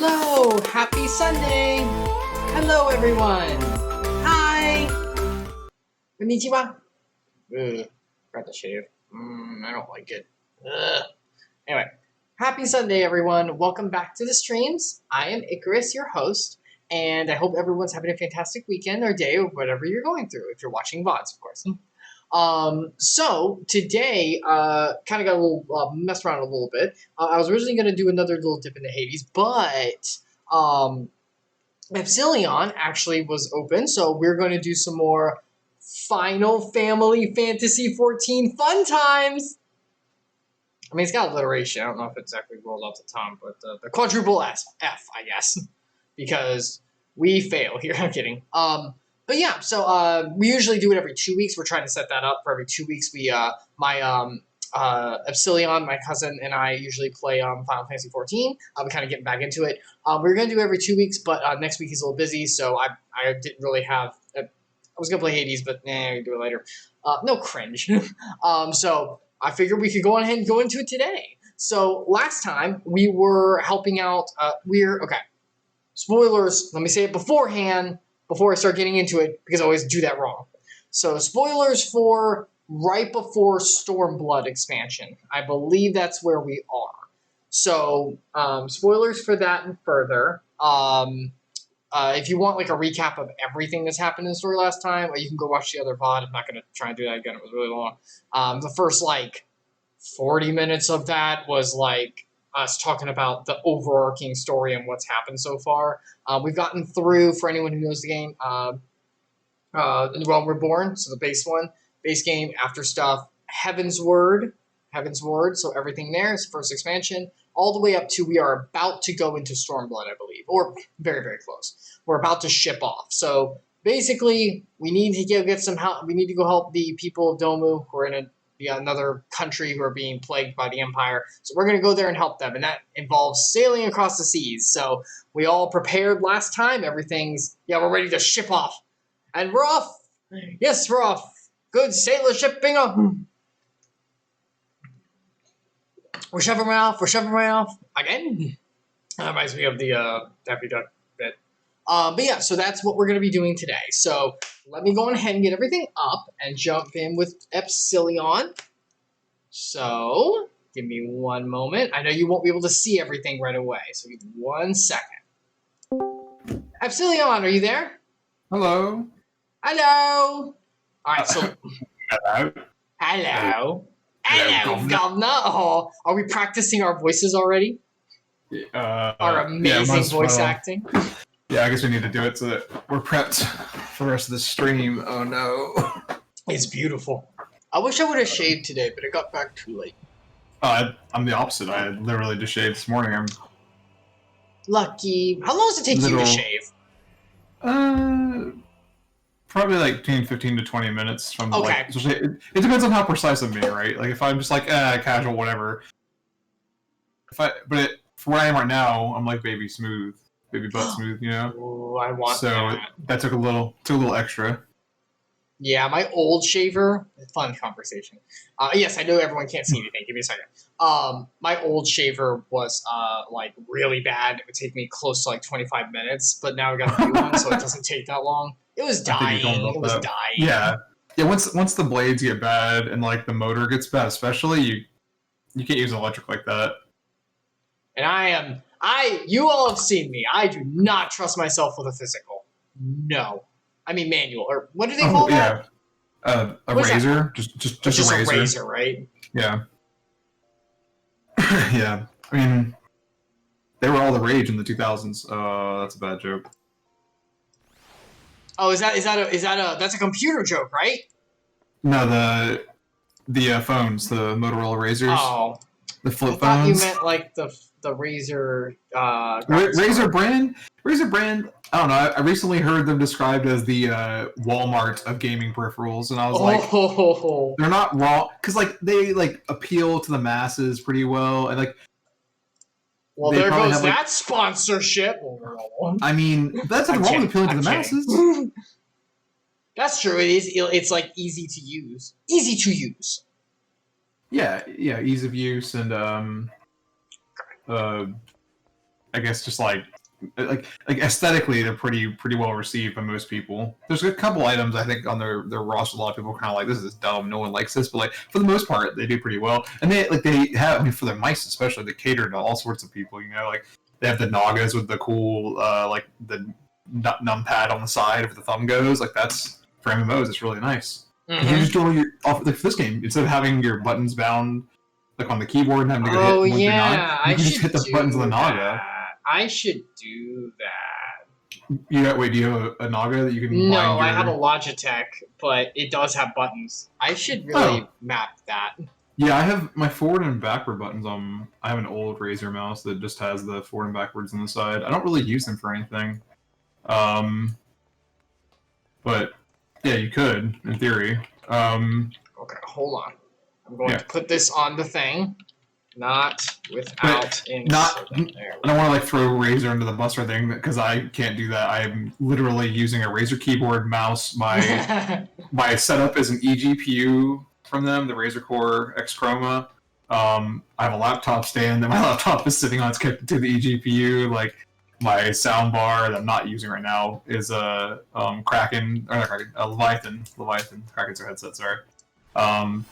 Hello! Happy Sunday! Hello, everyone! Hi! Konnichiwa! Ugh, forgot to shave. I don't like it. Ugh. Anyway, happy Sunday, everyone. Welcome back to the streams. I am Icarus, your host, and I hope everyone's having a fantastic weekend or day or whatever you're going through, if you're watching VODs, of course. So today, kind of got a little messed around a little bit. I was originally going to do another little dip into Hades, but Epsilion actually was open, so we're going to do some more Final Family Fantasy 14 fun times. I mean, it's got alliteration. I don't know if it's exactly rolled off the tongue, but the quadruple F, I guess, because we fail here. I'm kidding. But yeah, so we usually do it every 2 weeks. We're trying to set that up for every 2 weeks. We, Epsilion, my cousin, and I usually play Final Fantasy 14. We kind of getting back into it. We're going to do every 2 weeks, but next week he's a little busy, so I didn't really have... I was going to play Hades, but I can do it later. No cringe. So I figured we could go ahead and go into it today. So last time we were helping out... okay. Spoilers. Let me say it beforehand, before I start getting into it, because I always do that wrong. So spoilers for right before Stormblood expansion. I believe that's where we are. So spoilers for that and further. If you want like a recap of everything that's happened in the story last time, you can go watch the other VOD. I'm not going to try and do that again. It was really long. The first like 40 minutes of that was like us talking about the overarching story and what's happened so far. We've gotten through, for anyone who knows the game, Realm Reborn, so the base game, after stuff, Heaven's Word, so everything there is the first expansion, all the way up to we are about to go into Stormblood, I believe, or very, very close. We're about to ship off. So basically, we need to get some help. We need to go help the people of Domu who are in another country who are being plagued by the Empire. So we're going to go there and help them, and that involves sailing across the seas. So we all prepared last time. We're ready to ship off. And we're off. Yes, we're off. Good sailor shipping off. We're shoving right off. Again. That reminds me of the Daffy Duck bit. But yeah, so that's what we're going to be doing today. So let me go ahead and get everything up and jump in with Epsilion. So give me one moment. I know you won't be able to see everything right away, so give me 1 second. Epsilion, are you there? Hello. Hello. All right, so... Hello, Governor. Oh, are we practicing our voices already? Our amazing voice acting? Yeah, I guess we need to do it so that we're prepped for the rest of the stream. Oh, no. It's beautiful. I wish I would have shaved today, but it got back too late. I'm the opposite. I literally just shaved this morning. I'm lucky. How long does it take you to shave? Probably like between 15 to 20 minutes from okay. It depends on how precise I'm being, right? Like if I'm just like casual, whatever. For where I am right now, I'm like baby butt smooth, you know. Ooh, I want that. That took a little extra. Yeah, my old shaver. Fun conversation. Yes, I know everyone can't see anything. Give me a second. My old shaver was like really bad. It would take me close to like 25 minutes, but now I got a new one, so it doesn't take that long. It was dying. Yeah. Once the blades get bad and like the motor gets bad, especially you can't use electric like that. And you all have seen me. I do not trust myself with a physical. No. I mean manual, or what do they call that? A razor, just a razor, right? Yeah. Yeah. I mean, they were all the rage in the 2000s. That's a bad joke. Oh, that's a computer joke, right? No, the phones, the Motorola Razors. Oh, the flip phones. I thought you meant like the Razer. Razer brand. I don't know. I recently heard them described as the Walmart of gaming peripherals, and I was like, they're not wrong, because like they like appeal to the masses pretty well, and like. Well, there goes that sponsorship. I mean, that's not wrong with appealing to the masses. That's true. It is. It's like easy to use. Easy to use. Yeah, ease of use and I guess just like aesthetically, they're pretty well received by most people. There's a couple items I think on their roster. A lot of people are kind of like, this is dumb. No one likes this, but like for the most part, they do pretty well. And they have, I mean, for their mice especially, they cater to all sorts of people. You know, like they have the Nagas with the cool like the numpad on the side if the thumb goes. Like that's for MMOs. It's really nice. Mm-hmm. You just do like for this game, instead of having your buttons bound like on the keyboard and having to go hit one through nine, you can just hit the buttons on the Naga. I should do that. Do you have a Naga that you can? No, I have a Logitech, but it does have buttons. I should really map that. Yeah, I have my forward and backward buttons on. I have an old Razer mouse that just has the forward and backwards on the side. I don't really use them for anything. But yeah, you could in theory. Okay, hold on. I'm going to put this on the thing. Not without inserting. I don't want to like throw Razer under the bus or anything because I can't do that. I'm literally using a Razer keyboard, mouse. My setup is an eGPU from them, the Razer Core X Chroma. I have a laptop stand that my laptop is sitting on. It's connected to the eGPU. Like my sound bar that I'm not using right now is a Kraken, or not Kraken, a Leviathan. Kraken's their headset, sorry.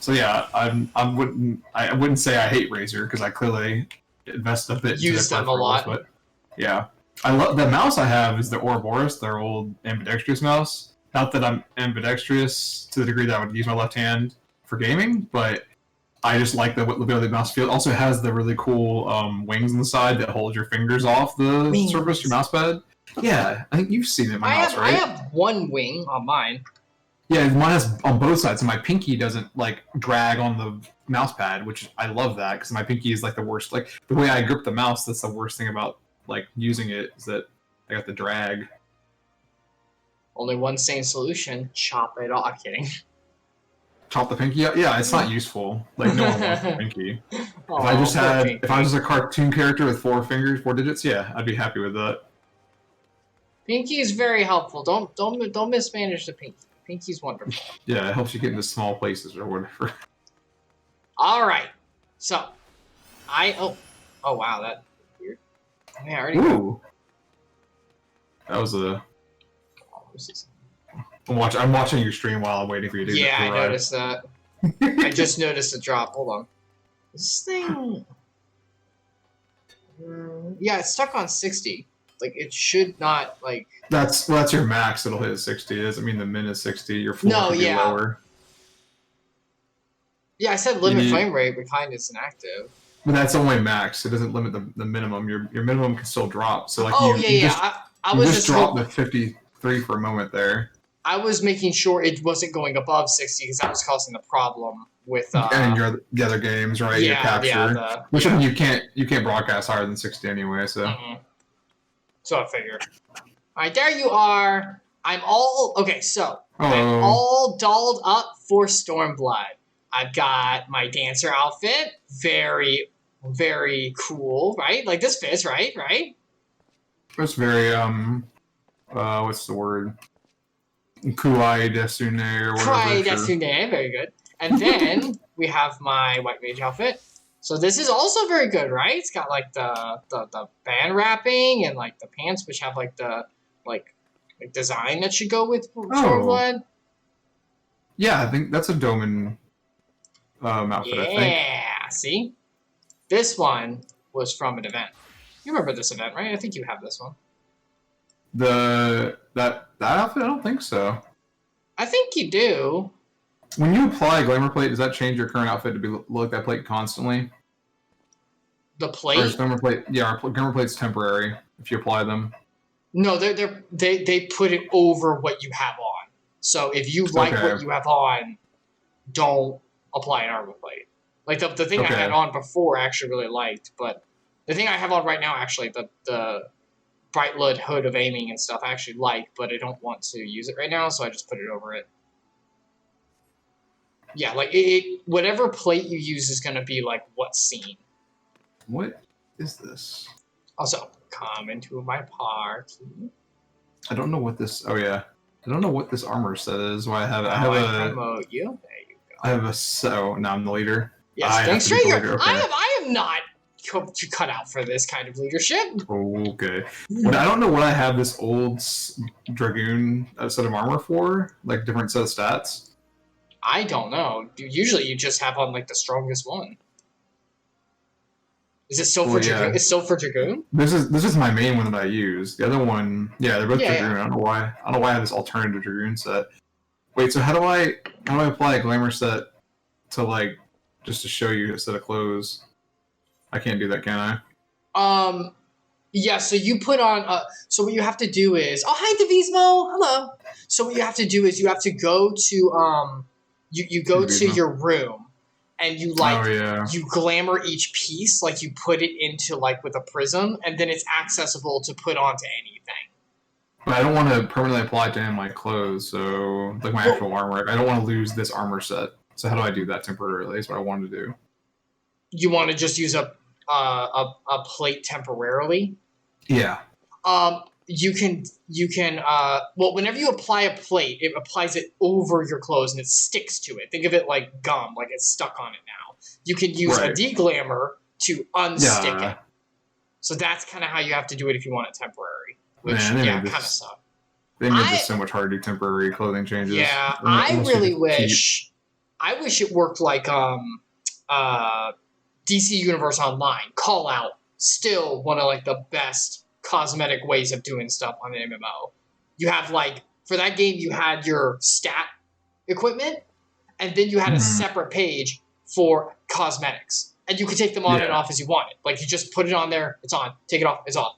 So yeah, I wouldn't say I hate Razer because I clearly invest a bit. Use them a lot. But yeah, I love the mouse I have is the Ouroboros, their old ambidextrous mouse. Not that I'm ambidextrous to the degree that I would use my left hand for gaming, but I just like the way the mouse feels. Also, it has the really cool wings on the side that hold your fingers off the surface of your mouse pad. Yeah, I think you've seen it in my mouse, right? I have one wing on mine. Yeah, mine has on both sides, and my pinky doesn't like drag on the mouse pad, which I love that because my pinky is like the worst. Like the way I grip the mouse, that's the worst thing about like using it is that I got the drag. Only one sane solution: chop it off. I'm kidding. Chop the pinky out? Yeah, it's not useful. Like no one wants the pinky. Oh, if I was a cartoon character with 4 fingers, 4 digits, yeah, I'd be happy with that. Pinky is very helpful. Don't mismanage the pinky. Pinky's wonderful. Yeah, it helps you get into small places or whatever. All right, so oh wow, that weird. Yeah, I already. Ooh, that was a. I'm watching your stream while I'm waiting for you to do Yeah, I noticed that. I just noticed a drop. Hold on. This thing. Yeah, it's stuck on 60. Like it should not like. That's your max. It'll hit 60. It doesn't mean the min is 60. Your floor could be lower. Yeah, I said limit frame rate, but kind is inactive. But that's only max. It doesn't limit the minimum. Your minimum can still drop. So like I was just dropped the 53 for a moment there. I was making sure it wasn't going above 60 because that was causing the problem with and the other games, right? Yeah, your capture, which I mean, you can't broadcast higher than 60 anyway. So. Mm-hmm. So I figured. All right, there you are. I'm all okay. So I'm all dolled up for Stormblood. I've got my dancer outfit. Very, very cool, right? Like this fits, right? Right? It's very what's the word? Kuai Desune or whatever. Kuai Desune, very good. And then we have my white mage outfit. So this is also very good, right? It's got like the band wrapping and like the pants, which have like the like design that should go with Stormblood. Yeah, I think that's a Doman outfit. Yeah, I think. See, this one was from an event. You remember this event, right? I think you have this one. That outfit? I don't think so. I think you do. When you apply Glamour Plate, does that change your current outfit to be look that plate constantly? The plate? Or is Glamour Plate? Yeah, Glamour Plate's temporary if you apply them. No, they put it over what you have on. So if you like what you have on, don't apply an armor plate. Like the thing I had on before, I actually really liked, but the thing I have on right now, actually, the Bright Blood hood of aiming and stuff, I actually like, but I don't want to use it right now, so I just put it over it. Yeah, like whatever plate you use is going to be like what's seen. What is this? Also, come into my party. I don't know what this. Oh yeah, I don't know what this armor set is. Why I have promote you. There you go. I have a. So now I'm the leader. Yes, thanks, Traeger. I am not you cut out for this kind of leadership. Okay. But I don't know what I have this old Dragoon set of armor for, like different set of stats. I don't know. Usually you just have on like the strongest one. Is it still for Dragoon? It's still for Dragoon? This is my main one that I use. The other one, they're both Dragoon. Yeah. I don't know why. I don't know why I have this alternative Dragoon set. Wait, so how do I apply a Glamour Set to like just to show you a set of clothes? I can't do that, can I? Yeah, so you put on so what you have to do is hi Devismo, hello. So what you have to do is you have to go to you go to your room and you you glamour each piece, like you put it into like with a prism, and then it's accessible to put onto anything. But I don't want to permanently apply it to any of my clothes, so like my actual armor. I don't want to lose this armor set. So how do I do that temporarily? Is what I wanted to do. You want to just use a plate temporarily? Yeah. You can well, whenever you apply a plate, it applies it over your clothes and it sticks to it. Think of it like gum, like it's stuck on it now. You can use a deglamour to unstick it. So that's kind of how you have to do it if you want it temporary. Which, kind of sucks. They made this so much harder to do temporary clothing changes. Yeah, I really wish it worked like DC Universe Online. Call Out, still one of like the best cosmetic ways of doing stuff on an MMO. You have like, for that game, you had your stat equipment, and then you had a separate page for cosmetics. And you could take them on and off as you wanted. Like, you just put it on there, it's on. Take it off, it's off.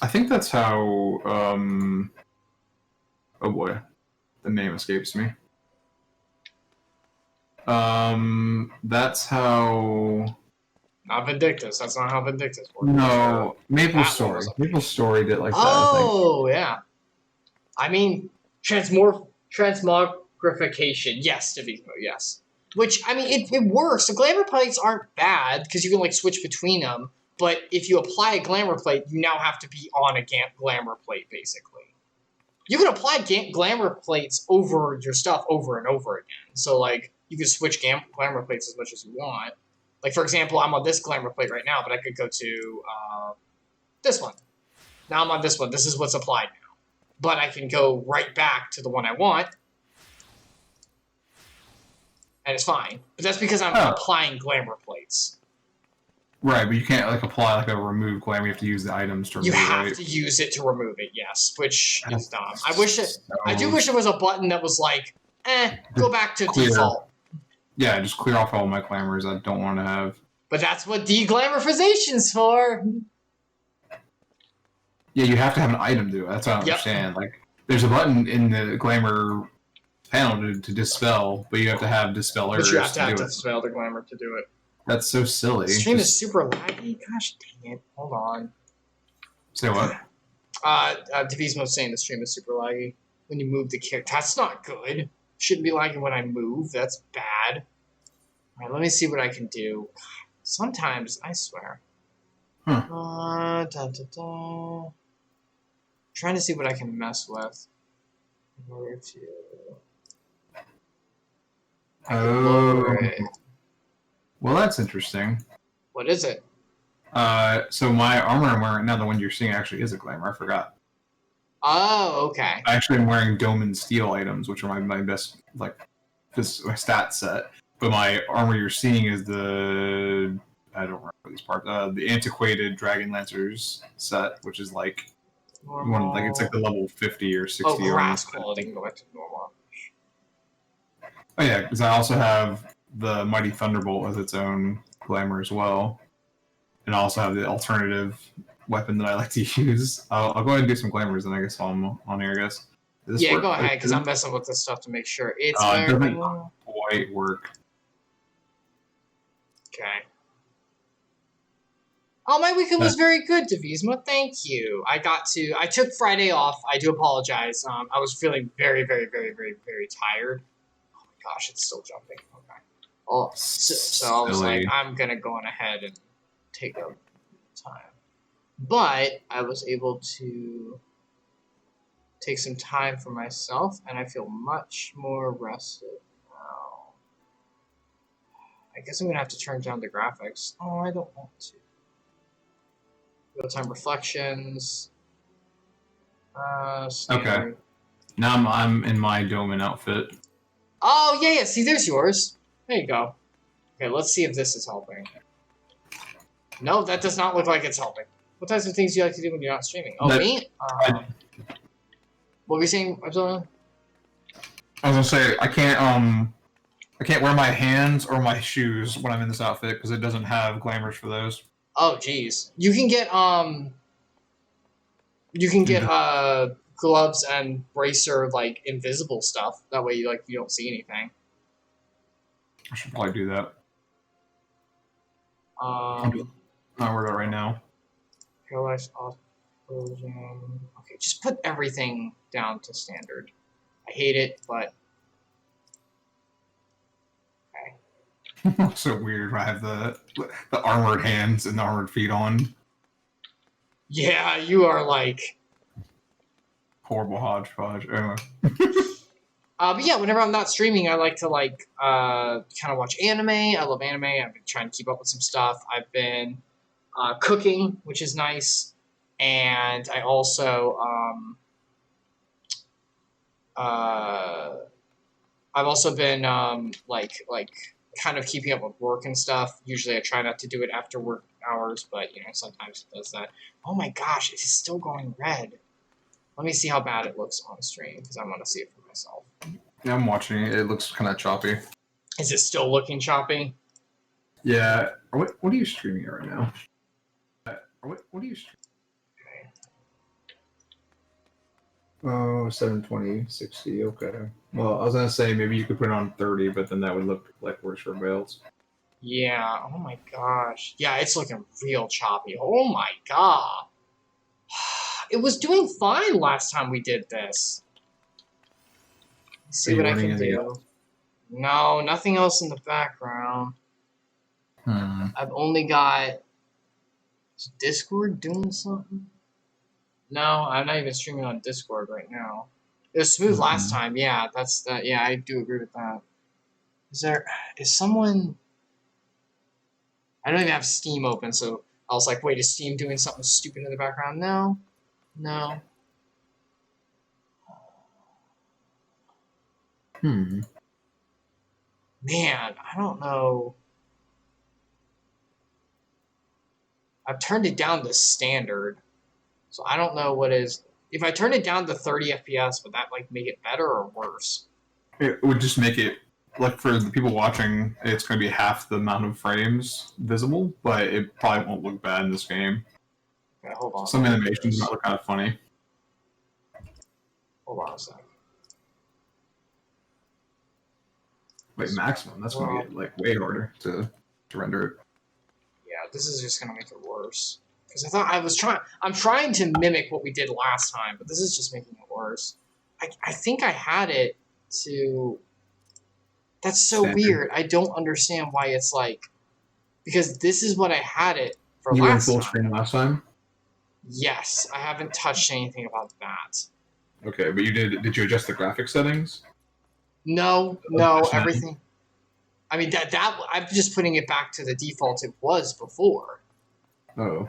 I think that's how, oh boy, the name escapes me. That's how... Not Vindictus. That's not how Vindictus works. No, Maple Story. Maple Story did like that, Oh, yeah. I mean, transmogrification. Yes, Devismo, yes. Which, I mean, it works. The glamour plates aren't bad, because you can, like, switch between them. But if you apply a glamour plate, you now have to be on a glamour plate, basically. You can apply glamour plates over your stuff over and over again. So, like, you can switch glamour plates as much as you want. Like, for example, I'm on this glamour plate right now, but I could go to this one. Now I'm on this one. This is what's applied now. But I can go right back to the one I want. And it's fine. But that's because I'm applying glamour plates. Right, but you can't like apply like a remove glamour. You have to use the items to remove it. You have to use it to remove it, yes. Which is dumb. I do wish there was a button that was like, go back to default. Yeah, just clear off all my glamours I don't want to have. But that's what deglamorification's for. Yeah, you have to have an item to do it. That's what I understand. Like, there's a button in the glamour panel to dispel, but you have to have dispellers. But you have to have dispel the glamour to do it. That's so silly. The stream is super laggy. Gosh dang it! Hold on. Say what? Devismo's saying the stream is super laggy when you move the character. That's not good. Shouldn't be lagging when I move. That's bad. All right, let me see what I can do. Sometimes, I swear. Trying to see what I can mess with. In order to... Well, that's interesting. What is it? So my armor I'm wearing now, the one you're seeing actually is a glamour. I forgot. Oh, okay. Actually, I'm wearing Dome and Steel items, which are my best, like, this my stat set. But my armor you're seeing is the... I don't remember these parts. The antiquated Dragon Lancers set, which is like... it's like the level 50 or 60. Oh, grass quality can go back to normal. Oh, yeah, because I also have the Mighty Thunderbolt as its own glamour as well. And I also have the alternative weapon that I like to use. I'll go ahead and do some glamours then I guess while I'm on here, I guess. Yeah, go ahead, because I'm messing with this stuff to make sure it's it doesn't quite work. Okay. Oh, my weekend was very good, Devismo. Thank you. I took Friday off. I do apologize. I was feeling very, very, very, very, very tired. Oh my gosh, it's still jumping. Okay. Oh, so I was like, I'm gonna go on ahead and take a time. But I was able to take some time for myself, and I feel much more rested now. I guess I'm gonna have to turn down the graphics. Oh, I don't want to. Real-time reflections. Okay. Now I'm in my Doman outfit. Oh, yeah. See, there's yours. There you go. Okay, let's see if this is helping. No, that does not look like it's helping. What types of things do you like to do when you're not streaming? Oh, me? What were you saying, Epsilion? I was gonna say I can't wear my hands or my shoes when I'm in this outfit because it doesn't have glamours for those. Oh, jeez. You can get gloves and bracer like invisible stuff. That way, you don't see anything. I should probably do that. Um, I'll wear that right now. Paralyzed explosion. Okay, just put everything down to standard. I hate it, but okay. So weird. I have the armored hands and the armored feet on. Yeah, you are like horrible hodgepodge. Anyway. But yeah, whenever I'm not streaming, I like to kind of watch anime. I love anime. I've been trying to keep up with some stuff. I've been cooking, which is nice, and I also I've also been kind of keeping up with work and stuff. Usually, I try not to do it after work hours, but sometimes it does that. Oh my gosh, it is still going red. Let me see how bad it looks on stream because I want to see it for myself. Yeah, I'm watching it. It looks kind of choppy. Is it still looking choppy? Yeah. What are you streaming at right now? What are you streaming? Oh, 720, 60. Okay. Well, I was going to say maybe you could put it on 30, but then that would look like worse for Wales. Yeah. Oh my gosh. Yeah, it's looking real choppy. Oh my god. It was doing fine last time we did this. Let's see what I can do. No, nothing else in the background. I've only got... Is Discord doing something? No, I'm not even streaming on Discord right now. It was smooth last time. Yeah, that's that. Yeah, I do agree with that. Is someone... I don't even have Steam open, so I was like, wait, is Steam doing something stupid in the background? No. No. Man, I don't know. I've turned it down to standard, so I don't know what is... If I turn it down to 30 FPS, would that make it better or worse? It would just make it, for the people watching, it's going to be half the amount of frames visible, but it probably won't look bad in this game. Okay, hold on. Some animations might look kind of funny. Hold on a second. Wait, maximum? That's going to get way harder to render it. Yeah, this is just going to make it worse. Because I'm trying to mimic what we did last time, but this is just making it worse. I think I had it to... That's so weird. I don't understand why it's because this is what I had it for last time. You were in full screen last time? Yes, I haven't touched anything about that. Okay, but did you adjust the graphic settings? No, everything. I mean, that I'm just putting it back to the default it was before. Oh.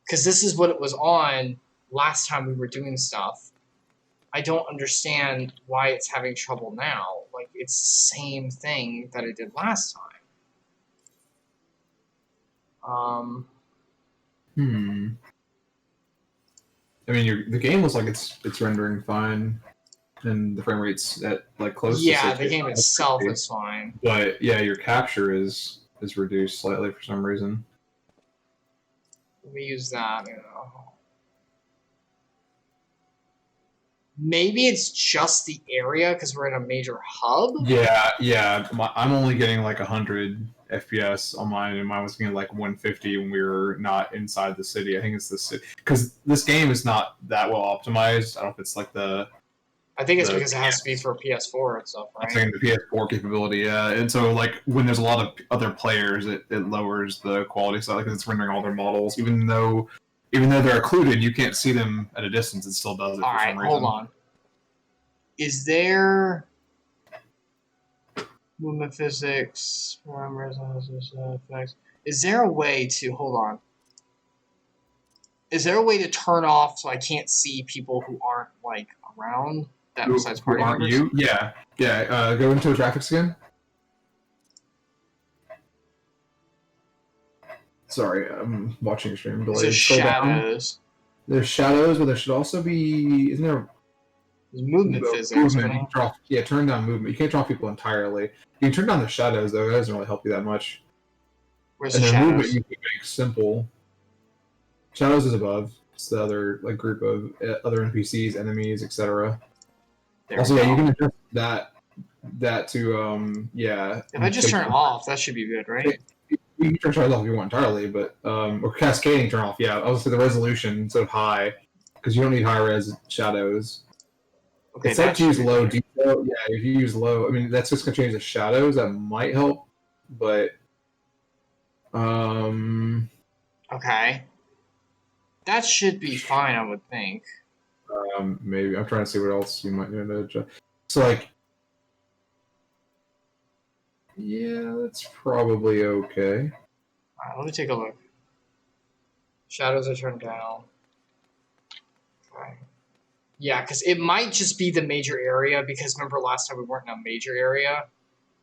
Because this is what it was on last time we were doing stuff. I don't understand why it's having trouble now. It's the same thing that it did last time. I mean, the game looks like it's rendering fine, and the frame rate's at close to 60. Yeah, the game itself is fine. But yeah, your capture is reduced slightly for some reason. Let me use that. Maybe it's just the area because we're in a major hub. Yeah. I'm only getting 100 FPS on mine, and mine was getting 150 when we were not inside the city. I think it's the city because this game is not that well optimized. I don't know if it's I think it's because it has to be for PS4 and stuff, right? I'm saying the PS4 capability, yeah. And so, when there's a lot of other players, it lowers the quality. So, it's rendering all their models, even though they're occluded, you can't see them at a distance. It still does it. All right, hold on. Is there movement physics, effects? Is there a way to hold on? Is there a way to turn off so I can't see people who aren't like around that besides party aren't members? you? Yeah. Go into the graphics again. Sorry, I'm watching your stream. There's shadows. There's shadows, but there should also be. Isn't there? There's movement physics. Movement. Turn down movement. You can't draw people entirely. You can turn down the shadows though. That doesn't really help you that much. Where's the shadows? Movement you can make simple. Shadows is above. It's the other like group of other NPCs, enemies, etc. Also, you can adjust that to If I just turn it off, that should be good, right? You can turn shadows off if you want entirely, but or cascading turn off. Yeah, also the resolution instead of high, because you don't need high res shadows. Okay, it's set to use low detail. Yeah, if you use low, I mean that's just gonna change the shadows. That might help, but okay. That should be fine, I would think. Maybe. I'm trying to see what else you might need to adjust. So, like, yeah, that's probably okay. Alright, let me take a look. Shadows are turned down. Okay. Yeah, because it might just be the major area, because remember last time we weren't in a major area.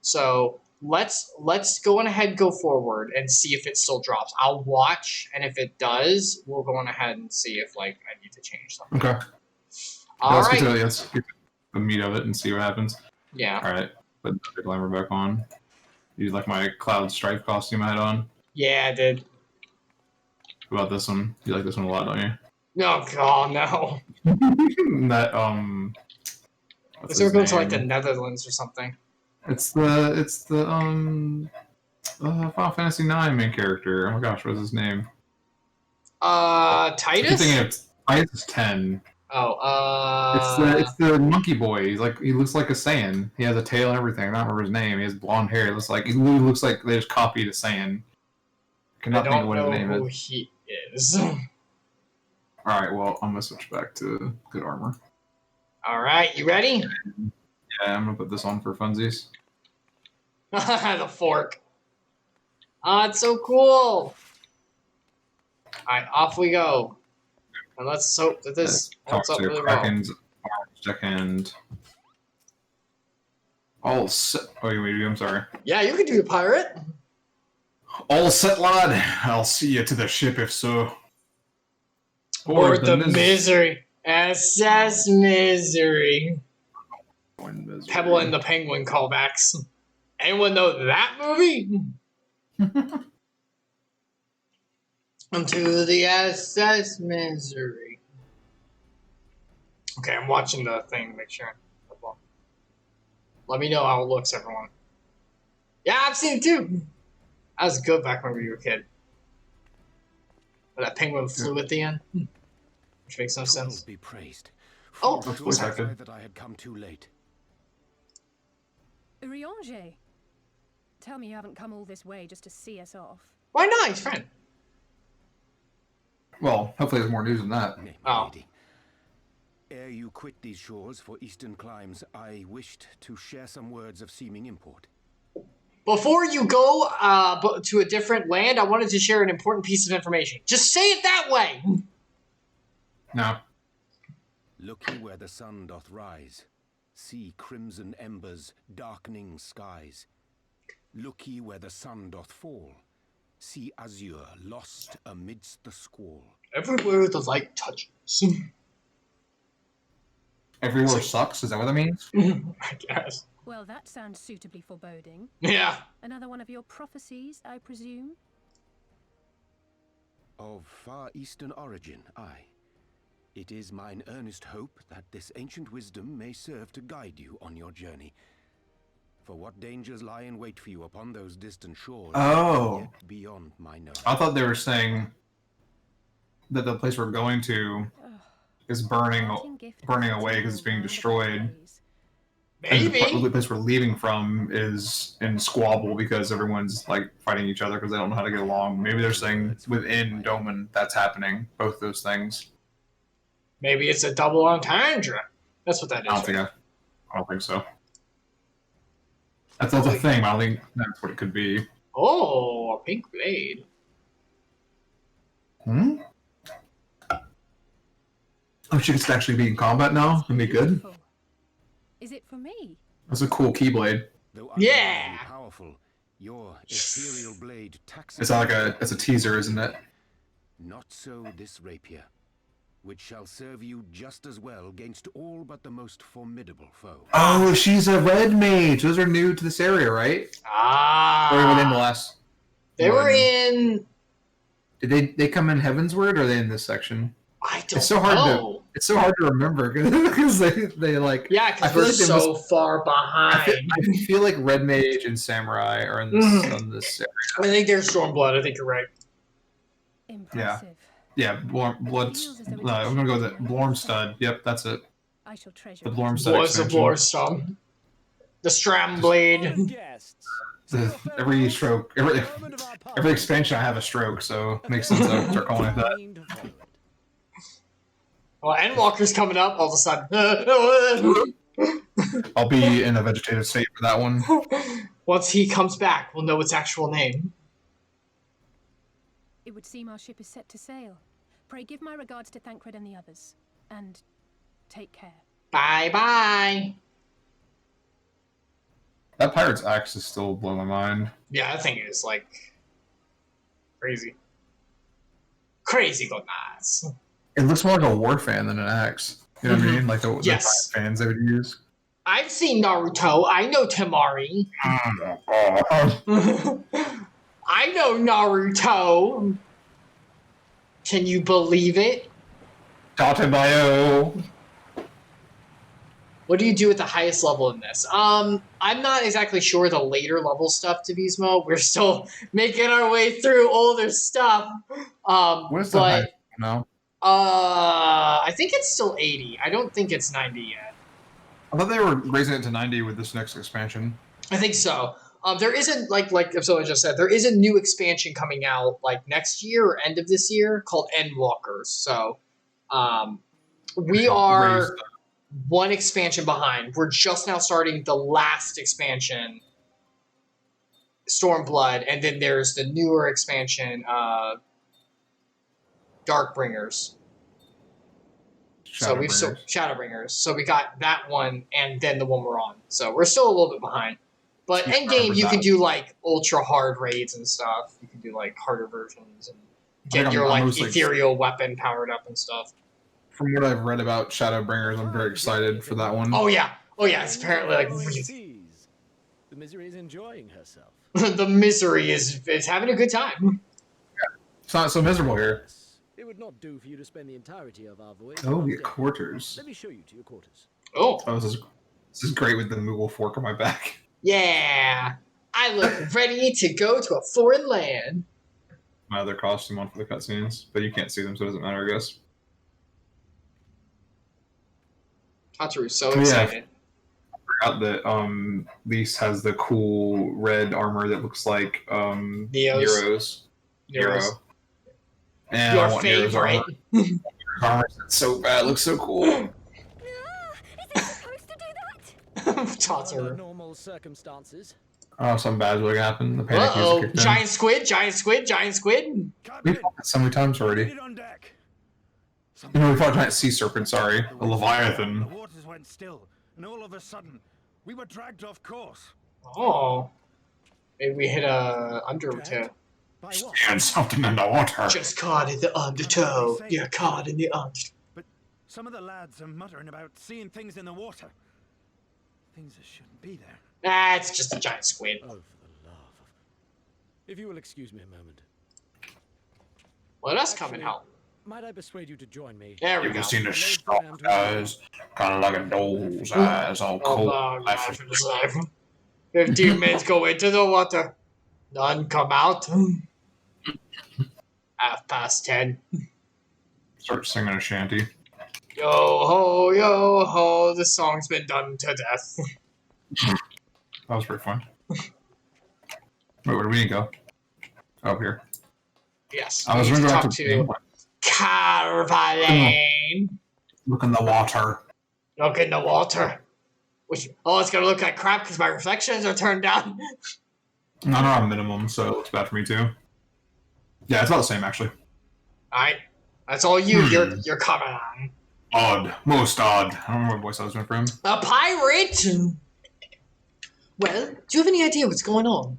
So let's go on ahead and go forward and see if it still drops. I'll watch, and if it does, we'll go on ahead and see if like I need to change something. Okay. All right. Let's get the meat of it and see what happens. Yeah. All right. Put the glamour back on. You like my cloud stripe costume I had on? Yeah, I did. What about this one? You like this one a lot, don't you? No, God, no. That So we're going to like the Netherlands or something. It's the Final Fantasy IX main character. Oh my gosh, what's his name? Titus? Titus is 10. Oh, it's the monkey boy. He looks like a Saiyan. He has a tail and everything. I don't remember his name. He has blonde hair. He looks like they just copied a Saiyan. I don't know who he is. Alright, well, I'm gonna switch back to good armor. Alright, you ready? Yeah, I'm gonna put this on for funsies. The fork. It's so cool. Alright, off we go. And let's hope that this holds up really well. Second. All set. Oh, you want me to do? I'm sorry. Yeah, you can do a pirate. All set, lad. I'll see you to the ship if so. Or the misery. SS misery. Pebble and the Penguin callbacks. Anyone know that movie? Into the SS misery. Okay, I'm watching the thing to make sure. Let me know how it looks, everyone. Yeah, I've seen it too. That was good back when we were a kid. Where that penguin flew at the end. Which makes no sense. Be praised. Oh, what's that? That I had come too late. Eorzea. Tell me you haven't come all this way just to see us off. Why not? He's friend. Well, hopefully there's more news than that. Oh. Ere you quit these shores for eastern climes, I wished to share some words of seeming import. Before you go to a different land, I wanted to share an important piece of information. Just say it that way! No. Look ye where the sun doth rise. See crimson embers, darkening skies. Look ye where the sun doth fall. See azure lost amidst the squall. Everywhere the light touches. Everywhere sucks? Is that what that means? I guess. Well, that sounds suitably foreboding. Yeah. Another one of your prophecies, I presume? Of far eastern origin, aye. It is mine earnest hope that this ancient wisdom may serve to guide you on your journey. For what dangers lie in wait for you upon those distant shores? Oh. Yet beyond my knowledge. I thought they were saying that the place we're going to is burning away because it's being destroyed. Maybe. And the place we're leaving from is in squabble because everyone's like fighting each other because they don't know how to get along. Maybe they're saying within Doman that's happening. Both those things. Maybe it's a double entendre. That's what that is. I don't think so. That's a thing. I don't think that's what it could be. Oh, a pink blade. Hmm? Oh, she gets to actually be in combat now and be good. Is it for me? That's a cool keyblade. Yeah. Powerful, your ethereal blade taxes. It's not like it's a teaser, isn't it? Not so this rapier, which shall serve you just as well against all but the most formidable foe. Oh, she's a red mage. Those are new to this area, right? Ah. Or were they in the last? They were in. Did they come in Heavensward, or are they in this section? I don't It's so hard know. It's so hard to remember because they like. Yeah, because we're so far behind. I feel like Red Mage and Samurai are in this area. I think they're Stormblood. I think you're right. Impressive. Yeah, Blood. I'm gonna go with it. Blormstud. Yep, that's it. I shall treasure The it. Blormstud Voice of expansion. Blorstom. The Stramblade. Every stroke, every expansion, I have a stroke, so it makes sense to start calling it that. Well, Endwalker's coming up all of a sudden. I'll be in a vegetative state for that one. Once he comes back, we'll know its actual name. It would seem our ship is set to sail. Pray give my regards to Thancred and the others. And take care. Bye-bye. That pirate's axe is still blowing my mind. Yeah, that thing is, like, crazy. Crazy good nights. It looks more like a war fan than an axe. You know what I mean? Like the fans they would use. I've seen Naruto. I know Temari. I know Naruto. Can you believe it? Tatebayo. What do you do at the highest level in this? I'm not exactly sure the later level stuff to Vismo. We're still making our way through older stuff. What is the highest? No. I think it's still 80. I don't think it's 90 yet. I thought they were raising it to 90 with this next expansion. I think so. There isn't, like Epsilion just said, there is a new expansion coming out like next year or end of this year called Endwalkers. So we are one expansion behind. We're just now starting the last expansion, Stormblood, and then there's the newer expansion, Darkbringers. Shadowbringers. So we got that one and then the one we're on. So we're still a little bit behind. But endgame, you can do like ultra hard raids and stuff. You can do like harder versions and get your like ethereal weapon powered up and stuff. From what I've read about Shadowbringers, I'm very excited for that one. Oh yeah, it's apparently like the misery is enjoying herself. The misery is having a good time. Yeah. It's not so miserable here. It would not do for you to spend the entirety of our voyage. Oh, your quarters. Let me show you to your quarters. Oh, this is great with the Moogle fork on my back. Yeah, I look ready to go to a foreign land. My other costume on for the cutscenes, but you can't see them, so it doesn't matter, I guess. Tataru's so excited. I forgot that Lise has the cool red armor that looks like Nero's. Nero. And your I want Nero's favorite. Armor. It's so bad. It looks so cool. Is it supposed to do that? Tataru. Under normal circumstances. Oh, something bad's going to happen. The panic Uh-oh. music kicked in. Giant squid. We've fought it so many times already. We fought a giant sea serpent, sorry. A leviathan. The waters went still, and all of a sudden, we were dragged off course. Oh. Maybe we hit a undertow. And something in the water. Just caught in the undertow. You're caught in the undertow. But some of the lads are muttering about seeing things in the water. Things that shouldn't be there. Nah, it's just a giant squid. Oh, for the love of... If you will excuse me a moment. Let us come and help. Might I persuade you to join me? There we You go. can see the stalked eyes, kind of like a doll's eyes, all cold. Oh, 15 minutes go into the water. None come out. 10:30. Start singing a shanty. Yo ho, this song's been done to death. That was pretty fun. Wait, where do we need to go? Oh, here. Yes. I was going to going talk to Carvalane. Look in the water. Look in the water. It's going to look like crap because my reflections are turned down. No, I'm minimum, so it looks bad for me too. Yeah, it's about the same actually. Alright. That's all you. You're coming on. Odd. Most odd. I don't remember what voice I was doing for him. A pirate? Well, do you have any idea what's going on?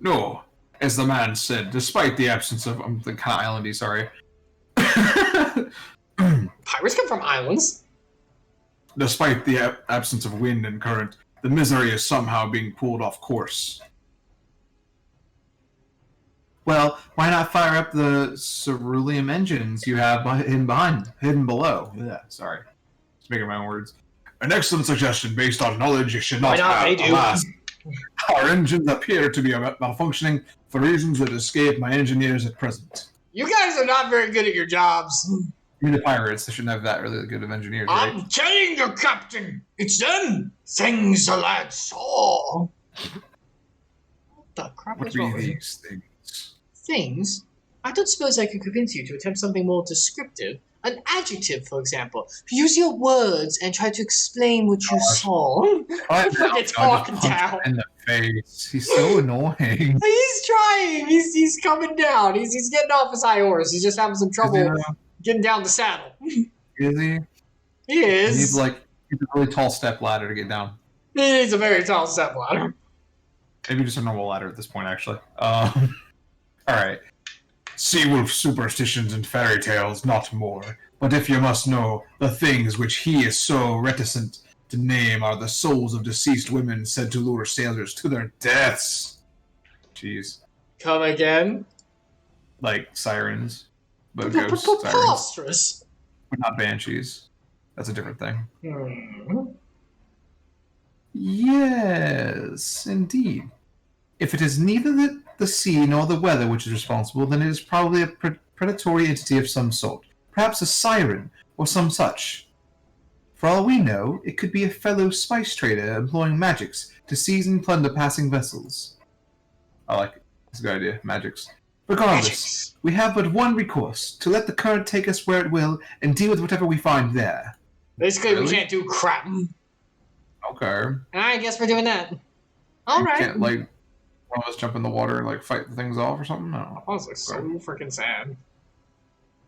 No. As the man said, despite the absence of... I'm kind of islandy, sorry. Pirates come from islands. Despite the absence of wind and current, the misery is somehow being pulled off course. Well, why not fire up the cerulean engines you have hidden below? Yeah, sorry. Just making my own words. An excellent suggestion based on knowledge you should not have. Alas, our engines appear to be malfunctioning for reasons that escape my engineers at present. You guys are not very good at your jobs. You're the pirates. They shouldn't have that really good of engineers, right? I'm telling you, Captain, it's them things the lad saw. What the crap is wrong with you? These things? Things? I don't suppose I could convince you to attempt something more descriptive. An adjective, for example. Use your words and try to explain what you saw. Fucking talking down. In the face. He's so annoying. He's trying. He's coming down. He's getting off his high horse. He's just having some trouble getting down the saddle. Is he? He is. He's a really tall step ladder to get down. He is a very tall step ladder. Maybe just a normal ladder at this point, actually. Alright. Sea-wolf superstitions and fairy tales, not more. But if you must know, the things which he is so reticent to name are the souls of deceased women said to lure sailors to their deaths. Jeez. Come again? Like sirens. But ghost sirens. Preposterous. But not banshees. That's a different thing. Hmm. Yes, indeed. If it is neither the sea nor the weather which is responsible, then it is probably a predatory entity of some sort. Perhaps a siren, or some such. For all we know, it could be a fellow spice trader employing magics to seize and plunder passing vessels. I like it. It's a good idea. Magics. Regardless, we have but one recourse, to let the current take us where it will, and deal with whatever we find there. Basically, we can't do crap. Okay. I guess we're doing that. Alright. Can't, one of us jump in the water and, fight the things off or something? No. I was, so freaking sad.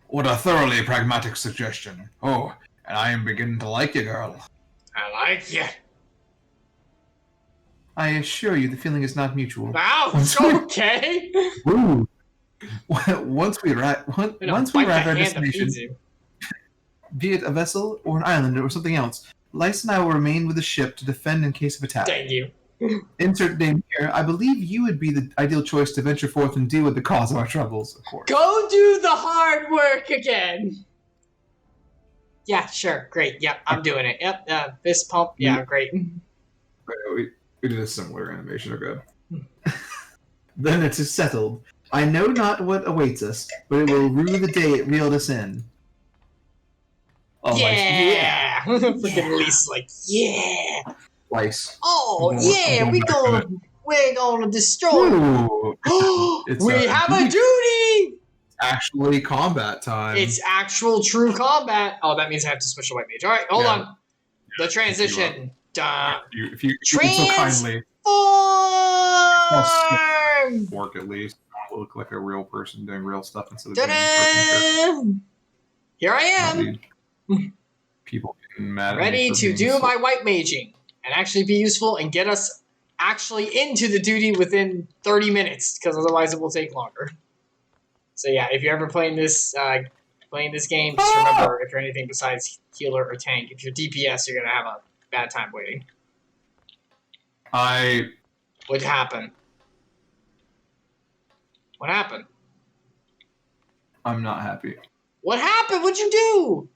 What a thoroughly pragmatic suggestion. Oh, and I am beginning to like you, girl. I like you. I assure you the feeling is not mutual. Wow, it's okay. Ooh. Once we arrive at our destination, be it a vessel or an island or something else, Lyce and I will remain with the ship to defend in case of attack. Thank you. Insert name here. I believe you would be the ideal choice to venture forth and deal with the cause of our troubles, of course. Go do the hard work again. Yeah, sure. Great. Yep, I'm doing it. Yep, fist pump. Yeah, great. We did a similar animation. Okay. Then it is settled. I know not what awaits us, but it will rue the day it reeled us in. Oh, yeah! Freaking Lisa's like, yeah! Lice. Oh, yeah, we're gonna destroy we have a duty! Actually combat time. It's actual true combat. Oh, that means I have to switch to White Mage. Alright, hold on. The transition. If you so kindly work at least. I look like a real person doing real stuff instead of doing person. Here I am. People getting mad at ready to do my white maging and actually be useful and get us actually into the duty within 30 minutes, because otherwise it will take longer. So yeah, if you're ever playing this game, just remember, if you're anything besides healer or tank, if you're DPS, you're gonna have a bad time waiting. What happened? What happened? I'm not happy. What happened? What'd you do?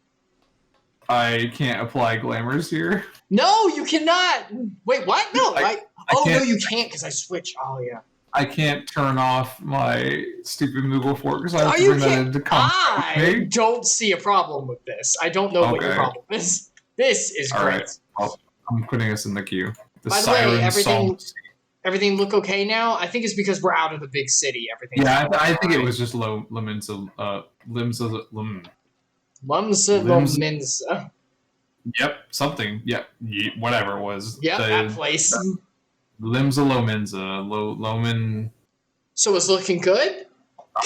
I can't apply glamours here. No, you cannot. Wait, what? No, no, you can't because I switch. Oh, yeah. I can't turn off my stupid Moogle Fort because I have to bring that into combat. I don't see a problem with this. I don't know what your problem is. This is great. Right. Well, I'm putting us in the queue. By the way, everything look okay now? I think it's because we're out of the big city. Everything. Yeah, I think it was just Limsa. Yep, something. Yep, whatever it was. Yep, that place. Limsa Lominsa. Lomin. So it's looking good?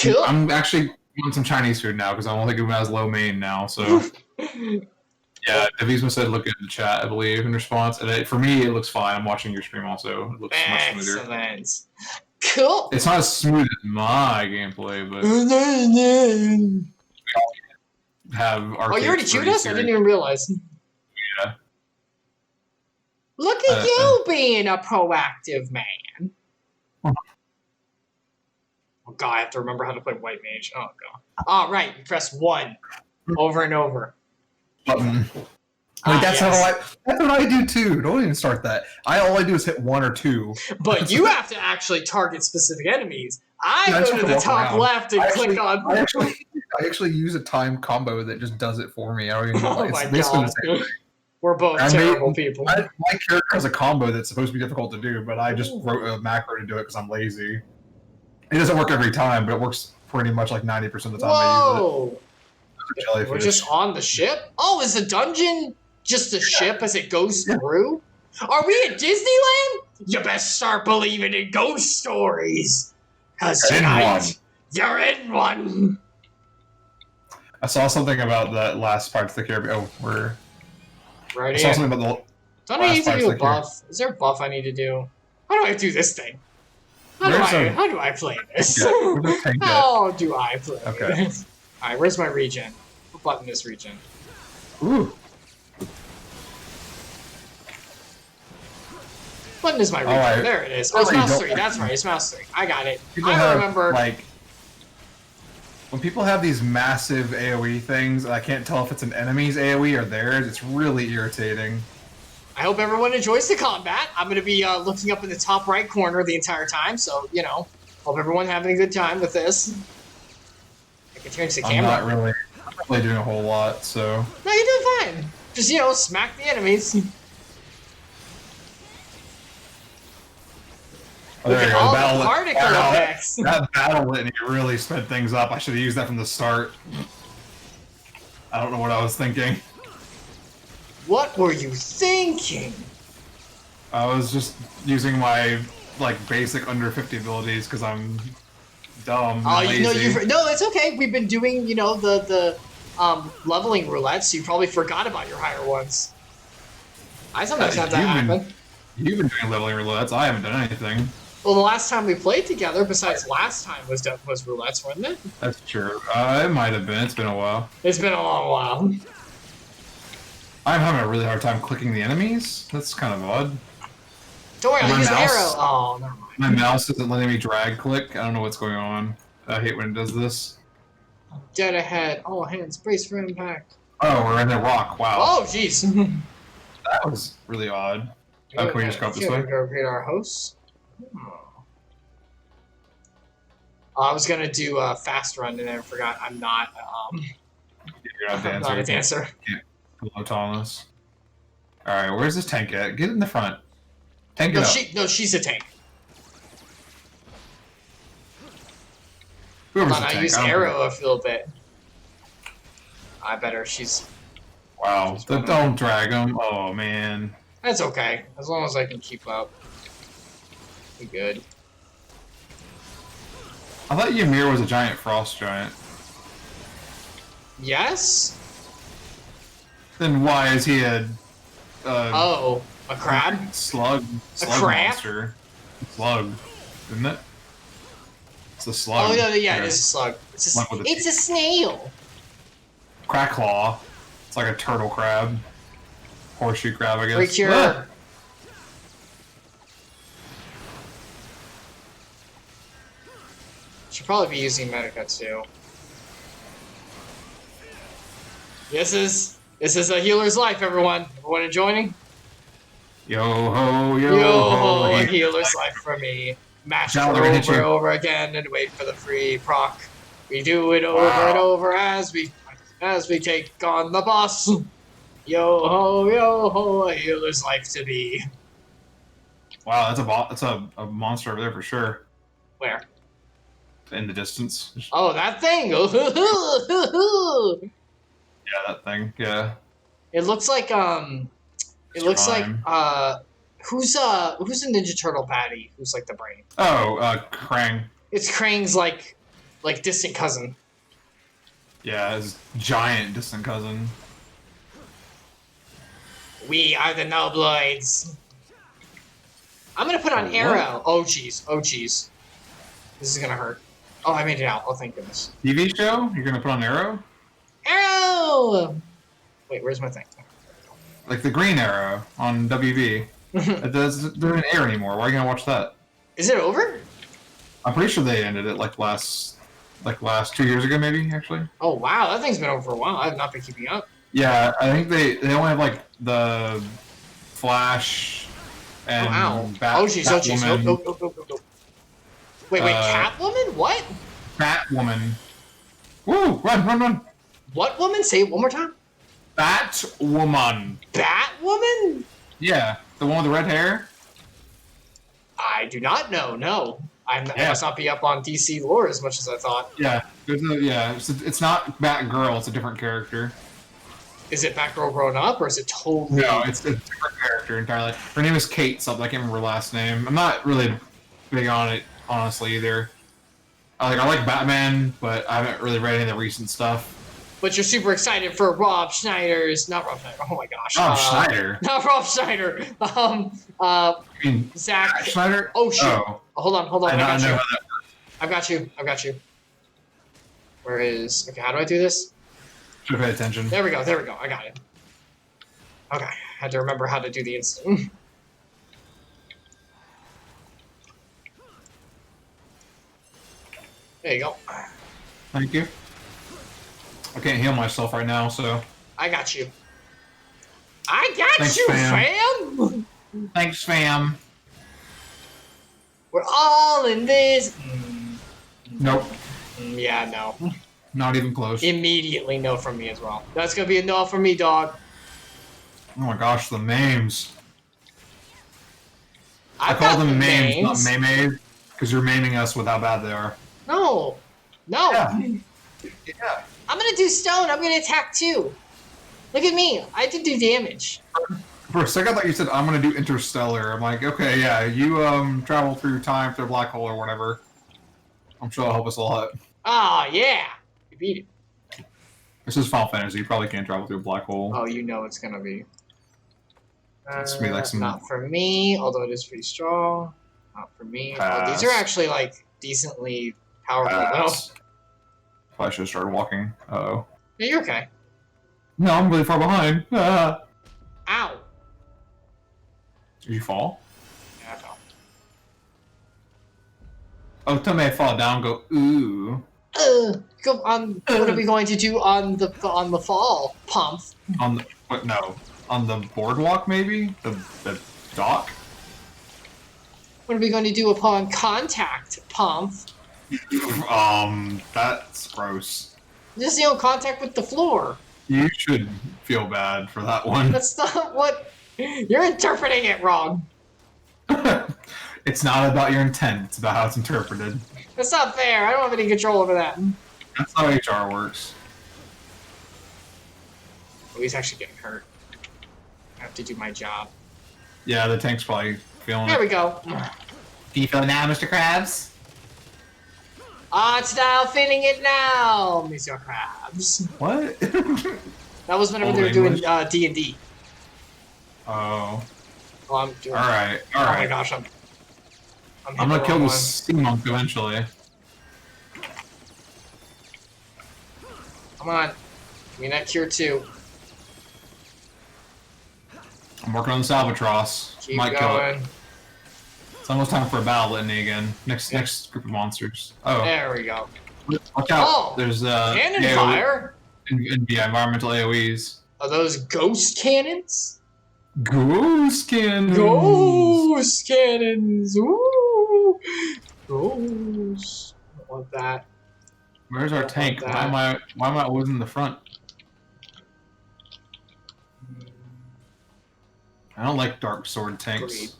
Cool. I'm actually want some Chinese food now because I don't think it has low main now. So yeah, Devisma said look at the chat, I believe, in response. And for me, it looks fine. I'm watching your stream also. It looks much smoother. Excellent. Cool. It's not as smooth as my gameplay, but have oh, you already queued us? I didn't even realize. Yeah. Look at you being a proactive man. Oh god, I have to remember how to play White Mage. Oh god. All right, you press 1 over and over. Button. Like that's yes. that's what I do too. Don't even start that. All I do is hit 1 or 2. But you have to actually target specific enemies. I go to the top left and click on. I actually use a time combo that just does it for me. I don't even know. Oh my god. We're both terrible people. My character has a combo that's supposed to be difficult to do, but I just wrote a macro to do it because I'm lazy. It doesn't work every time, but it works pretty much like 90% of the time I use it. We're just on the ship? Oh, is the dungeon just a ship as it goes through? Are we at Disneyland? You best start believing in ghost stories. Because tonight, you're in one. I saw something about that last part of the Caribbean. Oh, we're... Right I saw something about the Don't I need to do a buff? Is there a buff I need to do? How do I do this thing? How do I play this? How do I play this? Alright, where's my regen? What button is regen? Ooh. Button is my regen. Right. There it is. Oh, it's mouse 3. That's right. It's mouse 3. I got it. I remember. Like, when people have these massive AoE things, and I can't tell if it's an enemy's AoE or theirs, it's really irritating. I hope everyone enjoys the combat. I'm going to be looking up in the top right corner the entire time, so, you know, hope everyone's having a good time with this. I can change the camera. I'm not really doing a whole lot, so... No, you're doing fine. Just, you know, smack the enemies. Oh, there you go. All the particle effects. That battle litany really sped things up. I should have used that from the start. I don't know what I was thinking. What were you thinking? I was just using my basic under 50 abilities because I'm dumb. Oh, you know, no, it's okay. We've been doing, you know, the leveling roulette, so you probably forgot about your higher ones. I sometimes have that happen. You've been doing leveling roulettes. I haven't done anything. Well, the last time we played together, besides last time, was roulettes, wasn't it? That's true. It might have been. It's been a while. It's been a long while. I'm having a really hard time clicking the enemies. That's kind of odd. Don't worry, I'll use the arrow. Oh, never mind. My mouse isn't letting me drag click. I don't know what's going on. I hate when it does this. Dead ahead. All hands, brace for impact. Oh, we're in the rock. Wow. Oh, jeez. That was really odd. Can we just go up this way? Go create our hosts. I was gonna do a fast run and I forgot I'm not. You're not a dancer. I'm not a dancer. Hello, Thomas. All right, where's this tank at? Get in the front. Tank it up. No, she's a tank. Whoever's Hold on, I use arrow a little bit. I better. She's. Wow. Don't drag him. Oh man. That's okay. As long as I can keep up. We good. I thought Ymir was a giant frost giant. Yes? Then why is he a a crab? Slug crab? Monster. Slug, isn't it? It's a slug. Oh no, yeah, it is a slug. It's a snail. Crack claw. It's like a turtle crab. Horseshoe crab, I guess. Precure. Ah! Should probably be using Medica too. This is a healer's life, everyone. Everyone joining? Yo ho, yo ho, a healer's life for me. Mash it over and over again and wait for the free proc. We do it over and over as we take on the boss. Yo ho, a healer's life to be. Wow, that's a monster over there for sure. Where? In the distance. Oh, that thing! Yeah, that thing. Yeah. It looks like It looks like who's a Ninja Turtle baddie? Who's like the brain? Oh, Krang. It's Krang's like distant cousin. Yeah, his giant distant cousin. We are the Nobloids. I'm gonna put on What? Arrow. Oh jeez. Oh jeez. This is gonna hurt. Oh, I made it out. Oh, thank goodness. TV show? You're gonna put on Arrow? Arrow! Wait, where's my thing? Like the Green Arrow on WB. It doesn't air anymore. Why are you gonna watch that? Is it over? I'm pretty sure they ended it like last 2 years ago, maybe actually. Oh wow, that thing's been over for a while. I have not been keeping up. Yeah, I think they only have like the Flash and Oh ow. Bat, Oh jeez. Oh jeez. Batwoman. Nope. Wait. Catwoman? What? Batwoman. Woo! Run! What woman? Say it one more time. Batwoman. Batwoman? Yeah, the one with the red hair. I do not know. No, I must not be up on DC lore as much as I thought. Yeah, it's not Batgirl. It's a different character. Is it Batgirl grown up, or is it totally? No, it's a different character entirely. Her name is Kate something. I can't remember her last name. I'm not really big on it, honestly, either. I like Batman, but I haven't really read any of the recent stuff. But you're super excited for Rob Schneider's... Not Rob Schneider. Oh my gosh. Rob Schneider? Not Rob Schneider. You mean Zack Schneider? Oh, shoot. Oh. Hold on. I got you. How that works. I've got you. Where is... Okay, how do I do this? Should have paid attention. There we go. I got it. Okay. Had to remember how to do the instant. There you go. Thank you. I can't heal myself right now, so... I got you. Thanks, fam! Thanks, fam. We're all in this. Nope. Yeah, no. Not even close. Immediately no from me as well. That's gonna be a no from me, dog. Oh my gosh, the memes. I I've call got them the memes, not names. memes, because you're maiming us with how bad they are. No. Yeah. Yeah. I'm gonna do stone. I'm gonna attack too. Look at me. I did do damage. For a second, I thought you said, I'm going to do Interstellar. I'm like, okay, yeah, you travel through time to a black hole or whatever. I'm sure that'll help us a lot. Ah, yeah. You beat it. This is Final Fantasy. You probably can't travel through a black hole. Oh, you know it's gonna be. It's gonna be like some... Not for me, although it is pretty strong. Not for me. Pass. Oh, these are actually like decently powerful Pass. Probably should have started walking. Uh-oh. Yeah, you're okay. No, I'm really far behind. Ah. Ow. Did you fall? Yeah, I fell. Oh, tell me I fall down and go, ooh. Go on. What are we going to do on the fall, Pump? On the... What, no. On the boardwalk, maybe? The dock? What are we going to do upon contact, Pump? That's gross. Just, contact with the floor. You should feel bad for that one. That's not what... You're interpreting it wrong. It's not about your intent, it's about how it's interpreted. That's not fair. I don't have any control over that. That's how HR works. Oh, he's actually getting hurt. I have to do my job. Yeah, the tank's probably feeling There it. we go. Do you feel it now, Mr. Krabs? Art style feeling it now, Mr. Krabs. What? That was whenever Old they were doing English? D&D. Oh. Oh, I'm doing... Alright, Oh my alright. gosh, I'm I'm gonna kill this sea monk eventually. Come on. Give me that cure too. I'm working on the Salvatros. Keep Might kill it. going. It's almost time for a battle litany again. Next group of monsters. Oh. There we go. Watch out. Oh! There's Cannon AOE fire? Yeah, environmental AoEs. Are those ghost cannons? Ghost cannons! Ghost cannons! Ooh! Ghost. I don't want that. Where's our tank? Why am I always in the front? I don't like dark sword tanks. Agreed.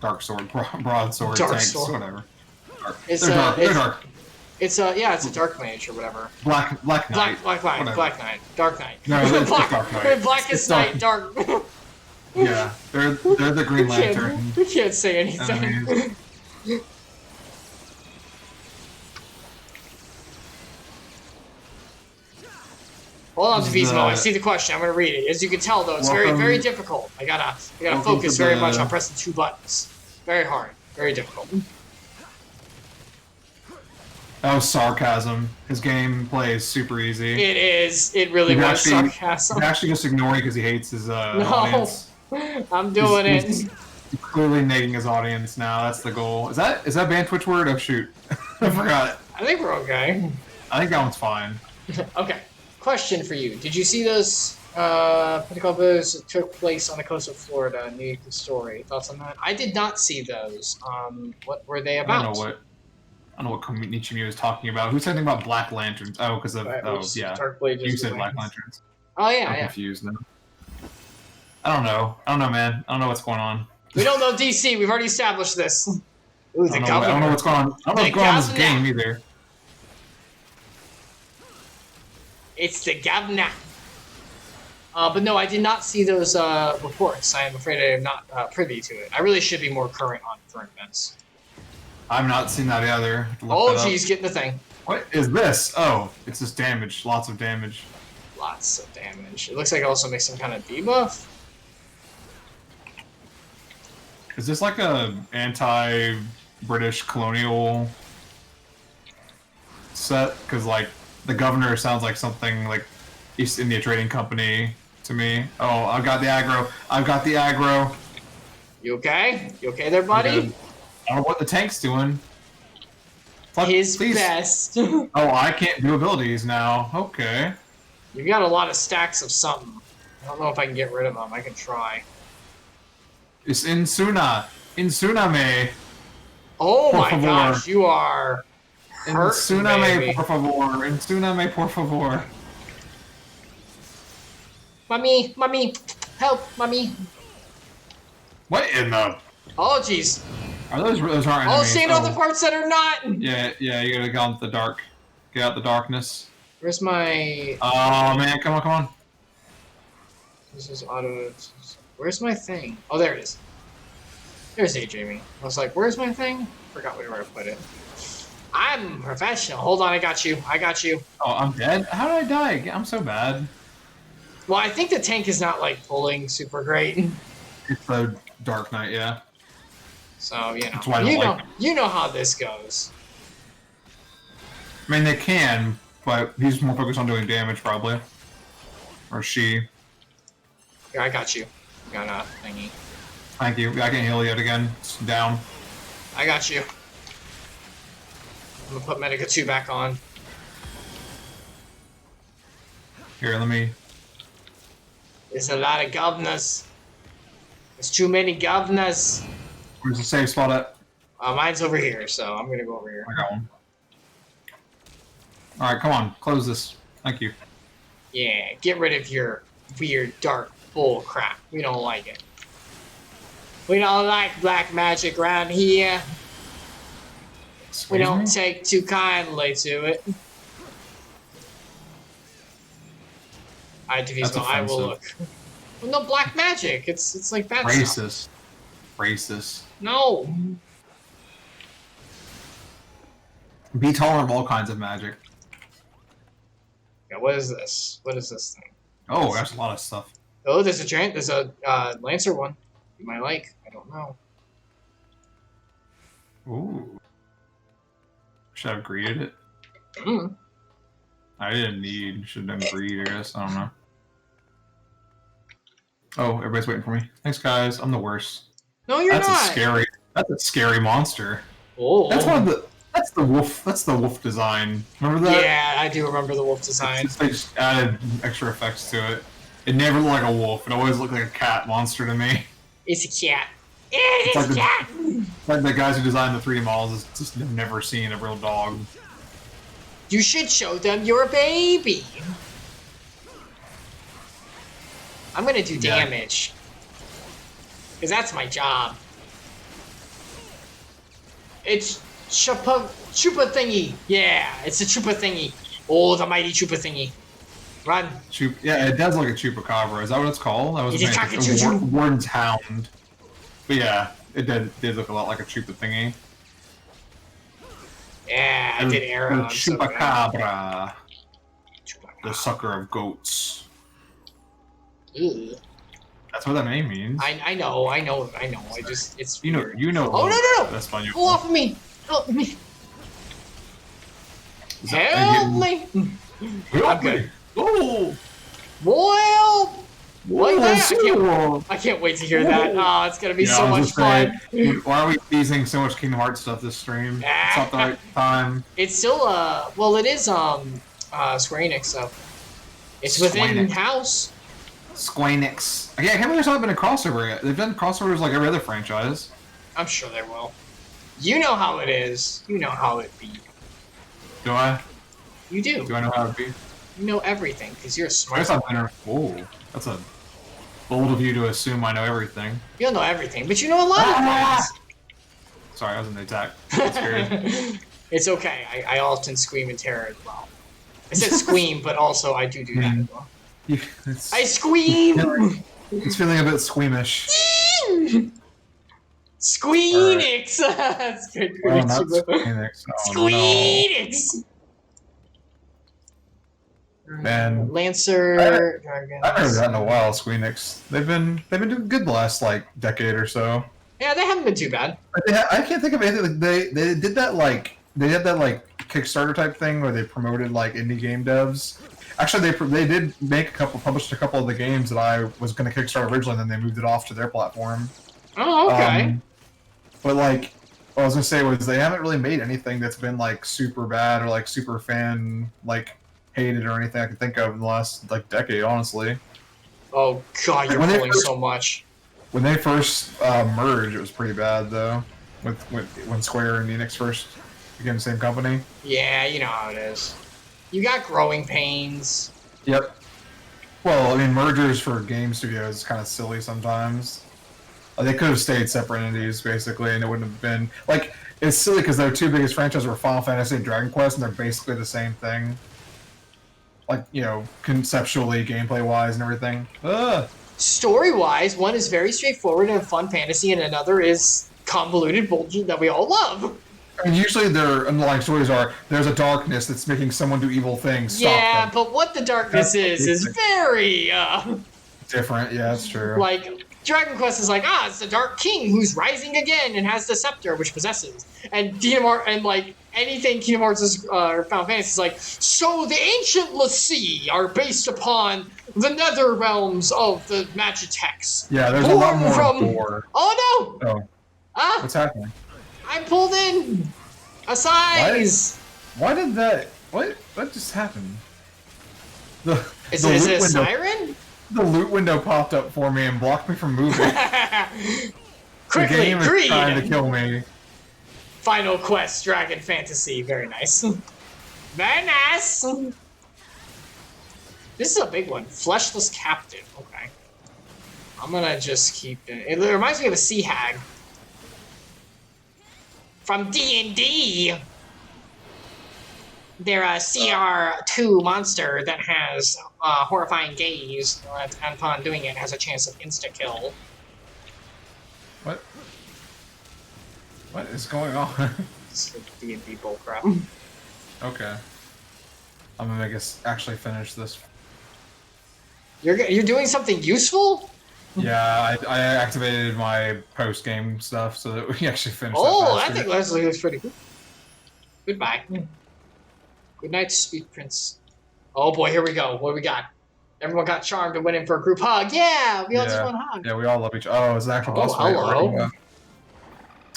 Dark sword, broadsword Dark tanks, sword. whatever. Dark. It's, They're dark. They're it's- dark. It's a dark mage or whatever. Black Knight. Black Knight, Whatever. Black Knight, Dark Knight. No, it's Black, Dark Knight. Blackest It's Night, Dark. Yeah, they're the Green Lantern. We can't say anything. Enemies. Hold on, Devismo. I see the question. I'm gonna read it. As you can tell, though, it's very difficult. I gotta focus very much on pressing 2 buttons. Very hard. Very difficult. That was sarcasm. His gameplay is super easy. It is. It really was sarcasm. He's actually just ignoring because he hates his audience. I'm doing it. He's clearly negating his audience now. That's the goal. Is that banned Twitch word? Oh shoot, I forgot. I think we're okay. I think that one's fine. Okay. Question for you. Did you see those Pentacles took place on the coast of Florida? New story. Thoughts on that? I did not see those. What were they about? I don't know what Nichimi was talking about. Who's talking about Black Lanterns? Oh, because of yeah. You said Black Lanterns. Oh yeah, I'm confused now. I don't know, man. I don't know what's going on. We don't know DC. We've already established this. Ooh, I don't know what's going on. I don't know what's going on in this game either. It's the governor. But no, I did not see those reports. I am afraid I am not privy to it. I really should be more current on current events. I've not seen that either. Oh, geez, getting the thing. What is this? Oh, it's just damage. Lots of damage. Lots of damage. It looks like it also makes some kind of debuff. Is this like a anti-British colonial set? Because like the governor sounds like something like East India Trading Company to me. Oh, I've got the aggro. I've got the aggro. You okay? You okay there, buddy? I don't know what the tank's doing. His best. Oh, I can't do abilities now. Okay. You've got a lot of stacks of something. I don't know if I can get rid of them. I can try. It's Insuna. Insuname. Oh my gosh, you are hurt, Insuname, baby. por favor. Insuname, por favor. Mommy, help, mommy. What in the... Oh, jeez. Are those aren't enemies? Oh, seeing all the parts that are not. Yeah, you gotta go out the dark. Get out the darkness. Where's my... Oh, man, come on. This is auto... Where's my thing? Oh, there it is. There's Jamie. I was like, where's my thing? Forgot where I put it. I'm professional. Hold on, I got you. Oh, I'm dead? How did I die? I'm so bad. Well, I think the tank is not, like, pulling super great. It's the Dark Knight, yeah. So, you know. That's why I don't like it. You know how this goes. I mean, they can, but he's more focused on doing damage, probably. Or she. Here, I got you. Got a thingy. Thank you. I can heal yet again. It's down. I got you. I'm gonna put Medica 2 back on. Here, let me... There's a lot of governors. There's too many governors. Where's the safe spot at? Mine's over here, so I'm gonna go over here. I got one. Alright, come on. Close this. Thank you. Yeah, get rid of your weird, dark bull crap. We don't like it. We don't like black magic around here. We don't take too kindly to it. I will look. Well, no, black magic. It's like bad stuff. Racist. No. Be tolerant of all kinds of magic. Yeah, what is this? What is this thing? Oh, that's a lot of stuff. Oh, there's a Lancer one. You might like. I don't know. Ooh. Should I have greeted it? Mm. I didn't need. Should have done greed, I guess. I don't know. Oh, everybody's waiting for me. Thanks, guys. I'm the worst. No, you're not. That's a scary monster. Oh. That's the wolf. That's the wolf design. Remember that? Yeah, I do remember the wolf design. They just added extra effects to it. It never looked like a wolf. It always looked like a cat monster to me. It's a cat. It's a cat. Like the guys who designed the 3D models just have never seen a real dog. You should show them you're a baby. I'm gonna do damage. Because that's my job. It's Chupa thingy. Yeah, it's a Chupa thingy. Oh, the mighty Chupa thingy. Run. Yeah, it does look like a Chupacabra. Is that what it's called? That was a Warden's Hound. But yeah, it did look a lot like a Chupa thingy. Yeah, I did arrow. Chupacabra. the sucker of goats. Ugh. That's what that name means. I know. I just it's weird. You know. Oh no! That's fine. Pull off of me! Help me! Help me! I'm good. Oh! Well, like that. Whoa. I can't wait to hear that. Oh, it's gonna be so much fun. Why are we teasing so much Kingdom Hearts stuff this stream? It's not the right time. It's still well, it is Square Enix, so it's within house. Squanix. I can't believe there's not been a crossover yet. They've done crossovers like every other franchise. I'm sure they will. You know how it is. You know how it be. Do I? You do. Do I know how it be? You know everything because you're smart. I guess I've been. Whoa, that's a bold of you to assume I know everything. You don't know everything, but you know a lot of things. Sorry, I was in the attack. That's scary. It's okay. I often scream in terror as well. I said scream, but also I do that as well. I scream! It's feeling a bit squeamish. Squeenix! That's good. Oh, not Squeenix. Oh, Squeenix! No. Man. Lancer. I haven't heard that in a while, Squeenix. They've been doing good the last like decade or so. Yeah, they haven't been too bad. I can't think of anything. They did that like Kickstarter type thing where they promoted like indie game devs. Actually, they did published a couple of the games that I was going to Kickstarter originally, and then they moved it off to their platform. Oh, okay. But like, what I was going to say was they haven't really made anything that's been like super bad or like super fan like hated or anything I can think of in the last like decade, honestly. Oh god, you're pulling so much. When they first merged, it was pretty bad though. When Square and Enix first became the same company. Yeah, you know how it is. You got growing pains. Yep. Well, I mean, mergers for game studios is kind of silly sometimes. They could have stayed separate entities, basically, and it wouldn't have been... Like, it's silly because their two biggest franchises were Final Fantasy and Dragon Quest, and they're basically the same thing. Like, you know, conceptually, gameplay-wise, and everything. Ugh. Story-wise, one is very straightforward and fun fantasy, and another is convoluted bullshit that we all love. I mean, usually their underlying stories are, there's a darkness that's making someone do evil things. Stop them. But what the darkness is very, different, yeah, that's true. Like, Dragon Quest is like, it's the Dark King who's rising again and has the scepter, which possesses. And Kingdom Hearts, and like, anything Kingdom Hearts is, or Final Fantasy is like, so the ancient Lassie are based upon the nether realms of the Magitex. Yeah, there's a lot more gore. Oh no! Oh. What's happening? I pulled in a size. Why did that? What just happened? Is it a siren? The loot window popped up for me and blocked me from moving. Quickly, the game is greed. trying to kill me. Final Quest, Dragon Fantasy, very nice. Very nice. This is a big one. Fleshless Captive. Okay. I'm gonna just keep it. It reminds me of a sea hag. From D&D. They're a CR2 monster that has horrifying gaze, and upon doing it has a chance of insta-kill. What? What is going on? It's D&D bullcrap. Okay. I'm gonna make us actually finish this. You're doing something useful? Yeah, I activated my post-game stuff so that we actually finish I think Leslie looks pretty good. Goodbye. Good night, sweet prince. Oh boy, here we go. What do we got? Everyone got charmed and went in for a group hug. Yeah, we all just want a hug. Yeah, we all love each other. Oh, it's an actual boss fight. Hello.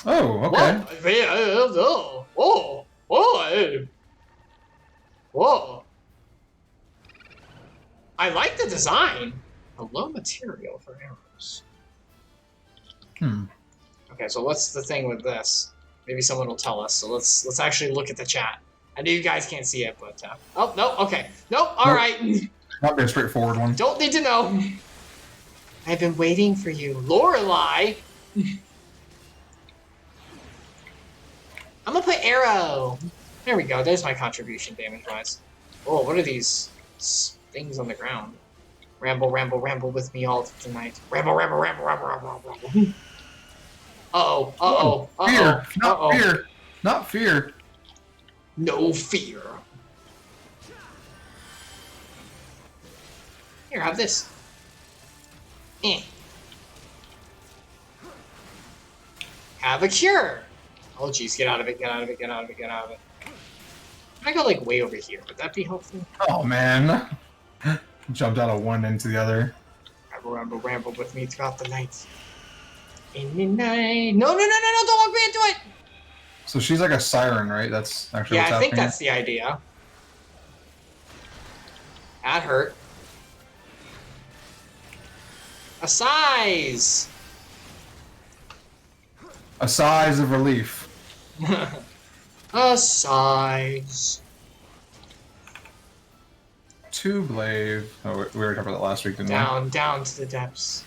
Oh, okay. Whoa. I like the design. A low material for arrows. Okay, so what's the thing with this? Maybe someone will tell us. So let's actually look at the chat. I know you guys can't see it, but oh no, okay, nope. All right. Not be a straightforward one. Don't need to know. I've been waiting for you, Lorelei. I'm gonna put arrow. There we go. There's my contribution damage-wise. Oh, what are these things on the ground? Ramble, ramble, ramble with me all tonight. Ramble, ramble, ramble, ramble, ramble, ramble. Uh-oh. Fear. Not fear. Not fear. No fear. Here, have this. Eh. Have a cure. Oh, jeez, get out of it, get out of it, get out of it, get out of it. Can I go, like, way over here? Would that be helpful? Oh, man. Jumped out of one into the other. Ramble with me throughout the night. In the night. No, don't walk me into it! So she's like a siren, right? That's actually what's Yeah, I think happening. that's the idea. That hurt. A size! A size of relief. A size. Two blade. Oh, we were talking about that last week, didn't we? Down to the depths.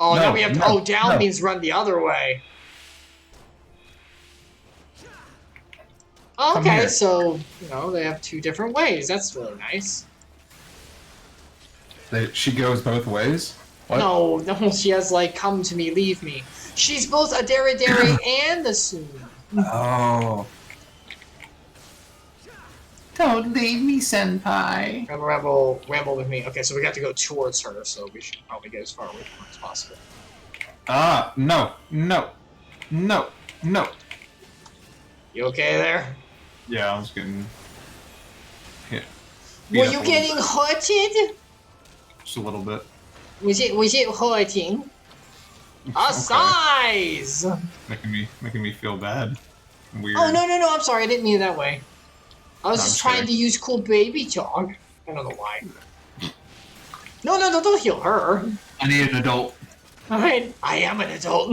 Oh, No, now we have to. no, Oh, down no. means run the other way. Come Okay, here. so, they have two different ways. That's really nice. She goes both ways? What? No, she has, like, come to me, leave me. She's both a Dere and a Soon. Oh. Don't leave me, senpai. Ramble with me. Okay, so we got to go towards her, so we should probably get as far away from her as possible. Ah, no. You okay there? Yeah, I was getting hit. Were you getting hurted? Just a little bit. Was it hurting? A Okay. size! Making me feel bad. Weird. Oh, no, I'm sorry, I didn't mean it that way. I was No, just I'm trying kidding. to use cool baby talk. I don't know why. No, don't heal her. I need an adult. Alright, I am an adult.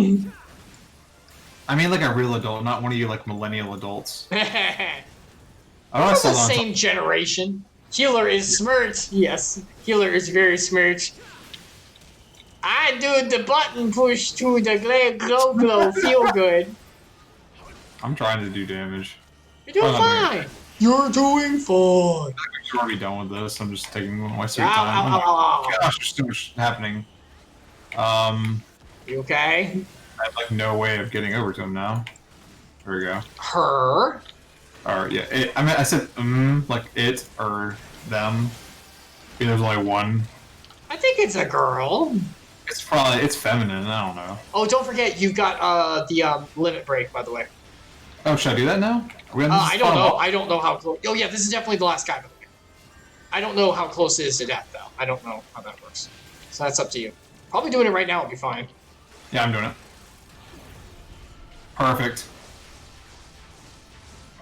I mean, like a real adult, not one of you like millennial adults. We're I want to the sell on same generation. Healer is smirched. Yes, healer is very smirched. I do the button push to the glow, feel good. I'm trying to do damage. You're doing Hold on, fine. You're doing fine. I'm already done with this. I'm just taking my sweet Ow, time. ow. Gosh, there's so much happening. You okay? I have like no way of getting over to him now. There we go. Her? Or yeah, I said like it or them. There's only one. I think it's a girl. It's feminine. I don't know. Oh, don't forget, you got the limit break, by the way. Oh, should I do that now? Are we on I this don't know. final? I don't know how close. Oh, yeah, this is definitely the last guy, by the way. I don't know how close it is to death, though. I don't know how that works. So that's up to you. Probably doing it right now would be fine. Yeah, I'm doing it. Perfect.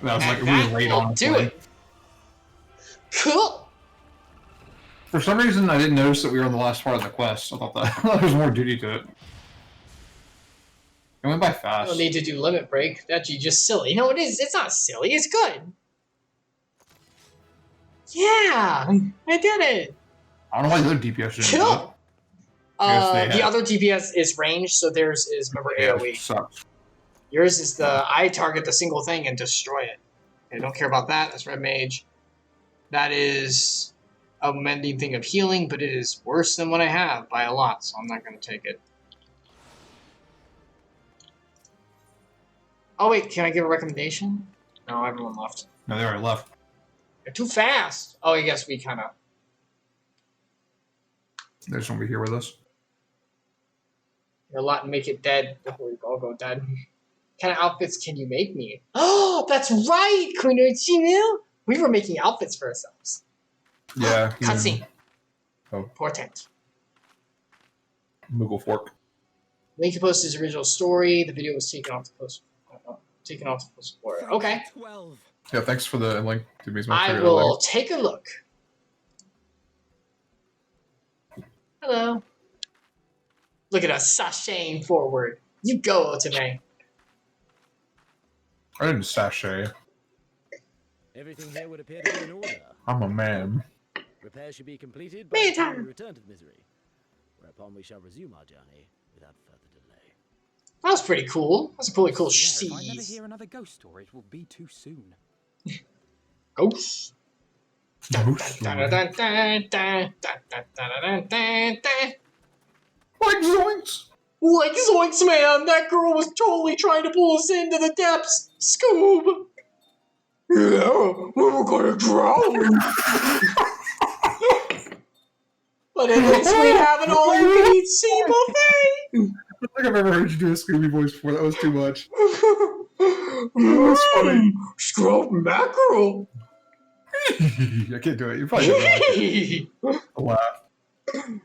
That was like really late will on. do it. Cool. For some reason, I didn't notice that we were on the last part of the quest. I thought that there was more duty to it. It went by fast. Don't need to do limit break. That's just silly. No, it is. It's not silly. It's good. Yeah, I did it. I don't know why the other DPS didn't do it. Cool. Yes, they The have. other DPS is ranged, so theirs is, remember, Yeah, AoE. it sucks. Yours is the I target the single thing and destroy it. I don't care about that. That's Red Mage. That is a mending thing of healing, but it is worse than what I have by a lot, so I'm not going to take it. Oh wait, can I give a recommendation? No, everyone left. No, they already left. They're too fast. Oh, I guess we kind of... They just won't be here with us. A lot and make it dead before we all go dead. What kind of outfits can you make me? Oh, that's right, Kunoichinu! We were making outfits for ourselves. Yeah. Cutscene. Oh. Portent. Moogle fork. Link posted his original story. The video was taken off the post. For it. Okay. 12. Yeah, thanks for the link. To me, I will take a look. Hello. Look at us sashaying forward. You go, Otome. I didn't sashay. Everything here would appear to be in order. I'm a man. Repairs should be completed by the time we Meantime. return to the misery, whereupon we shall resume our journey without further delay. That was pretty cool. That's a pretty cool If I never cheese. hear another ghost story, it will be too soon. Ghosts. Like zoinks! Like zoinks, man! That girl was totally trying to pull us into the depths! Scoob! Yeah, we were gonna drown. But at least we have an all-you-can-eat sea buffet. I don't think I've ever heard you do a screamy voice before. That was too much. That was funny. Scrubbed mackerel. I can't do it. You probably didn't like it. I'll laugh. That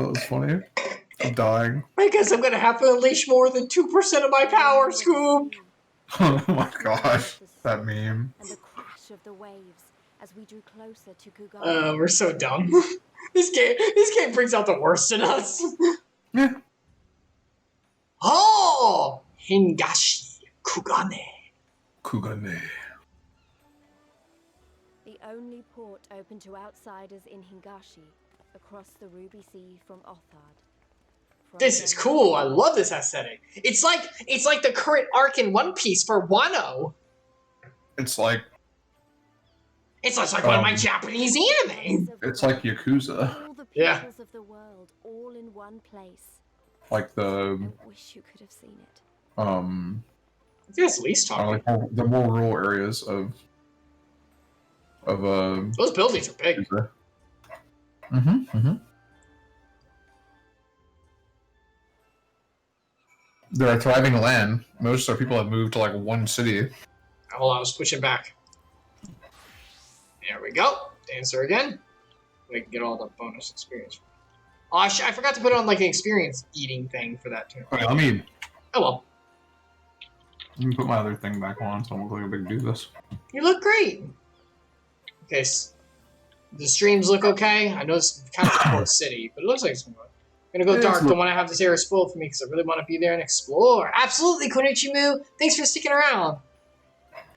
was funny. I'm dying. I guess I'm gonna have to unleash more than 2% of my power, Scoob. Oh my gosh, that meme. And the crash of the waves as we drew closer to Kugane. We're so dumb. This game brings out the worst in us. Yeah. Oh, Hingashi Kugane. Kugane. The only port open to outsiders in Hingashi, across the Ruby Sea from Othard. This is cool. I love this aesthetic. It's like the current arc in One Piece for Wano. It's like one of my Japanese anime. it's like Yakuza. All the Yeah. peoples of the world, all in one place. Like the I wish you could have seen it. I think it's least talking. like the more rural areas of Those buildings are big. Yakuza. Mm-hmm. They're a thriving land. Most of our people have moved to like one city. Hold on, let's push it back. There we go. Dancer again. We can get all the bonus experience. Oh, I forgot to put on like an experience eating thing for that too. Okay, let me Oh well. put my other thing back on so I don't look like a big do this. You look great. Okay, the streams look okay. I know it's kind of a port city, but it looks like it's going to go. I'm gonna go Yeah, dark. it's Don't want to have this area spoiled for me because I really want to be there and explore. Absolutely, Konichimu. Thanks for sticking around.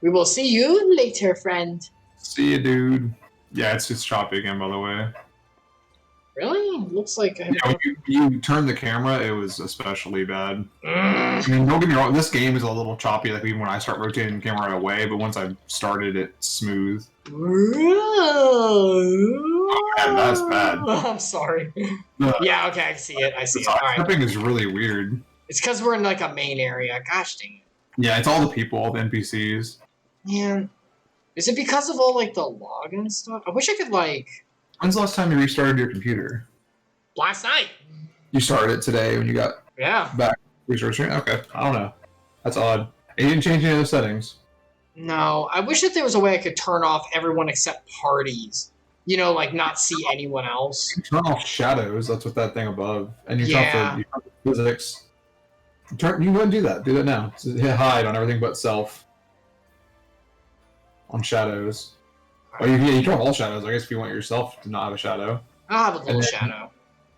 We will see you later, friend. See you, dude. Yeah, it's choppy again, by the way. Really? It looks like I have Yeah, when you turn the camera, it was especially bad. Mm. I mean, don't get me wrong, this game is a little choppy, like even when I start rotating the camera away, but once I started, it's smooth. Man, that's bad. I'm sorry. Yeah, okay, I see it. I see it. All right. Flipping is really weird. It's because we're in like a main area. Gosh dang it. Yeah, it's all the people, all the NPCs. Man. Is it because of all like the login stuff? I wish I could like... When's the last time you restarted your computer? Last night. You started it today when you got Yeah. back. Restarted? Okay, I don't know. That's odd. You didn't change any of the settings. No, I wish that there was a way I could turn off everyone except parties. You know, like not see anyone else. You turn off shadows, that's what that thing above. And you Yeah. turn off the physics. You go ahead and do that. Do that now. So hit hide on everything but self. On shadows. Oh, you turn off all shadows, I guess, if you want yourself to not have a shadow. I'll have a little And then- shadow.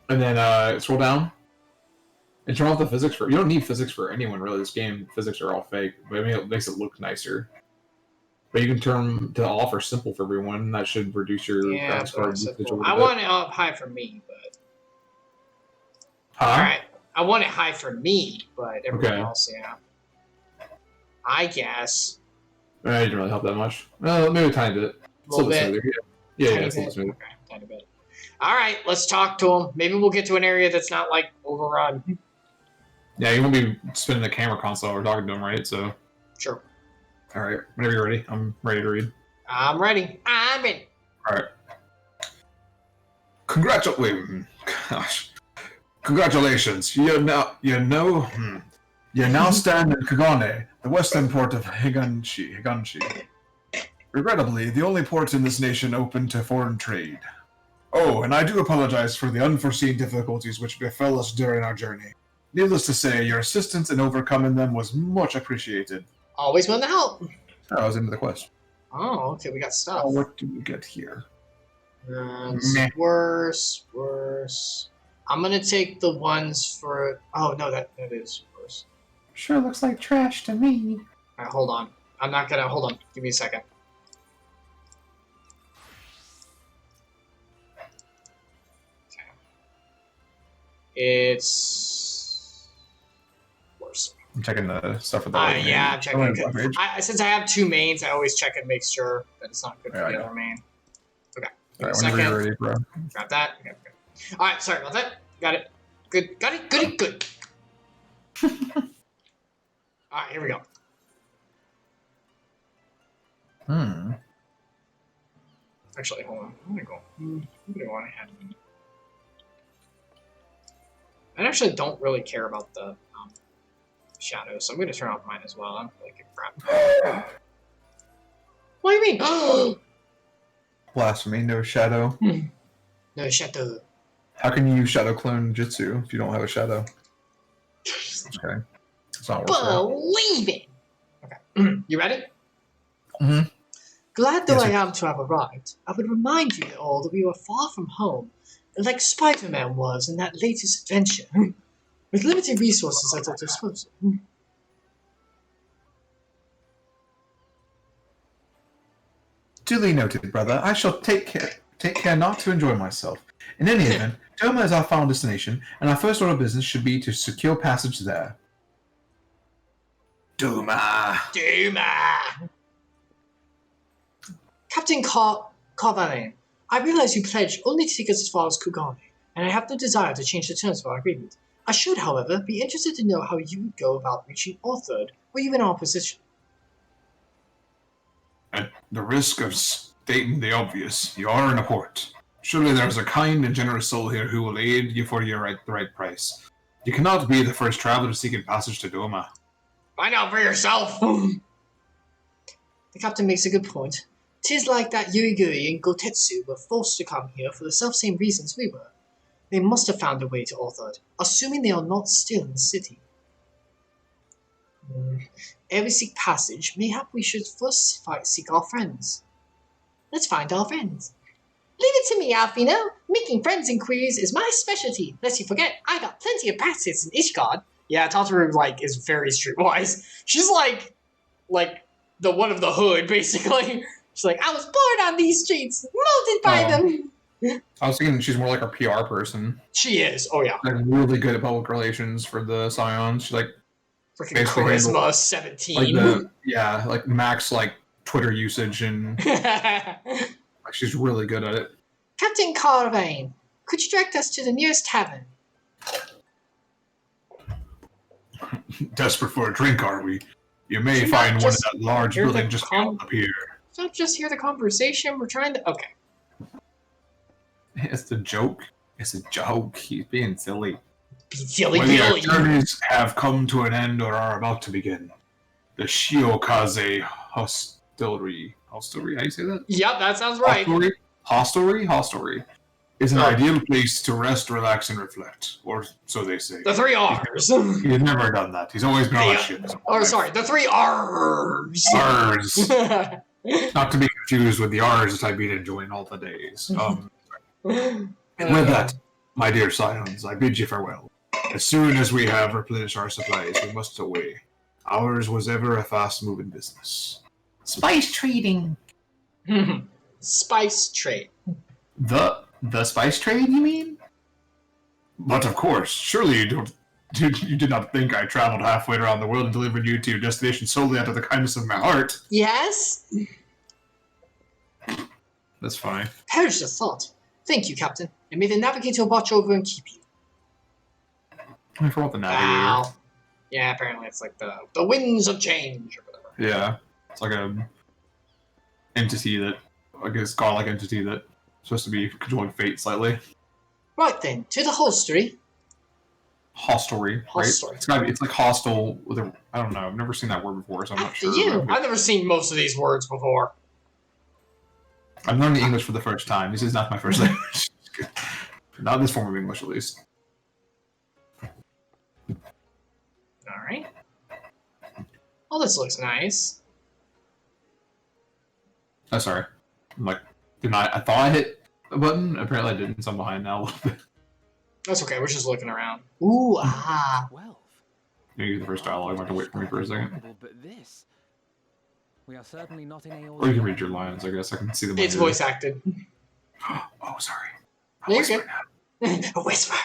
And then scroll down. And turn off the physics for... You don't need physics for anyone, really. This game, physics are all fake. But I mean, it makes it look nicer. But you can turn to off or simple for everyone. That should reduce your Yeah, graphics card usage a little I bit. want it up high for me, but... Huh? Alright. I want it high for me, but everyone Okay. else, yeah. I guess. It didn't really help that much. Maybe a tiny bit. A little bit. Smoother. Yeah, Tiny it's a little bit. smoother. Okay, tiny bit. Alright, let's talk to him. Maybe we'll get to an area that's not, like, overrun. Yeah, you won't be spinning the camera console or talking to him, right? So, Sure. all right, whenever you're ready, I'm ready to read. I'm ready. I'm in. All right. Congratulations! You now stand in Kugane, the western port of Higanshi. Regrettably, the only port in this nation open to foreign trade. Oh, and I do apologize for the unforeseen difficulties which befell us during our journey. Needless to say, your assistance in overcoming them was much appreciated. Always willing to help. I was into the quest. Oh, okay, we got stuff. Oh, what do we get here? It's Meh. worse. I'm gonna take the ones for... Oh, no, that is worse. Sure looks like trash to me. Alright, hold on. I'm not gonna... Hold on. Give me a second. Okay. It's... worse. I'm checking the stuff for the Yeah, I'm checking. Oh, Mage. Since I have two mains, I always check and make sure that it's not good for Yeah, I the know. other main. Okay. All right, Give me a whenever you're second. ready, bro. Got that. Okay. Alright, sorry about that. Got it. Good. Got it. Goody. Good. Alright, here we go. Hmm. Actually, hold on. I'm gonna go on ahead. I actually don't really care about the shadows, so I'm gonna turn off mine as well. I don't really give a crap. What do you mean? Blasphemy, no shadow. No shadow. How can you use shadow clone jutsu if you don't have a shadow? Okay. It's not worth it. Believe it! Okay. You ready? Mm-hmm. Glad though Yes, I am to have arrived, I would remind you all that we were far from home, like Spider-Man was in that latest adventure, with limited resources at our disposal. Duly noted, brother. I shall take care not to enjoy myself. In any event, Doma is our final destination, and our first order of business should be to secure passage there. Doma! Captain Carvalhain, I realize you pledged only to take us as far as Kugane, and I have no desire to change the terms of our agreement. I should, however, be interested to know how you would go about reaching Othard, were you in our position. At the risk of stating the obvious, you are in a port. Surely there is a kind and generous soul here who will aid you for the right price. You cannot be the first traveler seeking passage to Doma. Find out for yourself! The captain makes a good point. 'Tis like that Yuriguri and Gotetsu were forced to come here for the self-same reasons we were. They must have found a way to Othard, assuming they are not still in the city. Ere we seek passage, mayhap we should first seek our friends. Let's find our friends. Leave it to me, Alfino. Making friends inquiries is my specialty. Lest you forget, I got plenty of practice in Ishgard. Yeah, Tataru, is very streetwise. She's like the one of the hood, basically. She's like, I was born on these streets, molded by them. I was thinking she's more like a PR person. She is. Oh, yeah. Like, really good at public relations for the Scions. She's like... Freaking charisma 17. Like max, Twitter usage and... she's really good at it. Captain Carvain, could you direct us to the nearest tavern? Desperate for a drink, are we? You may find one in that large building just up here. Don't just hear the conversation. We're trying to... Okay. It's a joke. It's a joke. He's being silly. Be silly, when the journeys have come to an end or are about to begin, the Shiokaze Hostelry... Hostelry? How do you say that? Yep, that sounds right. Hostelry is an ideal place to rest, relax, and reflect. Or so they say. The 3 R's. He's never done that. He's always been on a ship. The 3 R's. R's. Not to be confused with the R's that I've been enjoying all the days. With that, my dear Scions, I bid you farewell. As soon as we have replenished our supplies, we must away. Ours was ever a fast-moving business. Spice trading. Spice trade. The spice trade, you mean? But of course, surely you did not think I traveled halfway around the world and delivered you to your destination solely out of the kindness of my heart. Yes? That's fine. Perish the thought. Thank you, Captain. And may the Navigator watch over and keep you. I forgot the Navigator. Wow. Yeah, apparently it's like the winds of change or whatever. Yeah. It's like a entity that, I guess, godlike entity that's supposed to be controlling fate slightly. Right then, to the hostelry. Hostelry, right? It's like hostile with a... I don't know. I've never seen that word before, so I'm not sure. I've never seen most of these words before. I'm learning English for the first time. This is not my first language. Not this form of English, at least. Alright. Oh, this looks nice. Oh, sorry. I thought I hit a button. Apparently I didn't, so I'm behind now a little bit. That's okay, we're just looking around. Ooh, aha. 12. Maybe the first dialogue. I have to wait for me for a second. But this... We are certainly not in Eorzea. Or you can read your lines, I guess. I can see them. It's voice acted. Oh, sorry. You're good. A whisper.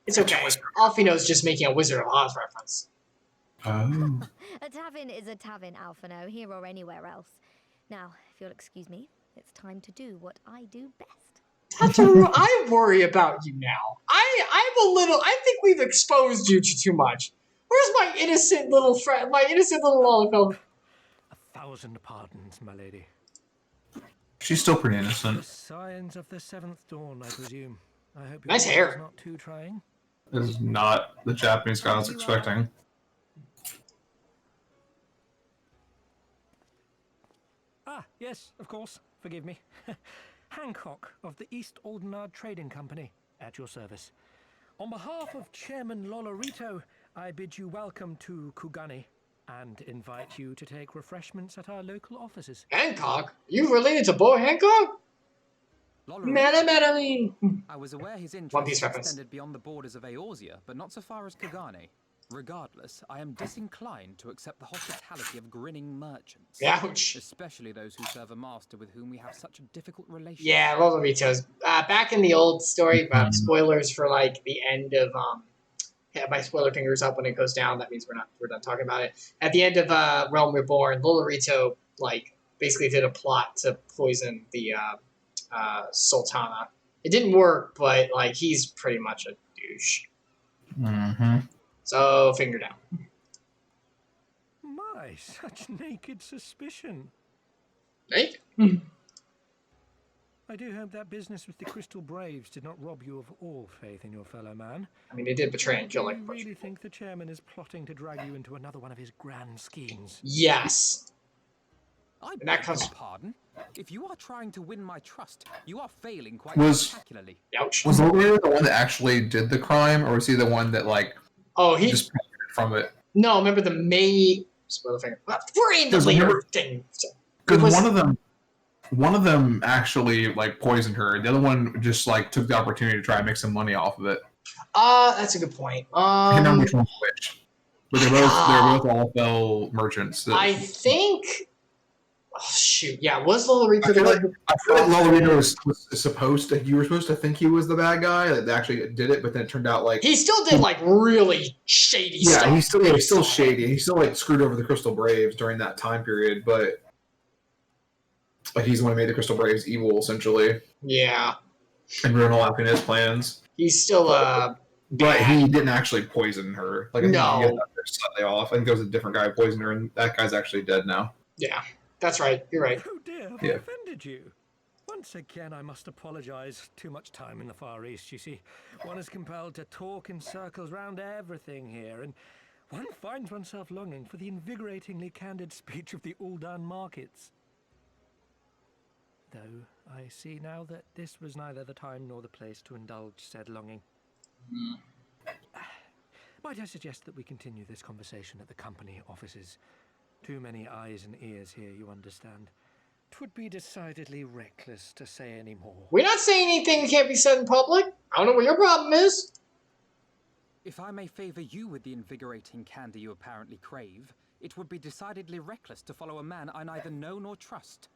It's okay. Alfino's just making a Wizard of Oz reference. Oh. A tavern is a tavern, Alfino, here or anywhere else. Now, if you'll excuse me, it's time to do what I do best. Tataru, I worry about you now. I think we've exposed you to too much. Where's my innocent little friend, my innocent little lollipop? 1,000 pardons, my lady. She's still pretty The innocent. signs of the seventh dawn, I presume. I hope Nice your hair. is not too trying. This is not the Japanese guy I was expecting. Ah, yes, of course. Forgive me. Hancock of the East Aldenard Trading Company, at your service. On behalf of Chairman Lolorito, I bid you welcome to Kugani and invite you to take refreshments at our local offices. Hancock? You related to Bo Hancock? Madame. I was aware his One Piece interests reference. extended beyond the borders of Eorzea, but not so far as Kugane. Regardless, I am disinclined to accept the hospitality of grinning merchants. Ouch. Especially those who serve a master with whom we have such a difficult relationship. Yeah, Loloritos. Back in the old story, spoilers for like the end of yeah, my spoiler finger's up when it goes down. That means we're done talking about it. At the end of Realm Reborn, Lolorito like basically did a plot to poison the Sultana. It didn't work, but like he's pretty much a douche. Mm-hmm. So finger down. My, such naked suspicion. Right? I do hope that business with the Crystal Braves did not rob you of all faith in your fellow man. I mean, they did betray and kill Do like you really think the chairman is plotting to drag you into another one of his grand schemes? Yes. I And that beg comes- your pardon. If you are trying to win my trust, you are failing quite Was- spectacularly. Ouch. Was Lolorito the one that actually did the crime, or was he the one that like Oh, he just profited from it? no. Remember the May spoiler finger. We're in the Does later remember- thing. Because was- one of them actually like poisoned her. The other one just like took the opportunity to try and make some money off of it. That's a good point. I can't remember which one's which, but they're both all fell merchants. I think. Oh, shoot. Yeah, was Lolorito I the feel one like, who- I feel like Lolorito was supposed to. You were supposed to think he was the bad guy that actually did it, but then it turned out like He still did like really shady stuff. he's still shady. He still like screwed over the Crystal Braves during that time period, but like he's the one who made the Crystal Braves evil essentially Yeah, and ruined all Alpina's plans. he's still But he didn't actually poison her. Like I think No. he got that slightly off. I think there was a different guy who poisoned her, and that guy's actually dead now. yeah. That's right. You're right. Oh dear, have Yeah. I offended you? Once again, I must apologize. Too much time in the Far East, you see. One is compelled to talk in circles round everything here, and one finds oneself longing for the invigoratingly candid speech of the Uldan markets. Though I see now that this was neither the time nor the place to indulge said longing. Might I suggest that we continue this conversation at the company offices? Too many eyes and ears here, you understand. 'Twould be decidedly reckless to say any more. We're not saying anything that can't be said in public. I don't know what your problem is. If I may favor you with the invigorating candy you apparently crave, it would be decidedly reckless to follow a man I neither know nor trust.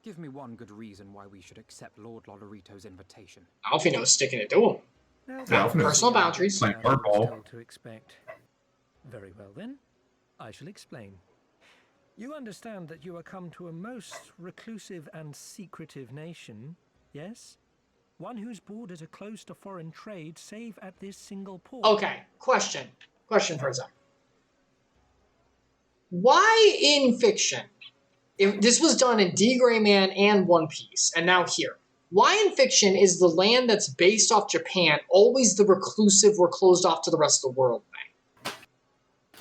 Give me one good reason why we should accept Lord Lolorito's invitation. Alfino's sticking it to him. Now, Yeah, personal boundaries. Like I was hardball. told to expect. Very well then, I shall explain. You understand that you are come to a most reclusive and secretive nation, yes? One whose borders are closed to foreign trade, save at this single port. Okay, question. Question for a sec. Why in fiction, if this was done in D. Gray Man and One Piece, and now here, why in fiction is the land that's based off Japan always the reclusive, we're closed off to the rest of the world thing?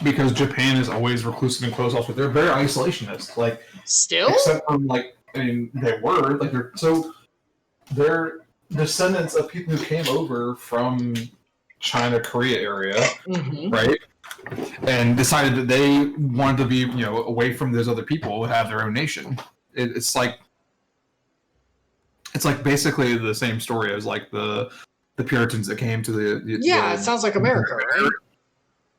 Because Japan is always reclusive and closed off. They're very isolationist. Like Still? except for like I mean they were like they're descendants of people who came over from China, Korea area, Mm-hmm. right? And decided that they wanted to be, away from those other people, have their own nation. It's like basically the same story as like the Puritans that came to the Yeah, it sounds like America, right?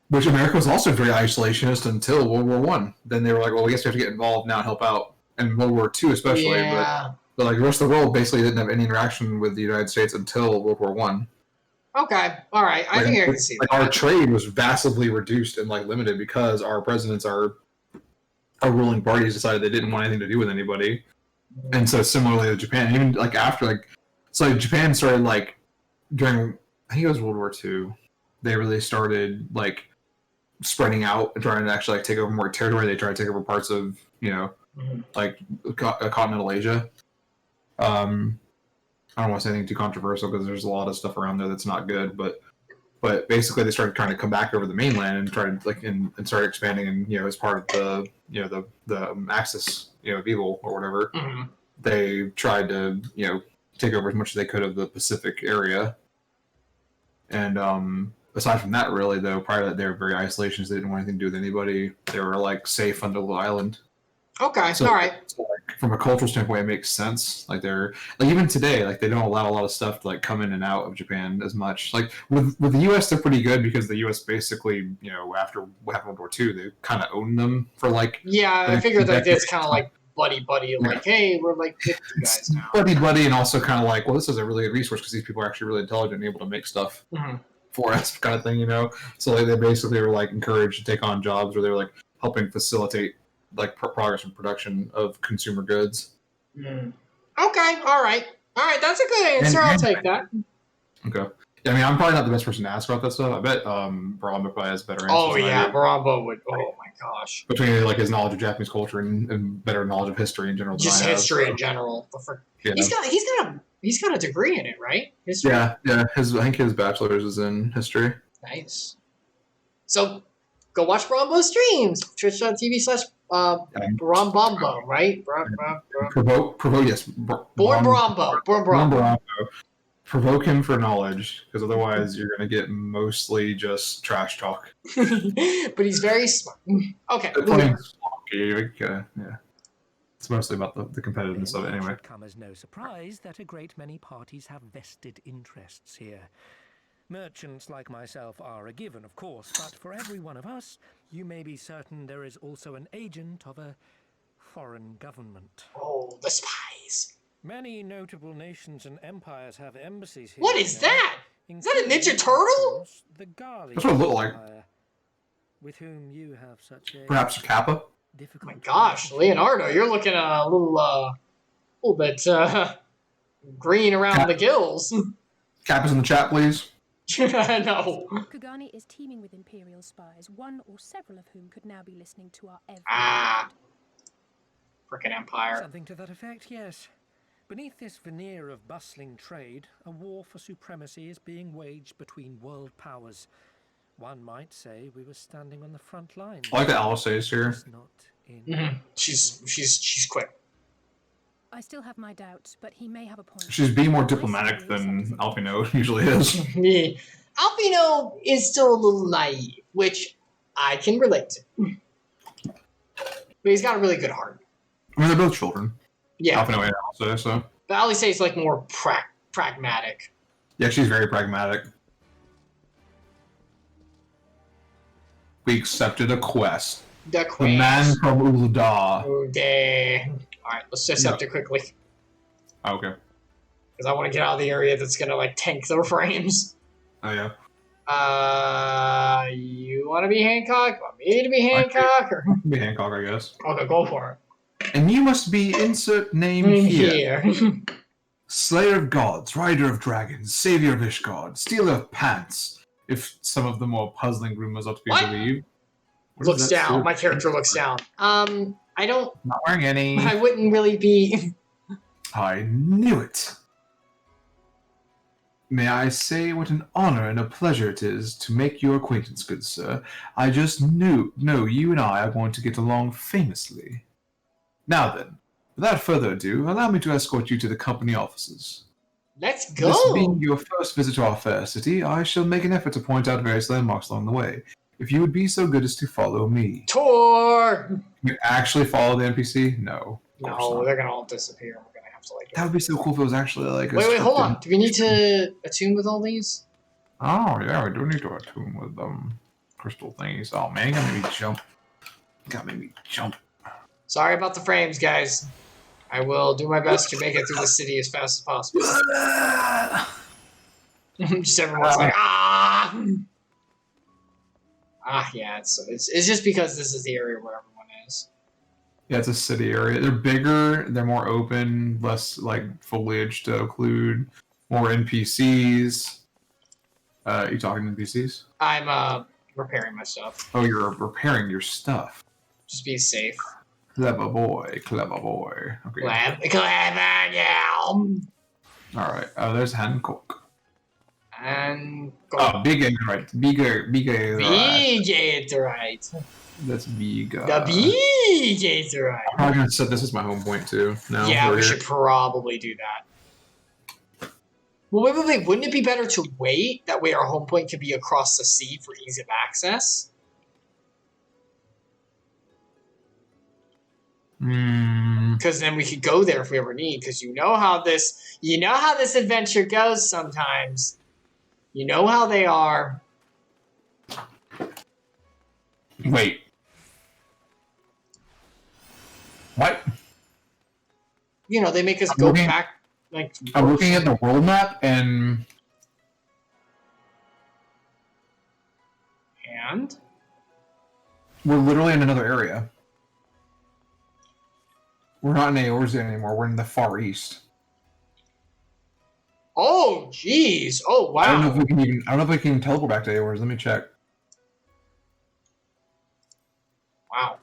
Which America was also very isolationist until World War One. Then they were like, well, I guess we have to get involved now and help out. And World War II especially, Yeah. but like the rest of the world basically didn't have any interaction with the United States until World War One. Okay, all right. I think I can see Like that. our trade was vastly reduced and like limited because our presidents, our ruling parties decided they didn't want anything to do with anybody. And so similarly with Japan, even like after Japan started like during I think it was World War II, they really started like spreading out and trying to actually like take over more territory. They tried to take over parts of Mhm. like continental Asia. I don't want to say anything too controversial because there's a lot of stuff around there that's not good, but basically they started trying to come back over the mainland and tried and start expanding, and as part of the axis of evil or whatever. Mm-hmm. They tried to take over as much as they could of the Pacific area, and aside from that, really though, prior to that, they were very isolationist. They didn't want anything to do with anybody. They were like safe on the little island. Okay, so, all right. So, like, from a cultural standpoint, it makes sense. Like they're like even today, like they don't allow a lot of stuff to like come in and out of Japan as much. Like with the U.S., they're pretty good because the U.S. basically, after what happened in World War II, they kind of owned them for like. Yeah, I figured that it's kind of like buddy, like, hey, we're like 50 guys now. Buddy, and also kind of like, well, this is a really good resource because these people are actually really intelligent and able to make stuff for us, kind of thing, So like, they basically were like encouraged to take on jobs where they were like helping facilitate like progress in production of consumer goods. Okay, all right, that's a good answer. I'll take that. Okay. Yeah, I mean, I'm probably not the best person to ask about that stuff. I bet Baramba probably has better answers. Oh yeah, Baramba would. Oh my gosh. Between like his knowledge of Japanese culture and better knowledge of history in general. Just history in general. Yeah. He's got a degree in it, right? History. Yeah. I think his bachelor's is in history. Nice. So, go watch Barambo's streams. Twitch.tv/Barambombo, right? Provoke, yes. Born Barambo. Provoke him for knowledge, because otherwise you're going to get mostly just trash talk. But he's very smart. Okay. Yeah. It's mostly about the competitiveness of it anyway. It should come as no surprise that a great many parties have vested interests here. Merchants like myself are a given, of course, but for every one of us, you may be certain there is also an agent of a foreign government. Oh, the spies. Many notable nations and empires have embassies here. What is that? Is that a Ninja Turtle? The Garland That's what it looked like. With whom you have such a perhaps a Kappa. Oh my gosh, Leonardo, you're looking a little bit green around the gills. Kappa's in the chat, please. No. Kugani is teeming with Imperial spies, one or several of whom could now be listening to our every word. Frickin' Empire. Something to that effect, yes. Beneath this veneer of bustling trade, a war for supremacy is being waged between world powers. One might say we were standing on the front line. I like that Alice is here. She's quick. I still have my doubts, but he may have a point. She's being more diplomatic than Alfino usually is. Alfino is still a little naive, which I can relate to. But he's got a really good heart. I mean, they're both children. Yeah. Alfino and Alice, so. But Alice is like more pragmatic. Yeah, she's very pragmatic. We accepted a quest. The quest. The man from Ulda. Alright, let's accept it quickly. Okay. Because I want to get out of the area that's going to, like, tank the frames. Oh, yeah. You want to be Hancock? Want me to be Hancock? Or be Hancock, I guess. Okay, go for it. And you must be insert name here. Slayer of gods, rider of dragons, savior of Ishgard, stealer of pants, if some of the more puzzling rumors are to be believed. Looks down. My character looks down. I don't... Not wearing any. I wouldn't really be... I knew it. May I say what an honor and a pleasure it is to make your acquaintance, good sir. I just know you and I are going to get along famously. Now then, without further ado, allow me to escort you to the company offices. Let's go! This being your first visit to our fair city, I shall make an effort to point out various landmarks along the way. If you would be so good as to follow me. Tour! You actually follow the NPC? No. No, they're gonna all disappear. We're gonna have to like. That would be so cool if it was actually like. Wait, hold on. Do we need to attune with all these? Oh yeah, we do need to attune with crystal thingies. Oh man, you gotta make me jump. Sorry about the frames, guys. I will do my best to make it through the city as fast as possible. Just everyone's like yeah, it's just because this is the area where everyone is. Yeah, it's a city area. They're bigger, they're more open, less like foliage to occlude, more NPCs. You talking to NPCs? I'm repairing my stuff. Oh, you're repairing your stuff. Just be safe. Clever boy, clever boy. Okay. Clever, yeah. Alright, there's Hancock. And go. Oh, big right. Bigger right. Big right. That's big. The big right. I'm probably gonna set this as my home point too. No, Yeah, we here. should probably do that. Well, wait. Wouldn't it be better to wait? That way our home point could be across the sea for ease of access? Because then we could go there if we ever need. Because you know how this adventure goes sometimes. You know how they are. Wait. What? You know, they make us go back. Like I'm looking at the world map and we're literally in another area. We're not in Eorzea anymore. We're in the Far East. Oh, jeez. Oh, wow. I don't know if we can teleport back to Eorzea. Let me check. Wow.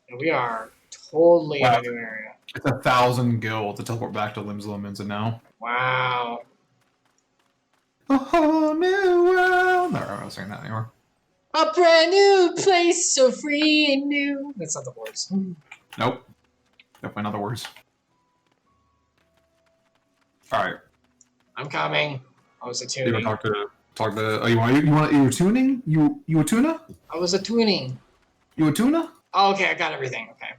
And we are totally in a new area. It's 1,000 gil to teleport back to Limslominson now. Wow. A whole new world. No, I'm not saying that anymore. A brand new place, so free and new. That's not the words. Nope. Definitely not the words. Alright. I'm coming. I was You attuning. want to talk to oh, you were tuning? You were tuna? I was attuning. You were tuna? Oh, okay, I got everything. Okay.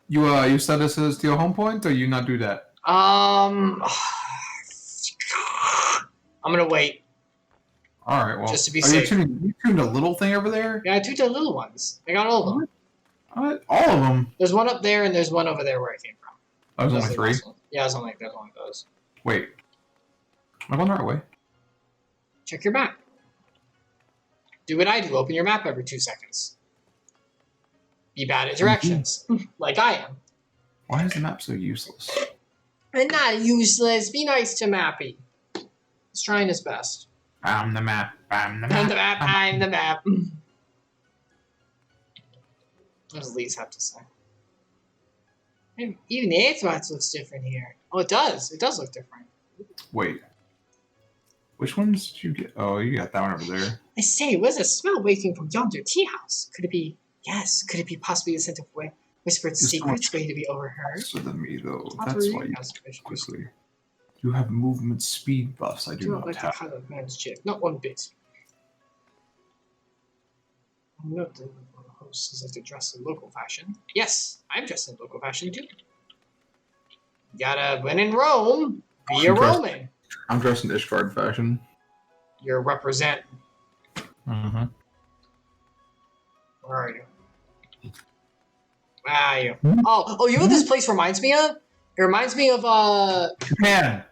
You set this as to your home point, or you not do that? I'm gonna wait. All right, well, Just to be safe. You tuned a little thing over there? Yeah, I tuned the little ones. I got all of them. All of them? There's one up there, and there's one over there where I came from. Oh, there's only 3? Yeah, there's only those. Wait. Am I going the right way? Check your map. Do what I do. Open your map every 2 seconds. Be bad at directions. Like I am. Why is the map so useless? And not useless. Be nice to Mappy. He's trying his best. I'm the map. I'm the map. I'm the map. I'm the map. What does Lise have to say? And even the Aetherite looks different here. Oh, it does. It does look different. Wait. Which ones did you get? Oh, you got that one over there. I say, what is that smell wafting from yonder tea house? Could it be... Yes, could it be possibly the scent of whispered secrets waiting to be overheard? Faster than me, though. Not That's really. why you quickly. You have movement speed buffs. I do not like have. the color of man's chip. Not one bit. Note that the host is like to dress in local fashion. Yes, I'm dressed in local fashion too. Gotta win in Rome. Be a Roman. I'm dressed in Ishgard fashion. You're represent. Mm-hmm. Where are you? Where are you? Oh, you know what this place reminds me of? It reminds me of Japan.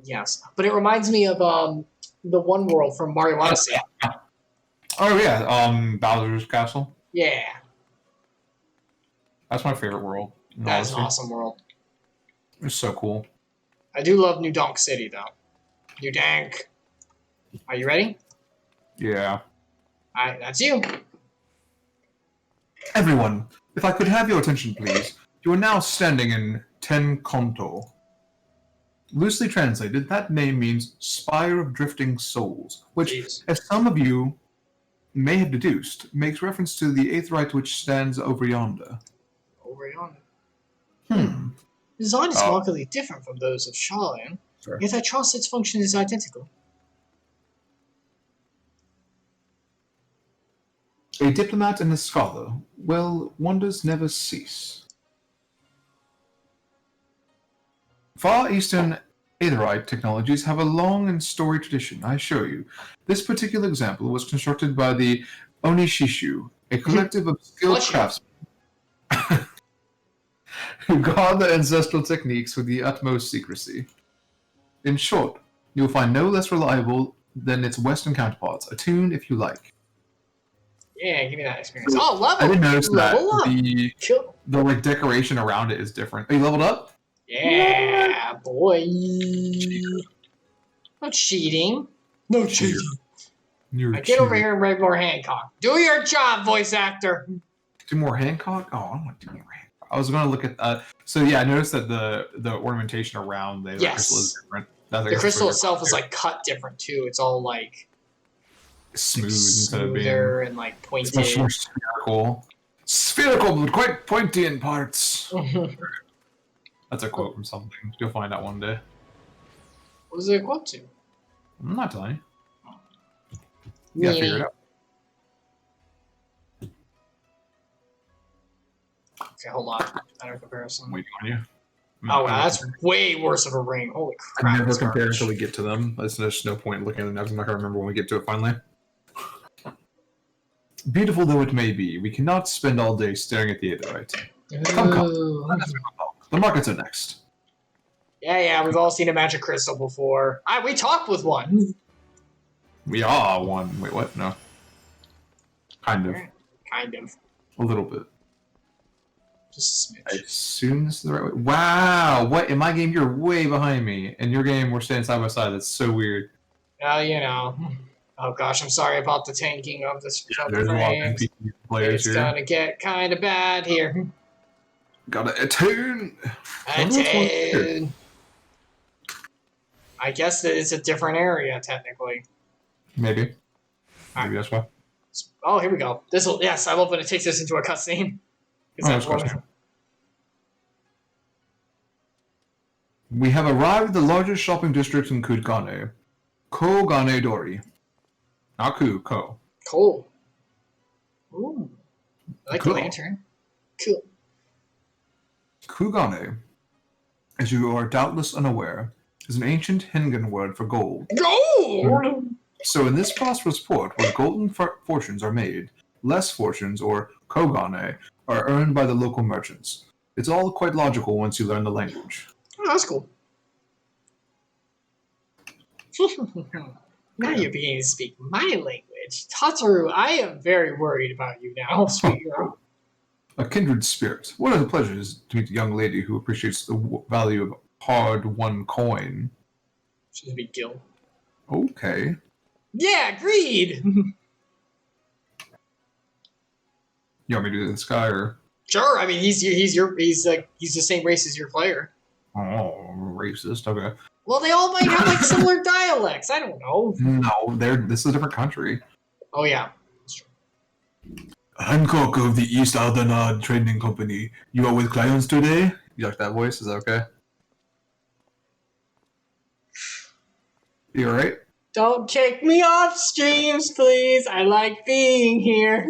Yes, but it reminds me of the one world from Mario Odyssey. Oh yeah, Bowser's Castle. Yeah, That's my favorite world. that's an awesome world. It's so cool. I do love New Donk City though. New Dank. Are you ready? Yeah. Alright, that's you. Everyone, if I could have your attention, please. You are now standing in Ten Konto. Loosely translated, that name means Spire of Drifting Souls, which, as some of you may have deduced, makes reference to the Aetherite which stands over yonder. Over yonder. Hmm. The design is markedly different from those of Charlene, yet I trust its function is identical. A diplomat and a scholar. Well, wonders never cease. Far Eastern Aetherite technologies have a long and storied tradition, I assure you. This particular example was constructed by the Onishishu, a collective of skilled craftsmen who guard their ancestral techniques with the utmost secrecy. In short, you will find no less reliable than its Western counterparts. Attune if you like. Yeah, give me that experience. Oh, level! I didn't notice that up. the like decoration around it is different. Are you leveled up? Yeah, boy. No cheating. No cheating. Right, get over here and write more Hancock. Do your job, voice actor. Do more Hancock? Oh, I don't want to do more Hancock. I was going to look at... so yeah, I noticed that the ornamentation around the crystal is different. The crystal itself is like cut different too. It's all like smooth instead of being and like pointed. It's much more spherical. Spherical, but quite pointy in parts. That's a quote from something. You'll find out one day. What is it a quote to? I'm not telling you. You gotta figure it out. Okay, hold on. I don't comparison. Waiting on you. Oh, wow, that's way worse of a ring. Holy crap. I never compare until we get to them. There's just no point in looking at them. I'm not going to remember when we get to it finally. Beautiful though it may be, we cannot spend all day staring at the Aetherite. Come. The markets are next. Yeah, we've all seen a magic crystal before. We talked with one. We are one. Wait, what? No. Kind of. Kind of. A little bit. Just a smidge. I assume this is the right way. Wow! What? In my game, you're way behind me. In your game, we're standing side by side. That's so weird. Well, you know. Oh gosh, I'm sorry about the tanking of this. There's a lot of players it's here. Gonna get kind of bad here. Gotta attune. Attune. I guess that it's a different area technically. Maybe. Maybe that's why. Oh, here we go. This will. Yes, I love when it takes us into a cutscene. We have arrived at the largest shopping district in Kugane, Kogane Dori. Not Ku, Ko. Cool. Ooh. I like Cool. the lantern. Cool. Kugane, as you are doubtless unaware, is an ancient Hengan word for gold. Gold! So in this prosperous port, where golden fortunes are made, less fortunes, or kogane, are earned by the local merchants. It's all quite logical once you learn the language. Oh, that's cool. Now you're beginning to speak my language. Tataru, I am very worried about you now, sweet girl. A kindred spirit. What a pleasure it is to meet a young lady who appreciates the value of hard-won coin. She's a big Gil. Okay. Yeah, agreed! You want me to do this guy, or? Sure, I mean, he's the same race as your player. Oh, racist, okay. Well, they all might have, like, similar dialects. I don't know. No, this is a different country. Oh, yeah. That's true. Hancock of the East Aldanad Trading Company. You are with clients today? You like that voice? Is that okay? You alright? Don't kick me off streams, please. I like being here.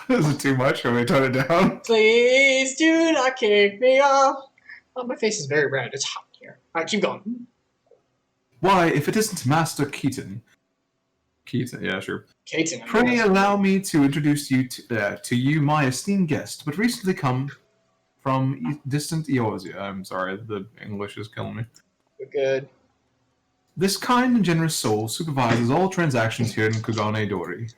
Is it too much? Can we tone it down? Please do not kick me off. Oh, my face is very red. It's hot here. Alright, keep going. Why, if it isn't Master Keaton. Keaton, yeah, sure. Keaton. Pray allow me to introduce you to you, my esteemed guest, but recently come from distant Eorzea. I'm sorry, the English is killing me. We're good. This kind and generous soul supervises all transactions here in Kugane Dori.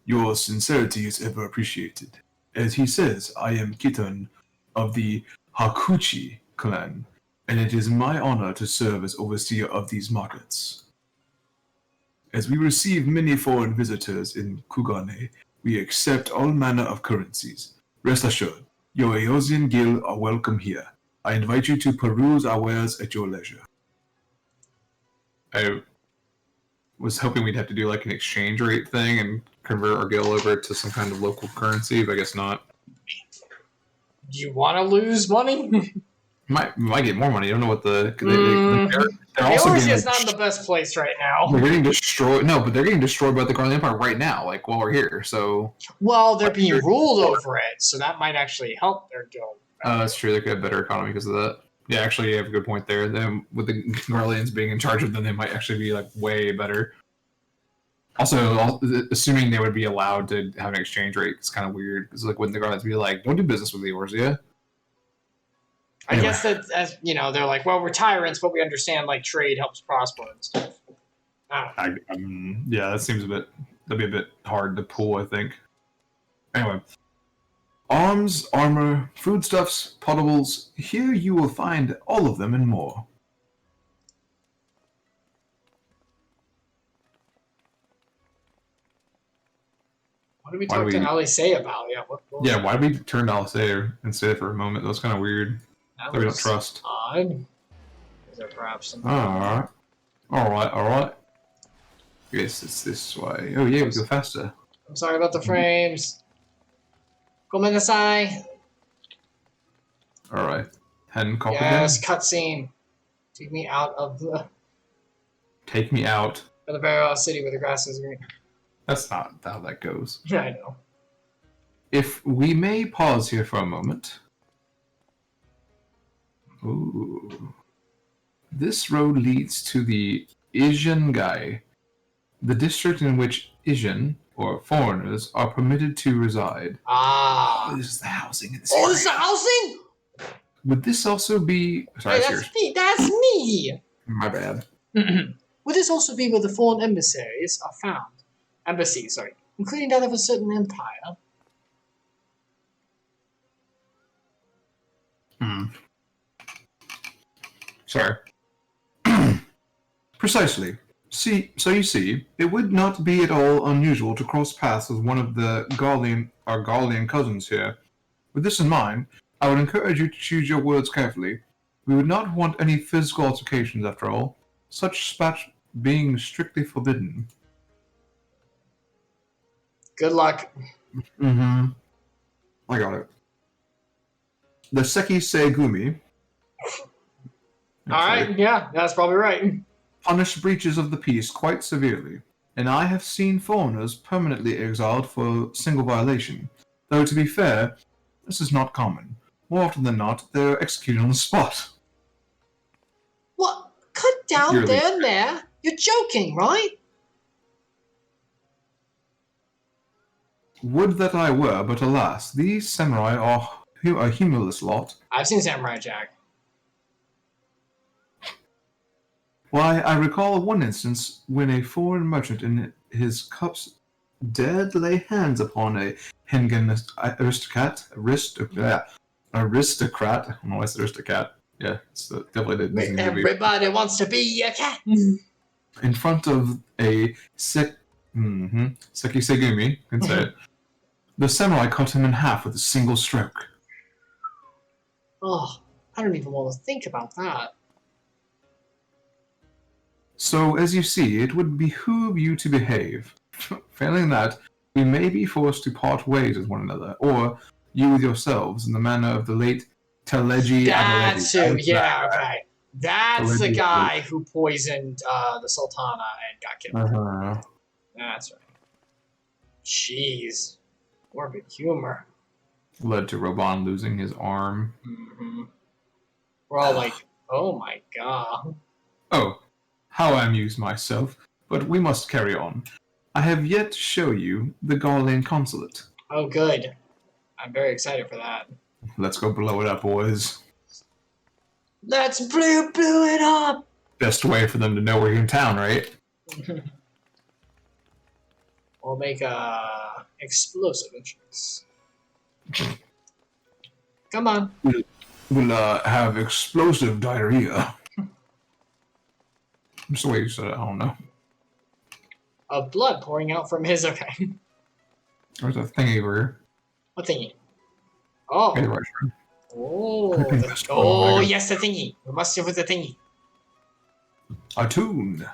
Your sincerity is ever appreciated. As he says, I am Kiton of the Hakuchi clan, and it is my honor to serve as overseer of these markets. As we receive many foreign visitors in Kugane, we accept all manner of currencies. Rest assured, your Eorzean guild are welcome here. I invite you to peruse our wares at your leisure. I was hoping we'd have to do like an exchange rate thing and convert our guild over to some kind of local currency, but I guess not. Do you want to lose money? Might get more money. I don't know what the... They're also getting, is not in the best place right now. They're getting destroyed. No, but they're getting destroyed by the Garland Empire right now, like while we're here, so... Well, they're being ruled over it, so that might actually help their guild. That's true. They could have better economy because of that. Yeah, actually, you have a good point there. Them with the Garlands being in charge of them, they might actually be like way better. Also, assuming they would be allowed to have an exchange rate, it's kind of weird. Because like, wouldn't the Garlands be like, "Don't do business with the Eorzea"? I guess that, as you know, they're like, "Well, we're tyrants, but we understand like trade helps prosper and stuff." Yeah, that seems that'd be a bit hard to pull, I think. Anyway. Arms, armor, foodstuffs, potables, here you will find all of them and more. What did we talk to Eorzea about? Yeah, Yeah, why did we turn to Eorzea and stay there for a moment? That was kind of weird. That we don't trust. Odd. Is there perhaps something? Alright. Alright. Yes, it's this way. Oh yeah, we go faster. I'm sorry about the frames. Gomenasai. Alright. Hancock Yes, again. cutscene. Take me out of the... Take me out. Of the very city where the grass is green. That's not how that goes. Yeah, I know. If we may pause here for a moment. Ooh. This road leads to the Ijangai, the district in which Ijan, or foreigners, are permitted to reside. Ah. Oh, this is the housing in this area. this is the housing? Would this also be... Sorry, hey, that's me! My bad. Would this also be where the foreign embassies are found? Embassies, sorry. Including that of a certain empire. Sorry. Precisely. So you see, it would not be at all unusual to cross paths with one of the our Garland cousins here. With this in mind, I would encourage you to choose your words carefully. We would not want any physical altercations, after all. Such spat being strictly forbidden. Good luck. I got it. The Seki Seigumi. Alright, yeah, that's probably right. Punish breaches of the peace quite severely, and I have seen foreigners permanently exiled for single violation. Though, to be fair, this is not common. More often than not, they're executed on the spot. What? Cut down there and there? You're joking, right? Would that I were, but alas, these samurai are a humorless lot. I've seen Samurai Jack. Why, I recall one instance when a foreign merchant in his cups dared lay hands upon a Hengen aristocrat. I don't know why it's aristocrat. Yeah, it's definitely the Disney movie. Everybody wants to be a cat. In front of a Seki Segumi, can say it. The samurai cut him in half with a single stroke. Oh, I don't even want to think about that. So, as you see, it would behoove you to behave. Failing that, we may be forced to part ways with one another, or you with yourselves, in the manner of the late Teleji. That's him, yeah, okay. That's the guy who poisoned the Sultana and got killed. That's right. Jeez. Morbid humor. Led to Roban losing his arm. We're all like, oh my god. Oh, how I amuse myself, but we must carry on. I have yet to show you the Garland Consulate. Oh, good. I'm very excited for that. Let's go blow it up, boys. Let's blow it up! Best way for them to know we're in town, right? We'll make explosive entrance. Come on. We'll have explosive diarrhea. Just the way you said it, I don't know. Of blood pouring out from his... Okay. There's a thingy over here. What thingy? Oh. Okay, right, sure. Oh, yes, the thingy. We must do with the thingy. Atune.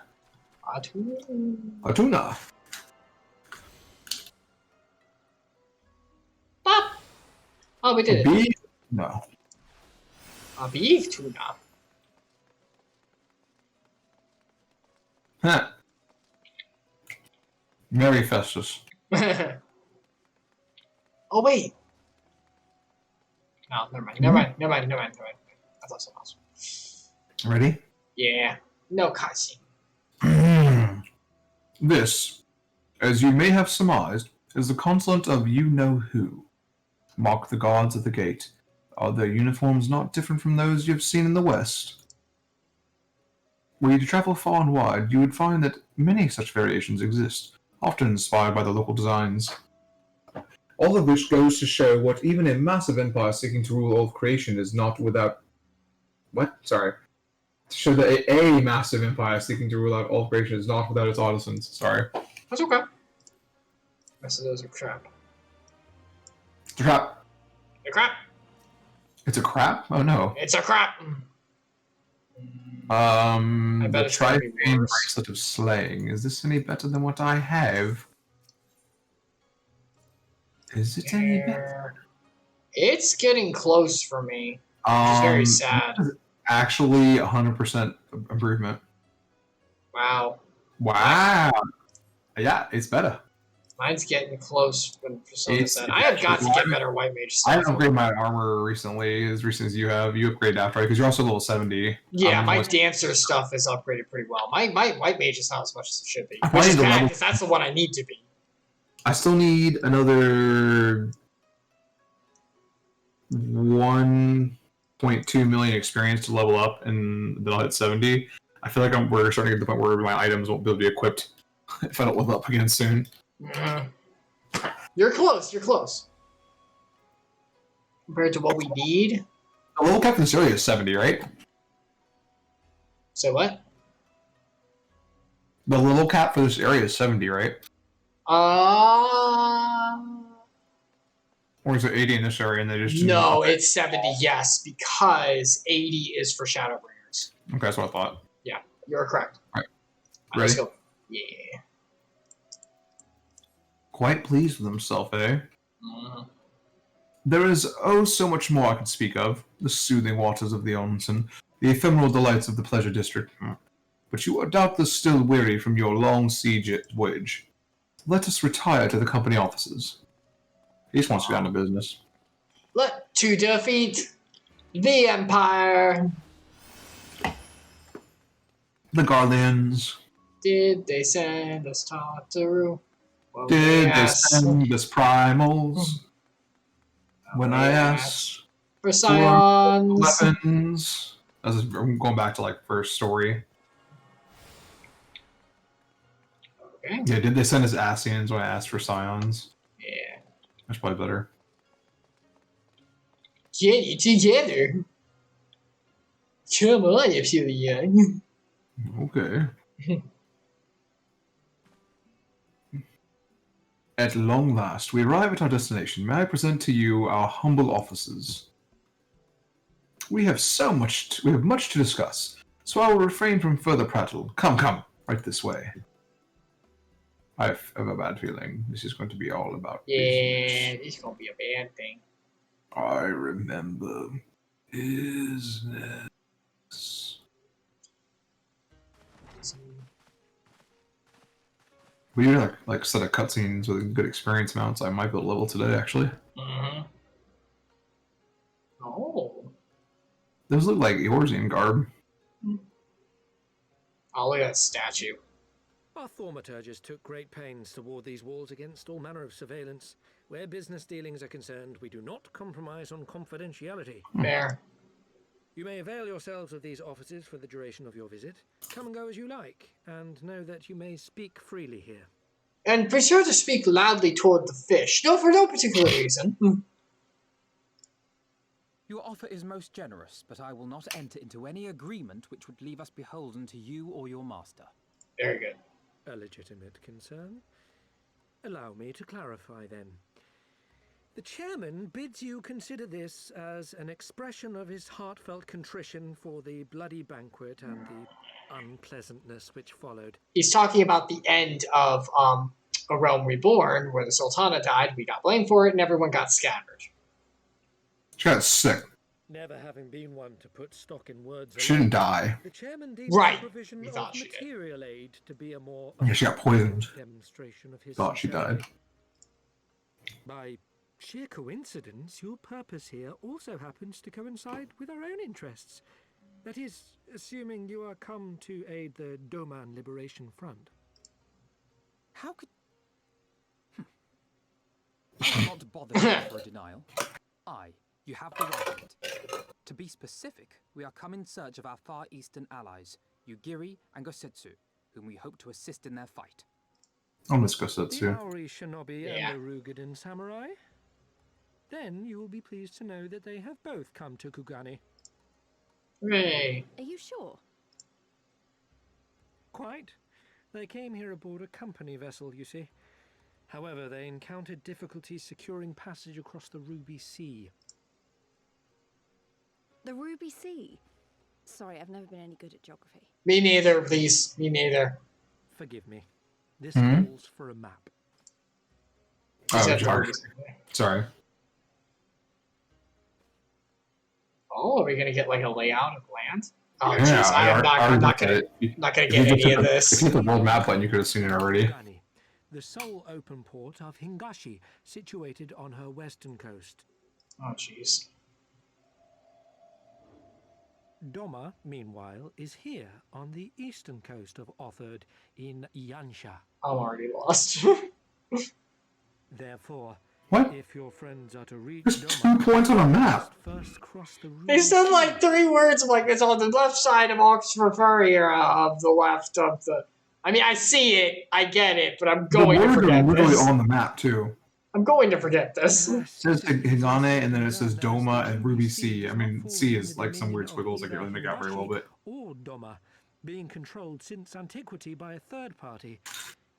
Atuna. Pop. Oh, we did it. Beef? No. Beef tuna. Huh. Merry Festus. Oh, wait. No, never mind. Never mind. I thought something else. Ready? Yeah. No cutscene. This, as you may have surmised, is the consulate of you-know-who. Mark the guards at the gate. Are their uniforms not different from those you have seen in the West? Were you to travel far and wide, you would find that many such variations exist, often inspired by the local designs. All of which goes to show what even a massive empire seeking to rule all of creation is not without... What? Sorry. To show that a massive empire seeking to rule out all of creation is not without its artisans. Sorry. That's okay. rest of those are crap. It's a crap. They're crap. It's a crap? Oh no. It's a crap. The bet it's gonna be Trifane worse. Bracelet of Slaying. Is this any better than what I have? Is it any better? It's getting close for me. Which is very sad. Actually, 100% improvement. Wow. Wow. Yeah, it's better. Mine's getting close when Persona It's- said. I have got to get better white mage I stuff. upgraded my armor recently, as recent as you have. You upgraded after, right? Because you're also level 70. Yeah, my almost- dancer stuff is upgraded pretty well. My white mage is not as much as it should be. I Which is need to bad, level- because that's the one I need to be. I still need another 1.2 million experience to level up, and then I'll hit 70. I feel like we're starting to get to the point where my items won't be able to be equipped if I don't level up again soon. You're close, you're close. Compared to what we need. The level cap in this area is 70, right? So what? The level cap for this area is 70, right? Or is it 80 in this area and they just... No, it's 70, yes, because 80 is for Shadowbringers. Okay, that's what I thought. Yeah, you're correct. Alright. Let's Ready? go. Yeah. Quite pleased with himself, eh? Mhm. There is oh so much more I could speak of. The soothing waters of the onsen, the ephemeral delights of the pleasure district. But you are doubtless still weary from your long siege voyage. Let us retire to the company offices. He just wants to get down to business. To defeat the Empire. The Garlands. Did they send us Tataru? Well, Did they yes. send us primals? When I asked For Scions. weapons. I'm going back to like first story. Okay. Yeah, did they send us Asians when I asked for Scions? Yeah. That's probably better. Get it together. Come on, Epsilion. Okay. At long last, we arrive at our destination. May I present to you our humble offices? We have much to discuss, so I will refrain from further prattle. Come, right this way. I have a bad feeling this is going to be all about Yeah, business. this is gonna be a bad thing. I remember business. We do like set of cutscenes with good experience amounts. I might be able to level today, actually. Mm-hmm. Oh. Those look like Eorzean garb. Oh, look at that statue. Our thaumaturges took great pains to ward these walls against all manner of surveillance. Where business dealings are concerned, we do not compromise on confidentiality. Fair. You may avail yourselves of these offices for the duration of your visit. Come and go as you like, and know that you may speak freely here. And be sure to speak loudly toward the fish. No, for no particular reason. Your offer is most generous, but I will not enter into any agreement which would leave us beholden to you or your master. Very good. A legitimate concern. Allow me to clarify then. The chairman bids you consider this as an expression of his heartfelt contrition for the bloody banquet and the unpleasantness which followed. He's talking about the end of A Realm Reborn, where the Sultana died, we got blamed for it, and everyone got scattered. She got sick. Never having been one to put stock in words She didn't die. the chairman deems Right. the provision We of thought she did. material aid to be a more Yeah, she got poisoned. demonstration of his Thought she sincerity. died. By sheer coincidence, your purpose here also happens to coincide with our own interests. That is, assuming you are come to aid the Doman Liberation Front. How could... I will not bother you for a denial. You have the right of it. To be specific, we are come in search of our Far Eastern allies, Yugiri and Gosetsu, whom we hope to assist in their fight. I'll miss The Gosetsu. Aori Shinobi Yeah. and the Rugadan Samurai? Then you will be pleased to know that they have both come to Kugani. Hooray. Are you sure? Quite. They came here aboard a company vessel, you see. However, they encountered difficulties securing passage across the Ruby Sea. The Ruby Sea? Sorry, I've never been any good at geography. Me neither, please. Me neither. Forgive me. This calls for a map. Oh, geography. Sorry. Oh, are we gonna get like a layout of land? Oh, Yeah, jeez, I'm not gonna get any of this. If you hit the world map button, you could have seen it already. The sole open port of Hingashi, situated on her western coast. Oh, jeez. Doma, meanwhile, is here on the eastern coast of Othard in Yansha. I'm already lost. Therefore, what? If your friends are to reach There's Doma, 2 points on a map. First cross the They said like 3 words. I'm like, it's on the left side of Oxford area of the left of the. I mean, I see it, I get it, but I'm going to forget this. Literally this. on the map too. I'm going to forget this. It says Higane, and then it says Doma and Ruby Sea. I mean, Sea is like some weird squiggles I can't really make out very well, but. Or Doma, being controlled since antiquity by a third party,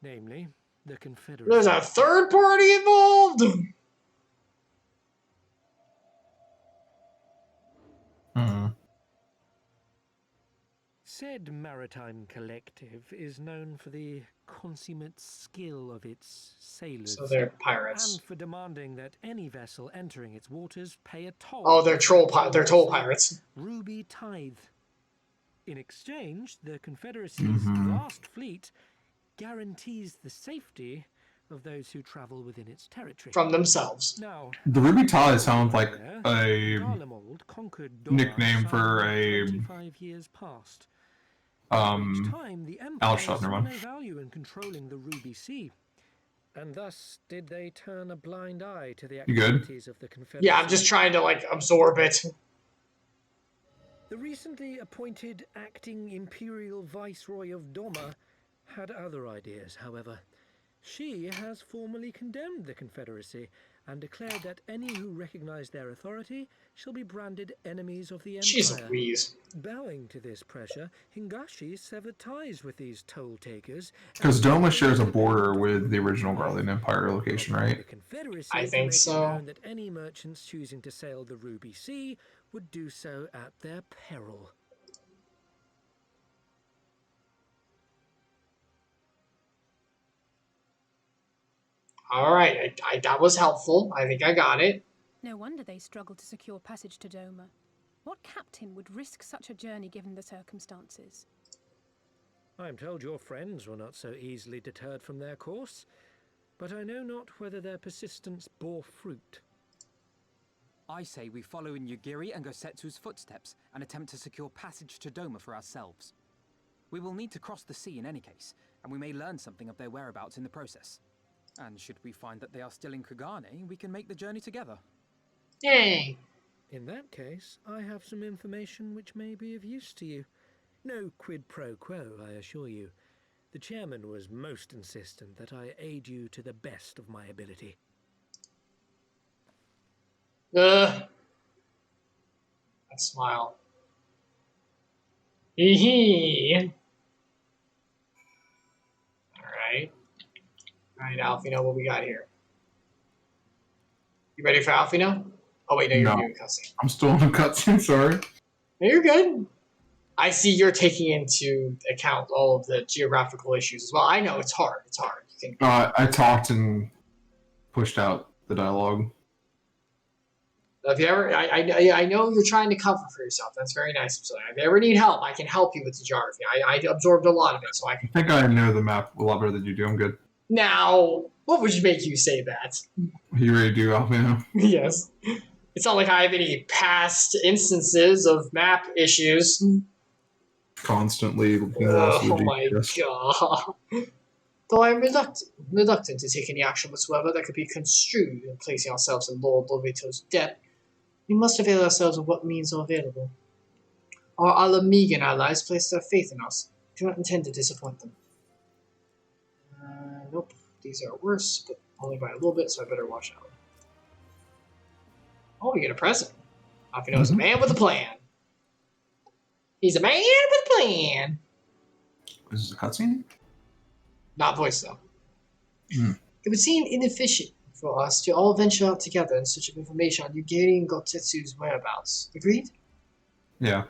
namely the Confederacy. There's a third party involved. Said maritime collective is known for the consummate skill of its sailors. So they're pirates. And for demanding that any vessel entering its waters pay a toll. Oh, they're they're toll pirates. Ruby tithe. In exchange, the Confederacy's vast fleet guarantees the safety of those who travel within its territory. From themselves. Now, the Ruby tithe sounds like a nickname for a 25 years past. Alshot, never mind. No value in controlling the Ruby Sea, and thus did they turn a blind eye to the activities of the Confederacy. Yeah, I'm just trying to like absorb it. The recently appointed acting Imperial Viceroy of Doma had other ideas, however. She has formally condemned the Confederacy and declared that any who recognize their authority shall be branded enemies of the Empire. Jeez Louise. Bowing to this pressure, Hingashi severed ties with these toll takers. Because Doma shares a border with the original Garland Empire location, right? I think so. That any merchants choosing to sail the Ruby Sea would do so at their peril. All right, that was helpful. I think I got it. No wonder they struggled to secure passage to Doma. What captain would risk such a journey given the circumstances? I am told your friends were not so easily deterred from their course, but I know not whether their persistence bore fruit. I say we follow in Yugiri and Gosetsu's footsteps and attempt to secure passage to Doma for ourselves. We will need to cross the sea in any case, and we may learn something of their whereabouts in the process. And should we find that they are still in Kugane, we can make the journey together. Yay! In that case, I have some information which may be of use to you. No quid pro quo, I assure you. The chairman was most insistent that I aid you to the best of my ability. That smile. Hee hee. Alright. Alright, Alfino, what we got here? You ready for Alfino? Oh wait, no, you're doing cutscene. I'm still in the cutscene, sorry. No, you're good. I see you're taking into account all of the geographical issues as well. I know, it's hard. It's hard. You can... I talked and pushed out the dialogue. If you ever, I know you're trying to cover for yourself. That's very nice. So if you ever need help, I can help you with the geography. I absorbed a lot of it, so I can. I think I know the map a lot better than you do. I'm good. Now, what would make you say that? You ready to do Alfino? Yes. It's not like I have any past instances of map issues. Constantly. Oh my god. Though I am reluctant to take any action whatsoever that could be construed in placing ourselves in Lord Lovito's debt, we must avail ourselves of what means are available. Our Alamegan allies place their faith in us. Do not intend to disappoint them. Nope. These are worse, but only by a little bit, so I better watch out. Oh, we get a present. Alfino's a man with a plan. He's a man with a plan. Is this a cutscene? Not voice, though. It would seem inefficient for us to all venture out together in search of information on Yugiri and Gotetsu's whereabouts. Agreed? Yeah.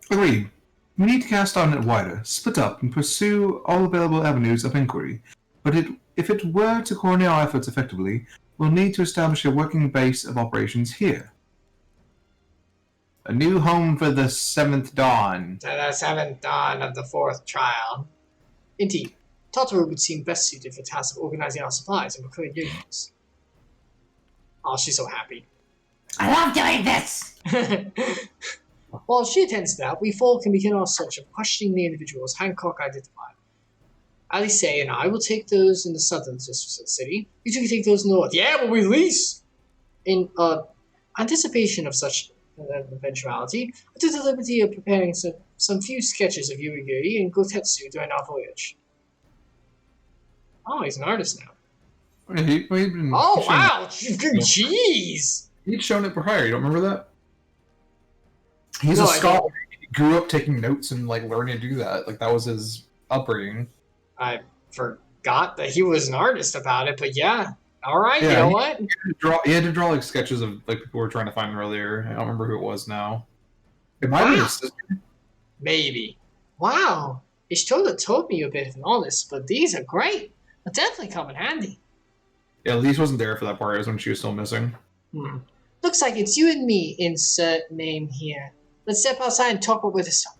Agreed. We need to cast our net wider, split up, and pursue all available avenues of inquiry. But if it were to coordinate our efforts effectively, we'll need to establish a working base of operations here. A new home for the 7th Dawn. To the 7th dawn of the 4th trial. Indeed, Totoro would seem best suited for the task of organizing our supplies and procuring unions. Oh, she's so happy. I love doing this! While she attends to that, we four can begin our search of questioning the individuals Hancock identified. Alice and I will take those in the southern districts of the city. You two can take those in the north. Yeah, but we lease! In anticipation of such eventuality, I took the liberty of preparing some few sketches of Yuri and Gotetsu during our voyage. Oh, he's an artist now. Wow! Jeez! He'd shown it prior, you don't remember that? He's a scholar. He grew up taking notes and like learning to do that. Like that was his upbringing. I forgot that he was an artist about it, but yeah. Alright, yeah, you know what? He had to draw like sketches of like people were trying to find earlier. I don't remember who it was now. It might be his sister. Maybe. Wow. Ishtola told me you're a bit of an artist, but these are great. They'll definitely come in handy. Yeah, Elise wasn't there for that part. It was when she was still missing. Looks like it's you and me, insert name here. Let's step outside and talk about where to start.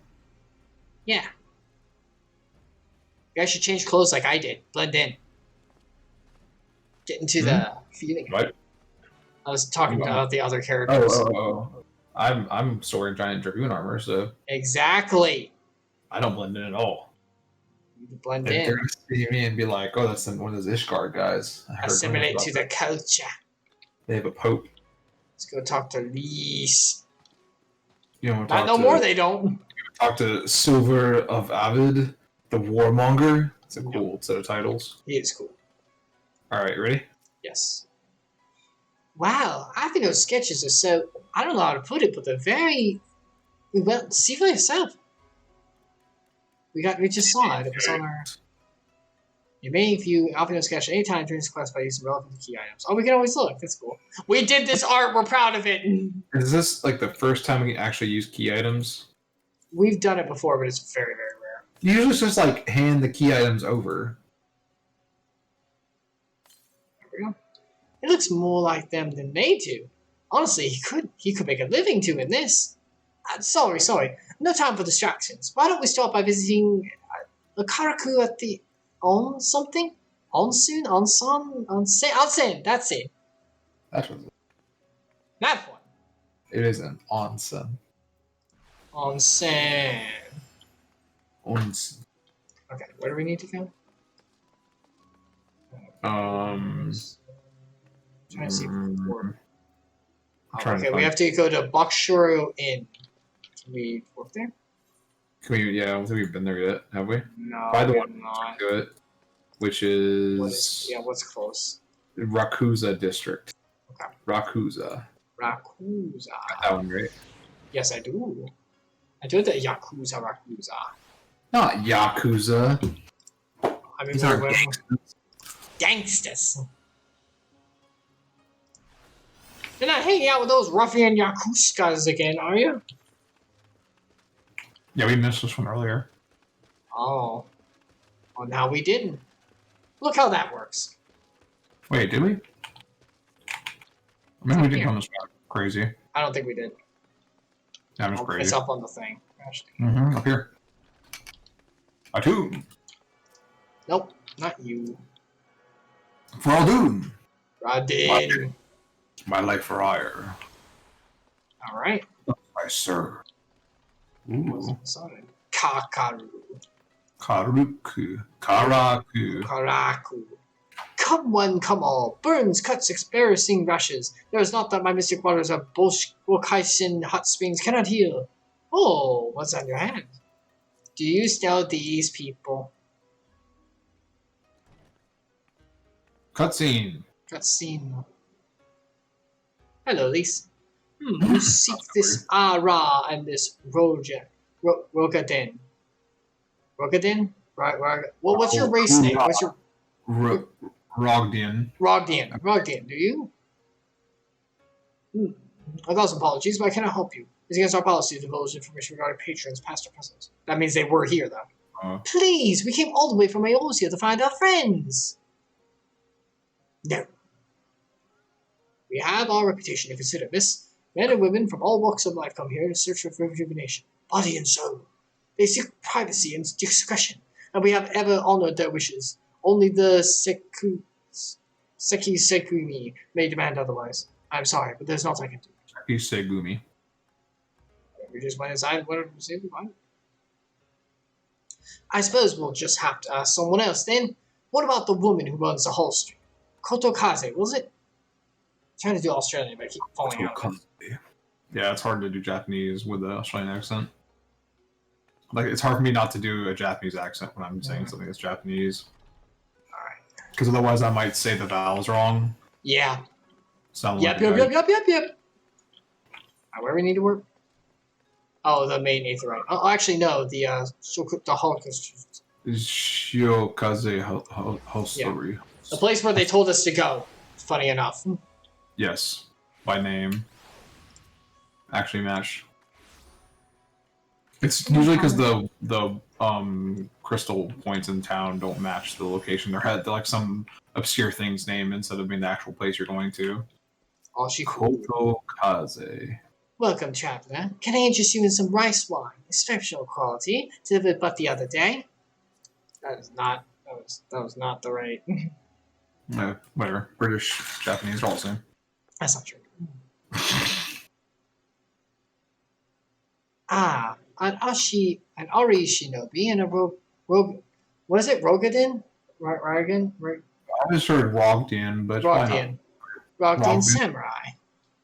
Yeah. You guys should change clothes like I did. Blend in. Get into the feeling. What? I was talking about the other characters. I'm storing giant dragoon armor, so exactly. I don't blend in at all. You blend and in. They're gonna see me and be like, "Oh, that's one of those Ishgard guys." Assimilate to the culture. They have a pope. Let's go talk to Lise. You know, not no more. They don't. Talk to Silver of Avid, the Warmonger. It's a cool set of titles. He is cool. All right, ready? Yes. Wow, I think those sketches are so... I don't know how to put it, but they're very... Well, see for yourself. We just saw it. It was on our... You may view Alpino sketch at any time during this class by using relevant key items. Oh, we can always look. That's cool. We did this art. We're proud of it. Is this like the first time we can actually use key items? We've done it before, but it's very, very rare. Usually it's just like hand the key items over. It looks more like them than they do. Honestly, he could make a living doing this. Sorry. No time for distractions. Why don't we start by visiting a Karaku at the something? Onsen? Onsen. That's it. That's what that one. It is an onsen. Onsen. Onsen. Okay, where do we need to go? Trying to see. Okay, we have to go to Bakshoro Inn. Can we work there? Can we? Yeah, I don't think we've been there yet, have we? No, by the way, not. Do it. Which is what's close? Rakuza district. Okay. Rakuza. Got that one right? Yes, I do. I do the Yakuza. Not Yakuza. I mean, these are gangsters. You're not hanging out with those ruffian Yakuza's again, are you? Yeah, we missed this one earlier. Oh. Well, now we didn't. Look how that works. Wait, did we? I mean, we didn't come this far. Crazy. I don't think we did. Yeah, I'm just crazy. It's up on the thing. Up here. Atu. Nope, not you. Fraldun. Radin. My life for hire. Alright. My sir. Ooh. Kakaru. Karaku. Come one, come all. Burns, cuts, experiencing rashes. There is not that my mystic waters of Bokaisen hot springs cannot heal. Oh, what's on your hand? Do you know these people? Cutscene. Hello, Lise. You seek this Ara and this Rogadin. Rogadin? Right. What's your race name? Rogdian. Rogdian, do you? A thousand apologies, but I cannot help you. It's against our policy to divulge information regarding patrons, past or present. That means they were here, though. Please, we came all the way from Eorzea to find our friends. No. We have our reputation to consider, miss. Men and women from all walks of life come here in search for rejuvenation, body and soul. They seek privacy and discretion, and we have ever honored their wishes. Only the Sekigumi may demand otherwise. I'm sorry, but there's nothing I can do. Sekigumi. We just went inside and went to see if we find it. I suppose we'll just have to ask someone else then. What about the woman who runs the holster? Kotokaze, was it? I'm trying to do Australian, but I keep falling out. Yeah, it's hard to do Japanese with the Australian accent. Like, it's hard for me not to do a Japanese accent when I'm saying something that's Japanese. Alright. Because otherwise I might say the vowels wrong. Yeah. Yep. Alright, where we need to work? Oh, the main Aetherite. Oh, actually, no. The Holocaust. Shiokaze Hostelry. The place where they told us to go. Funny enough. Yes. By name. Actually match. It's usually because the crystal points in town don't match the location they're like some obscure thing's name instead of being the actual place you're going to. Oh, she cool. Kotokaze. Welcome, traveler. Can I interest you in some rice wine, exceptional quality, delivered but the other day? That was not the right. No, whatever. British, Japanese, all the same. That's not true. An Ari shinobi and a what is it? Rogadin? Rogan? I just heard Rogdian, but Rogdian samurai.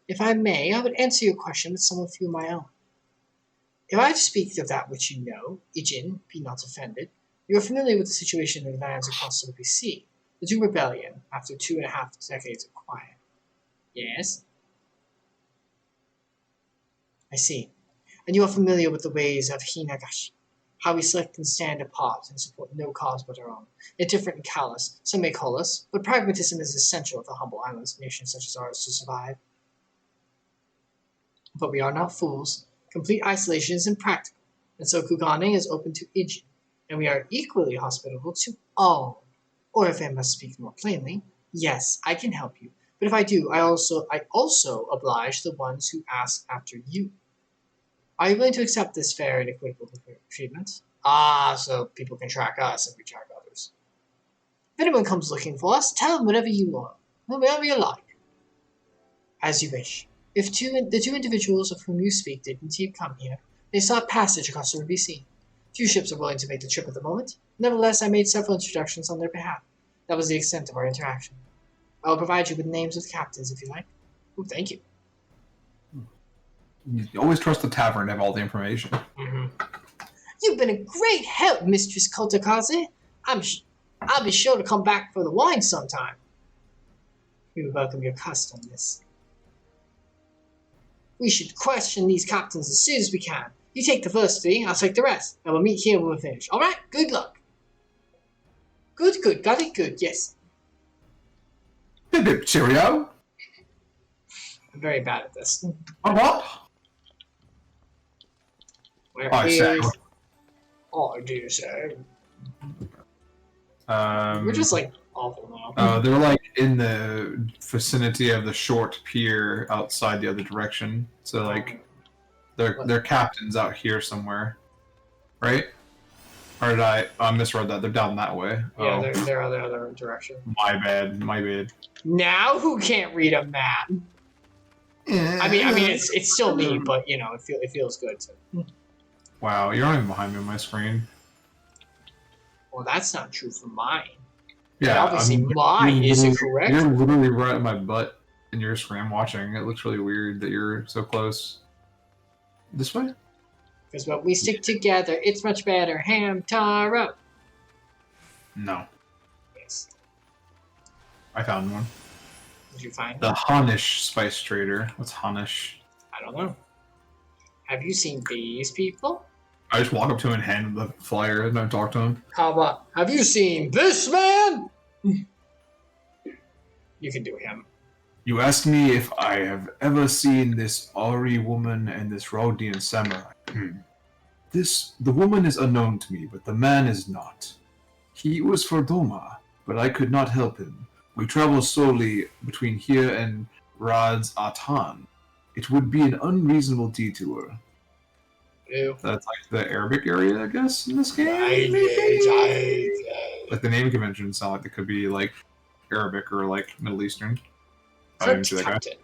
If I may, I would answer your question with some few of my own. If I speak of that which you know, Ijin, be not offended, you are familiar with the situation in the lands across the sea, the Doom Rebellion, after 2.5 decades of quiet. Yes? I see. And you are familiar with the ways of Hinagashi, how we select and stand apart and support no cause but our own. Indifferent and callous, some may call us, but pragmatism is essential for humble islands, nations such as ours, to survive. But we are not fools. Complete isolation is impractical, and so Kugane is open to Ijin, and we are equally hospitable to all. Or if I must speak more plainly, yes, I can help you, but if I do, I also oblige the ones who ask after you. Are you willing to accept this fair and equitable treatment? So people can track us if we track others. If anyone comes looking for us, tell them whatever you want, whatever you like. As you wish. If the two individuals of whom you speak did indeed come here, they sought passage across the sea. Few ships are willing to make the trip at the moment. Nevertheless, I made several introductions on their behalf. That was the extent of our interaction. I will provide you with names of the captains if you like. Oh, thank you. You always trust the tavern to have all the information. Mm-hmm. You've been a great help, Mistress Kotokaze. I'll be sure to come back for the wine sometime. We would welcome your custom, miss. We should question these captains as soon as we can. You take the first 3, I'll take the rest, and we'll meet here when we're finished. All right? Good luck. Good. Got it? Good, yes. Bip, cheerio. I'm very bad at this. What? Oh, dear, sir. We're just, like, awful now. They're, like, in the vicinity of the short pier outside the other direction. So, like, they're captains out here somewhere. Right? Or did I misread that? They're down that way. Yeah, they're the other direction. My bad. Now who can't read a map? I mean, it's still me, but, you know, it feels good to... Wow, you're not even behind me on my screen. Well, that's not true for mine. Yeah, obviously mine isn't correct. You're literally right at my butt in your screen. I'm watching. It looks really weird that you're so close. This way? Because when we stick together, it's much better. Hamtaro. No. Yes. I found one. Did you find the Honish Spice Trader? What's Honish? I don't know. Have you seen these people? I just walk up to him and hand him the flyer and I talk to him. How about, have you seen this man? You can do him. You asked me if I have ever seen this Ari woman and this Rodian samurai. The woman is unknown to me, but the man is not. He was for Doma, but I could not help him. We travel solely between here and Rad's Atan. It would be an unreasonable detour. Ew. That's like the Arabic area, I guess, in this game? Like the naming conventions sound like they could be like Arabic or like Middle Eastern. Kurt Captain.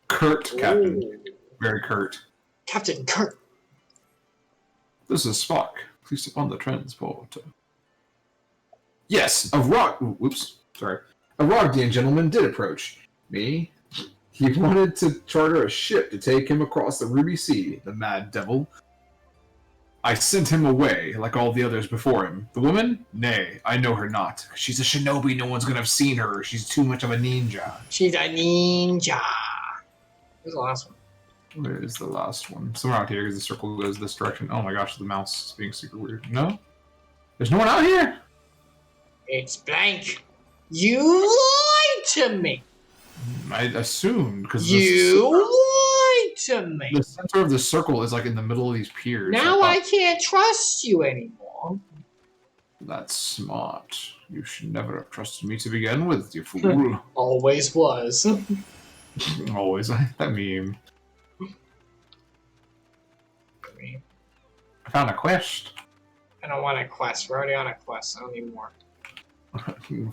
Kurt Captain. Very Kurt. Captain Kurt. This is Spock. Please step on the transport. Yes, a Rogdian gentleman did approach me. He wanted to charter a ship to take him across the Ruby Sea, the mad devil. I sent him away, like all the others before him. The woman? Nay, I know her not. She's a shinobi, no one's gonna have seen her. She's too much of a ninja. She's a ninja. Where's the last one? Where is the last one? Somewhere out here, because the circle goes this direction. Oh my gosh, the mouse is being super weird. No? There's no one out here? It's blank. You lied to me. I assumed, because you lied to me. The center of the circle is like in the middle of these piers. Now I can't trust you anymore. That's smart. You should never have trusted me to begin with, you fool. Always was. Always. That meme. I found a quest. I don't want a quest. We're already on a quest. I don't need more.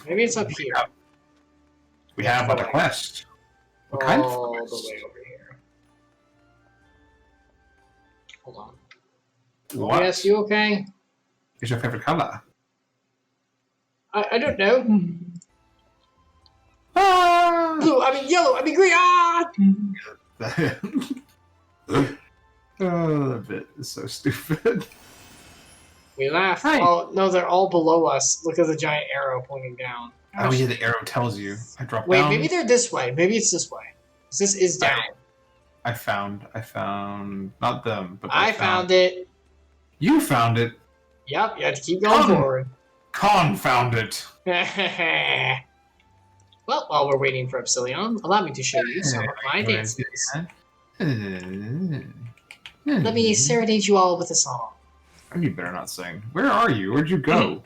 Maybe it's up here. We have a quest. What kind of quest? The way over here. Hold on. What? Yes, you okay? Is your favorite color? I don't know. Ah! Blue, I mean yellow, I mean green. Oh, that bit is so stupid. We laugh. Hi. Oh, no, they're all below us. Look at the giant arrow pointing down. Oh yeah, the arrow tells you. I dropped Wait, down. maybe they're this way. Maybe it's this way. This is down. I found, not them, but I found it. You found it? Yep, you have to keep going forward. Confound it. Well, while we're waiting for Epsilion, allow me to show you some of my dances. Let me serenade you all with a song. You better not sing. Where are you? Where'd you go?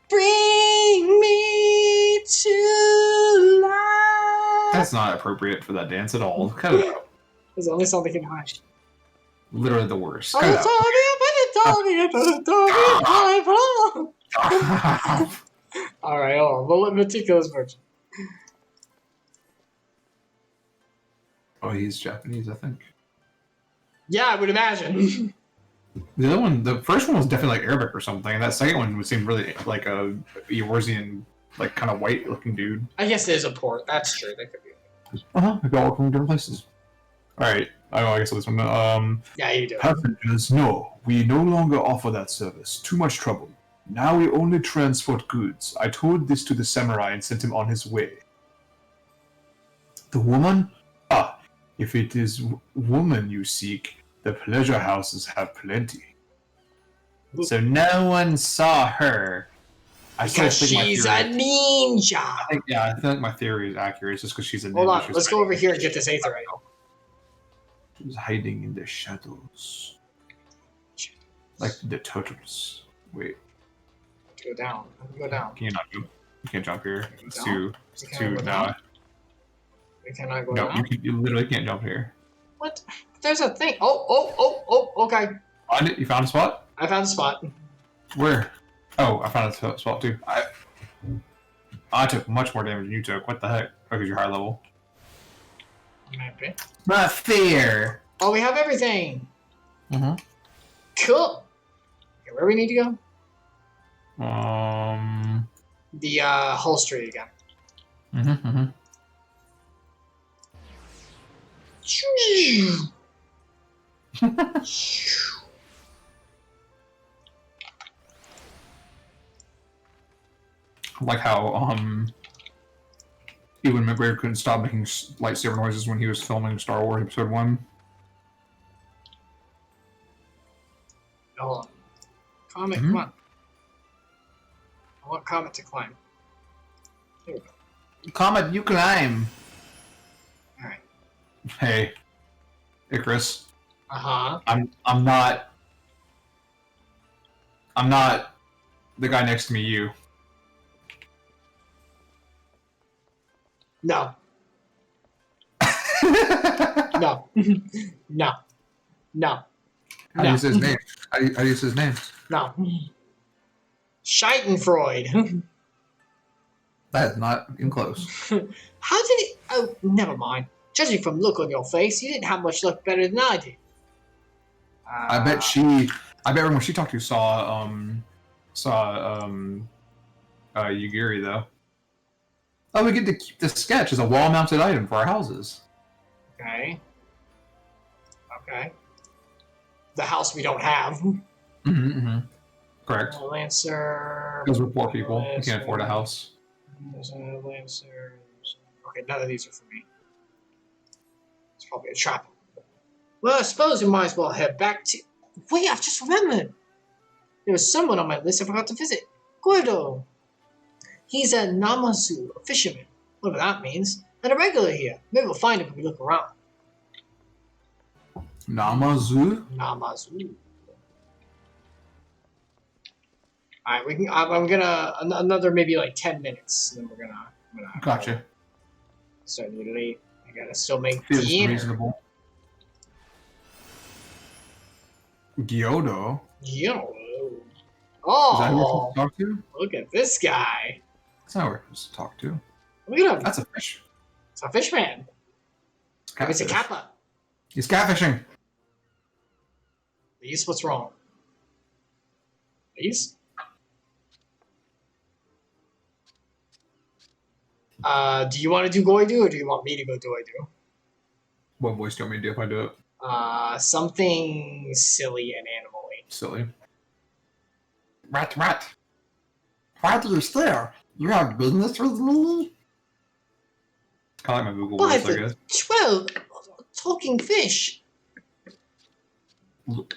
Bring me to life. That's not appropriate for that dance at all. Cut it out. It's the only song they can hide. Literally the worst. Cut it out. Alright, hold on. The meticulous version. Oh, he's Japanese, I think. Yeah, I would imagine. The other one, the first one was definitely like Arabic or something, and that second one would seem really like a Eorzea, like kind of white-looking dude. I guess it is a port. That's true. That could be. They all from different places. All right. Oh, I guess this one. Yeah, you do. Passengers, no, we no longer offer that service. Too much trouble. Now we only transport goods. I told this to the samurai and sent him on his way. The woman? Ah, if it is woman you seek, the pleasure houses have plenty. Ooh. So no one saw her. Because she's a ninja! I think my theory is accurate. It's just because she's a ninja. Hold on, let's go over here and get this aetherite. She's hiding in the shadows. Like the turtles. Wait. Go down. Go down. Can you not jump? You can't jump here. It's too now. We cannot go down? No, you literally can't jump here. What? There's a thing. Oh, okay. Find it? You found a spot? I found a spot. Where? Oh, I found a spot too. I took much more damage than you took. What the heck? Because you're high level. Maybe. Not fair. Oh, we have everything. Mm-hmm. Cool. Okay, where we need to go? The Hull Street again. Mm-hmm. Like how Ewan McGregor couldn't stop making lightsaber noises when he was filming Star Wars Episode 1. Hold on. Comic, come on. want Comet to climb. Here we go. Comet, you climb. Alright. Hey, Icarus. Uh-huh. I'm not the guy next to me, you. No. No. No. No. How do you say his name? How do you say his name? No. Scheitenfreud. That is not even close. How did it... Oh, never mind. Judging from the look on your face, you didn't have much luck better than I did. I bet everyone she talked to saw Yugiri though. Oh, we get to keep the sketch as a wall-mounted item for our houses. Okay. Okay. The house we don't have. Correct. Lancer. Because we're poor people. Lancer. We can't afford a house. Lancer. Okay, none of these are for me. It's probably a trap. Well, I suppose we might as well head back to... Wait, I've just remembered. There was someone on my list I forgot to visit. Gordo. He's a Namazu, a fisherman. Whatever that means. And a regular here. Maybe we'll find him if we look around. Namazu? Namazu. Alright, we can... I'm gonna... Another maybe like 10 minutes. And then we're gonna... Gotcha. So I need to leave. I gotta still make Feels dinner. reasonable. Gyodo? Yo. Is that who we're Oh, supposed to talk to? look at this guy. That's not who we're supposed to talk to. Look at him. That's a fish. It's a fish man. It's a kappa. He's catfishing. These, what's wrong? These? Do you want to do Goidu or do you want me to go Goidu? What voice do you want me to do if I do it? Something silly and animal-y. Silly. Rat. Why do you stare? You have business with me? It's kind of like my Google By voice, I the guess. 12 talking fish.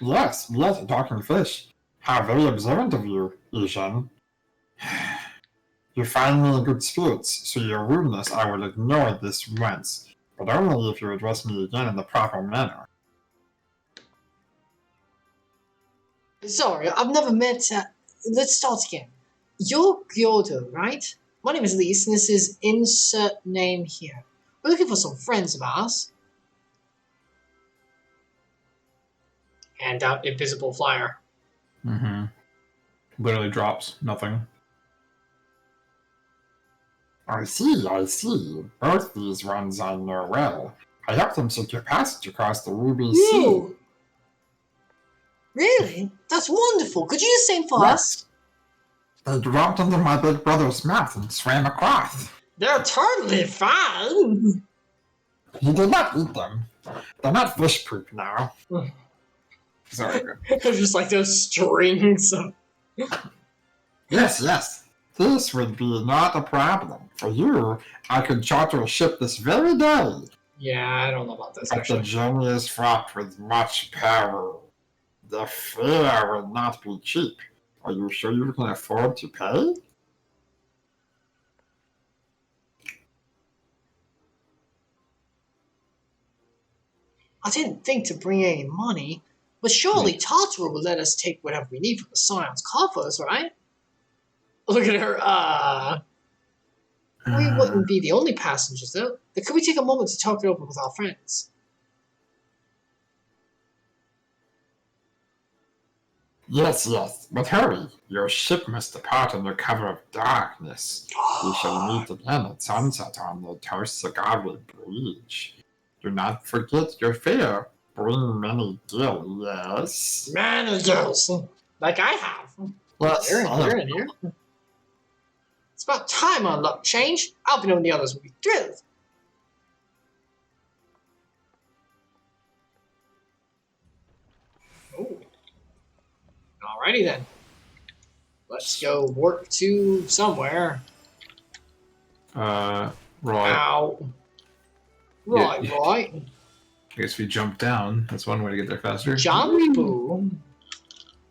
Yes, talking fish. How very observant of you, Ishan. You're finally in good spirits, so your rudeness I will ignore this once, but only if you address me again in the proper manner. Sorry, I've never met... let's start again. You're Gyodo, right? My name is Lise, and this is insert name here. We're looking for some friends of ours. Hand out invisible flyer. Literally drops nothing. I see. Both these ones I know well. I helped them secure passage across the Ruby Sea. Really? That's wonderful. Could you do the same for us? They dropped into my big brother's mouth and swam across. They're totally fine. He did not eat them. They're not fish poop now. Sorry. They're just like those strings. Yes. This would be not a problem. For you, I could charter a ship this very day. Yeah, I don't know about this, But actually. the journey is fraught with much peril. The fare will not be cheap. Are you sure you can afford to pay? I didn't think to bring any money, but surely Tartar will let us take whatever we need from the Scion's coffers, right? Look at her, We wouldn't be the only passengers, though. Could we take a moment to talk it over with our friends? Yes, but hurry. Your ship must depart under cover of darkness. We shall meet again at sunset on the Tosagawa Bridge. Do not forget your fare. Bring many gil, yes? Managers! Like I have. Yes, You're in here. It's about time our luck changed. I'll be knowing the others will be thrilled. Ooh. Alrighty then. Let's go work to somewhere. Right. Ow. Right. I guess if you jump down, that's one way to get there faster. Jump.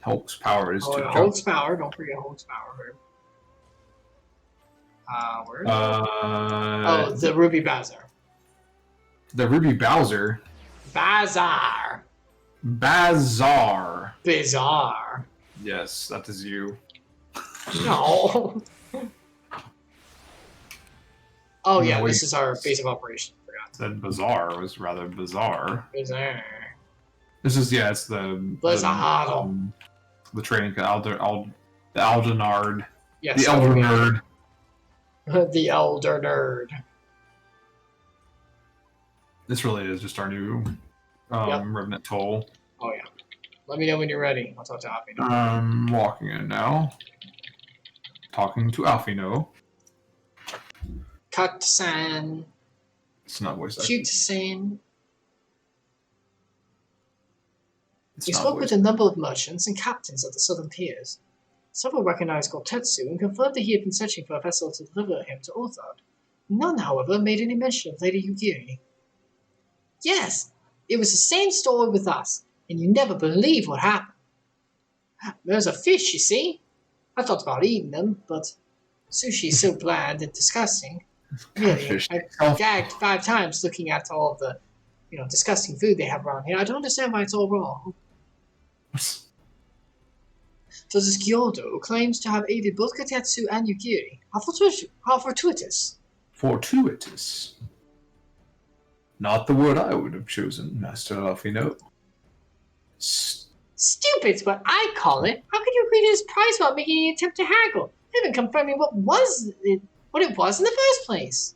Hulk's power is to jump. Hulk's power. Don't forget Hulk's power. Where is it? The Ruby Bazaar. The Ruby Bowser. Bazaar. Bazaar. Bizarre. Yes, that is you. No. Oh yeah, No, this is our base of operation. Forgot. Said bazaar was rather bizarre. Bizarre. This is it's the training the Aldenard. Yes, the Elder Nerd. The Elder Nerd. This really is just our new Revenant Toll. Oh yeah. Let me know when you're ready. I'll talk to Alfino. I'm walking in now. Talking to Alfino. Cut-san. It's not voice acting. Cute-san. We spoke with a number of merchants and captains of the southern piers. Several recognized Gotetsu and confirmed that he had been searching for a vessel to deliver him to Othard. None, however, made any mention of Lady Yugiri. Yes, it was the same story with us, and you never believe what happened. There's a fish, you see. I thought about eating them, but sushi is so bland and disgusting. Really, I gagged 5 times looking at all of the, disgusting food they have around here. I don't understand why it's all wrong. So this Gyodo claims to have aided both Kotetsu and Yugiri. How fortuitous. Fortuitous? Not the word I would have chosen, Master Alfino. Stupid's what I call it. How could you agree to this price without making any attempt to haggle? Even confirming what it was in the first place.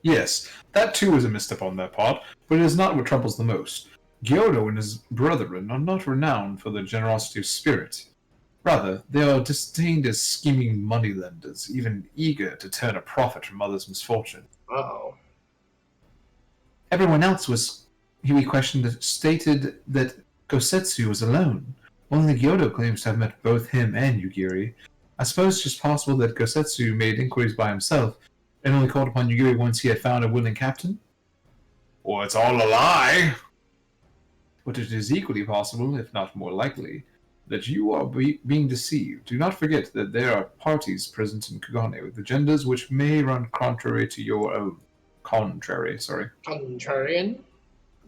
Yes, that too is a misstep on their part, but it is not what troubles the most. Gyodo and his brethren are not renowned for their generosity of spirit. Rather, they are disdained as scheming moneylenders, even eager to turn a profit from others' misfortune. Uh-oh. Everyone else we questioned stated that Gosetsu was alone. Only Gyodo claims to have met both him and Yugiri. I suppose it's just possible that Gosetsu made inquiries by himself and only called upon Yugiri once he had found a willing captain? Or it's all a lie! But it is equally possible, if not more likely, that you are being deceived. Do not forget that there are parties present in Kugane with agendas which may run contrary to your own. Contrarian?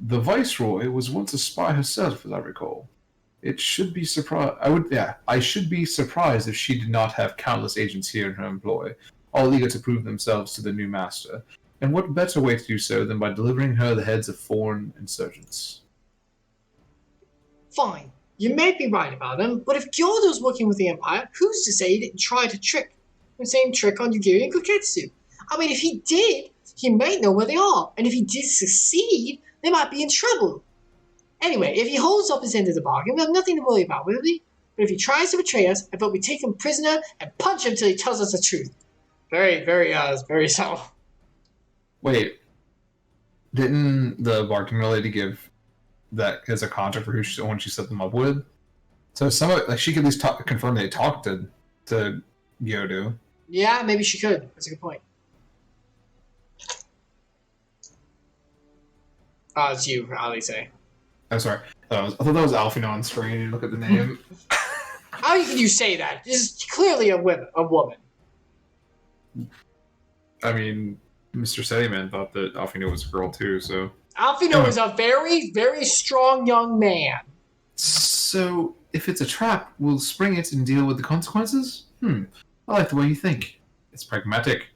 The Viceroy was once a spy herself, as I recall. I should be surprised if she did not have countless agents here in her employ, all eager to prove themselves to the new master. And what better way to do so than by delivering her the heads of foreign insurgents? Fine. You may be right about them, but if Gyodo's working with the Empire, who's to say he didn't try to trick the same trick on Yugiri and Koketsu? I mean, if he did, he might know where they are, and if he did succeed, they might be in trouble. Anyway, if he holds up his end of the bargain, we have nothing to worry about, will we? But if he tries to betray us, I vote we take him prisoner and punch him till he tells us the truth. Very, very subtle. Wait, didn't the bartender lady give that as a contact for someone she set them up with? So she could at least confirm they talked to Gyodo. Yeah, maybe she could. That's a good point. It's you, Alice. I'm sorry. I thought that was Alfino on screen. Look at the name. How can you say that? This is clearly a woman. I mean, Mr. Sediman thought that Alfino was a girl too, so... Alfino is a very, very strong young man. So, if it's a trap, we'll spring it and deal with the consequences? I like the way you think. It's pragmatic.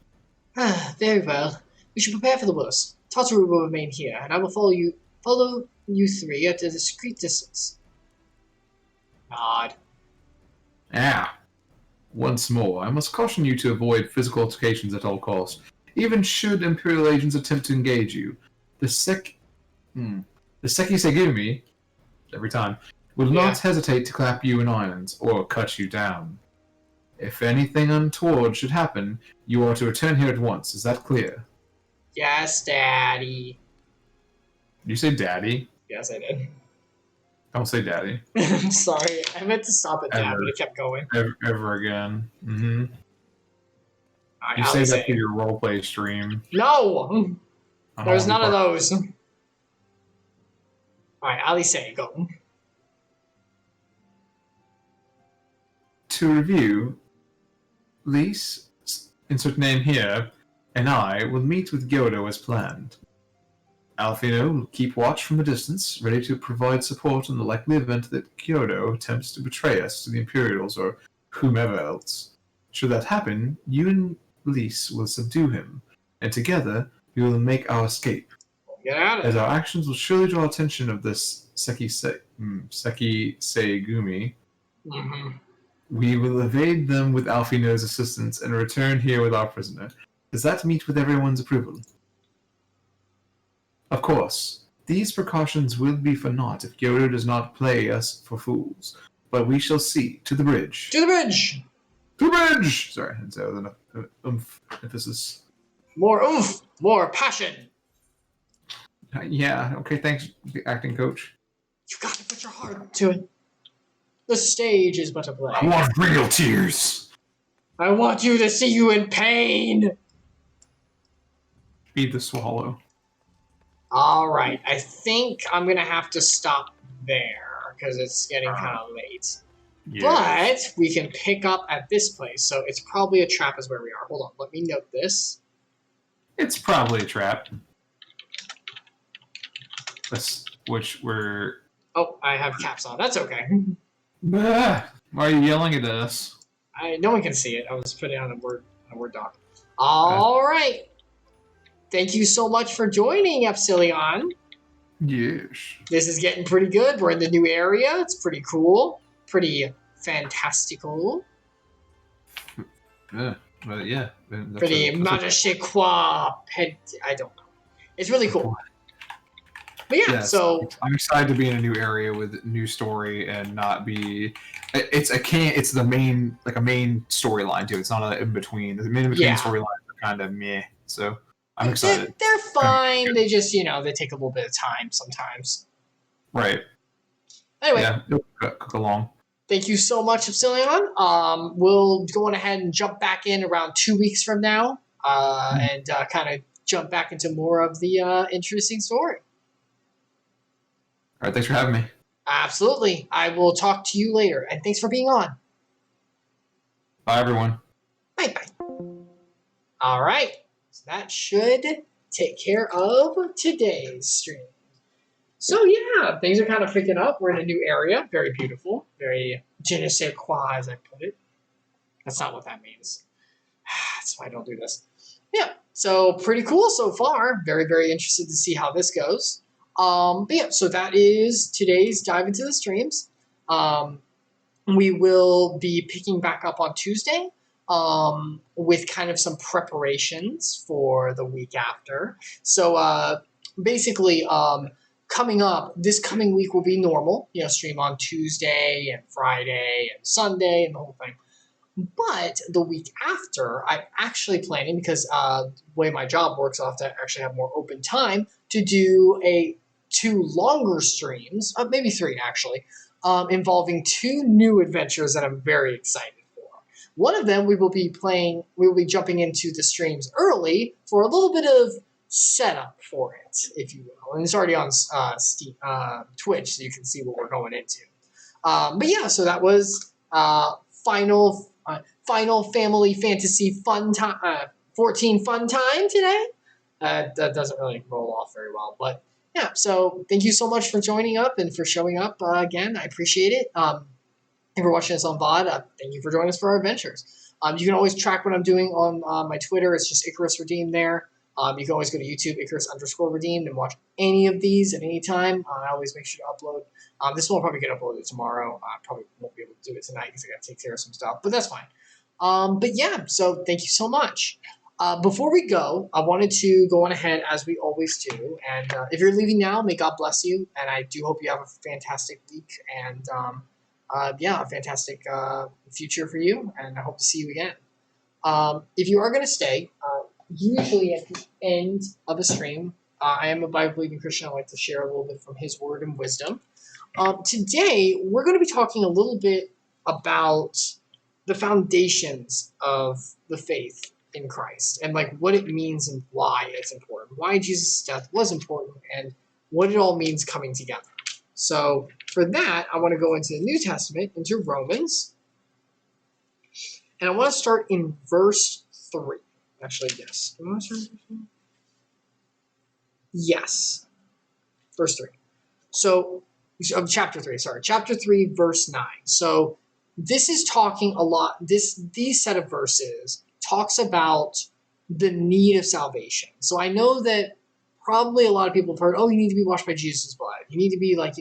Very well. We should prepare for the worst. Tataru will remain here, and I will follow you 3 at a discreet distance. Nod. Once more, I must caution you to avoid physical altercations at all costs. Even should Imperial agents attempt to engage you, the Seki Segumi, every time, will not hesitate to clap you in irons or cut you down. If anything untoward should happen, you are to return here at once. Is that clear? Yes, Daddy. Did you say Daddy? Yes, I did. Don't say Daddy. I'm sorry. I meant to stop at Dad, but it kept going. Ever again. Mm-hmm. Right, you say that for your roleplay stream. No! There's none of those. Alright, Alice, go. To review, Lise, insert name here, and I will meet with Gyodo as planned. Alfino will keep watch from a distance, ready to provide support in the likely event that Gyodo attempts to betray us to the Imperials or whomever else. Should that happen, you and Lise will subdue him, and together we will make our escape. Get out of As our actions will surely draw attention of this Seki Seigumi, we will evade them with Alfino's assistance and return here with our prisoner. Does that meet with everyone's approval? Of course, these precautions will be for naught if Gyodo does not play us for fools. But we shall see. To the bridge. To the bridge! To the bridge! Sorry, that was enough emphasis. More oomph! More passion! Yeah, okay, thanks, acting coach. You got to put your heart to it. The stage is but a play. I want real tears. I want you to see you in pain. Feed the swallow. All right, I think I'm gonna have to stop there because it's getting kind of late. Yeah. But we can pick up at this place, so it's probably a trap is where we are. Hold on, let me note this. It's probably a trap. Which we're... Oh, I have caps on. That's okay. Why are you yelling at us? No one can see it. I was putting it on a Word doc. All right. Thank you so much for joining, Epsilion. Yes. This is getting pretty good. We're in the new area. It's pretty cool. Pretty fantastical. Yeah. Pretty maje quoi. I don't know. It's really cool. But yeah, yes, so I'm excited to be in a new area with a new story and not be. It's the main a main storyline too. It's not an in between. The in between storylines are kind of meh. So I'm excited. They're fine. They just they take a little bit of time sometimes. Right. Anyway, yeah, it'll cook along. Thank you so much, Epsilion. We'll go on ahead and jump back in around 2 weeks from now, and kind of jump back into more of the interesting story. All right, thanks for having me. Absolutely. I will talk to you later, and thanks for being on. Bye, everyone. Bye-bye. All right. So that should take care of today's stream. So, yeah, things are kind of picking up. We're in a new area. Very beautiful. Very je ne sais quoi, as I put it. That's not what that means. That's why I don't do this. Yeah, so pretty cool so far. Very, very interested to see how this goes. But yeah, so that is today's dive into the streams. We will be picking back up on Tuesday with kind of some preparations for the week after. So basically, coming up, this coming week will be normal, stream on Tuesday and Friday and Sunday and the whole thing. But the week after, I'm actually planning, because the way my job works, I'll have to actually have more open time to do 2 longer streams, maybe 3 actually, involving 2 new adventures that I'm very excited for. One of them we will be jumping into the streams early for a little bit of setup for it, if you will. And it's already on Steam, Twitch, so you can see what we're going into. But yeah, so that was Final Family Fantasy 14 Fun Time today. That doesn't really roll off very well, but yeah, so thank you so much for joining up and for showing up again. I appreciate it. If you're watching us on VOD, thank you for joining us for our adventures. You can always track what I'm doing on my Twitter. It's just Icarus Redeemed there. You can always go to YouTube, Icarus_Redeemed, and watch any of these at any time. I always make sure to upload. This one will probably get uploaded tomorrow. I probably won't be able to do it tonight because I got to take care of some stuff, but that's fine. But yeah, so thank you so much. Before we go, I wanted to go on ahead as we always do. And if you're leaving now, may God bless you. And I do hope you have a fantastic week and, a fantastic future for you. And I hope to see you again. If you are going to stay, usually at the end of a stream, I am a Bible-believing Christian. I like to share a little bit from his word and wisdom. Today, we're going to be talking a little bit about the foundations of the faith in Christ and what it means and why it's important, why Jesus' death was important, and what it all means coming together. So for that, I want to go into the New Testament, into Romans. And I want to start in verse 3. Actually, yes. Do I want to start in verse 3? Yes. Verse 3. So, of chapter 3, sorry. Chapter 3, verse 9. So, this is talking a lot, these set of verses talks about the need of salvation. So I know that probably a lot of people have heard, oh, you need to be washed by Jesus' blood. You need to be like,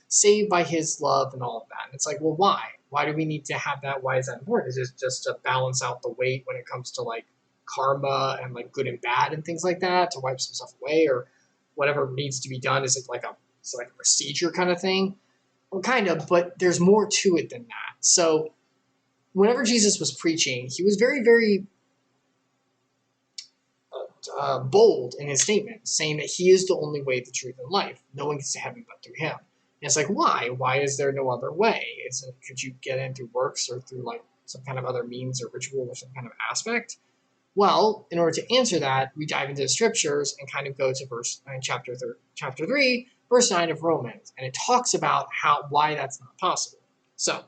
saved by his love and all of that. And it's like, well, why? Why do we need to have that? Why is that important? Is it just to balance out the weight when it comes to like karma and like good and bad and things like that, to wipe some stuff away, or whatever needs to be done? Is it like a procedure kind of thing? Well, kind of, but there's more to it than that. So whenever Jesus was preaching, he was very, very bold in his statement, saying that he is the only way, the truth, and life. No one gets to heaven but through him. And it's like, why? Why is there no other way? Could you get in through works or through like some kind of other means or ritual or some kind of aspect? Well, in order to answer that, we dive into the scriptures and kind of go to chapter 3, verse 9 of Romans, and it talks about why that's not possible. So,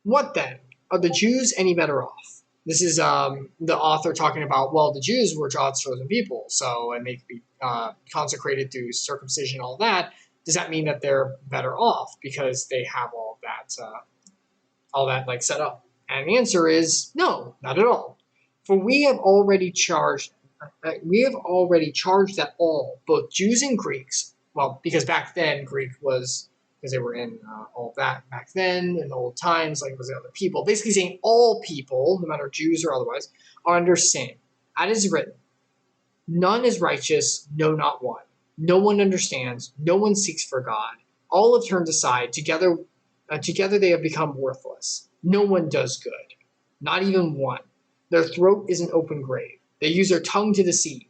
what then? Are the Jews any better off? This is the author talking about, well, the Jews were God's chosen people, and they could be consecrated through circumcision, all that. Does that mean that they're better off because they have all that like set up? And the answer is no, not at all. For we have already charged that all, both Jews and Greeks, well, because back then Greek was, because they were in all of that back then, in the old times, like it was the other people, basically saying all people, no matter Jews or otherwise, are under sin. As is written, none is righteous, no, not one. No one understands, no one seeks for God. All have turned aside, together they have become worthless. No one does good, not even one. Their throat is an open grave. They use their tongue to deceive.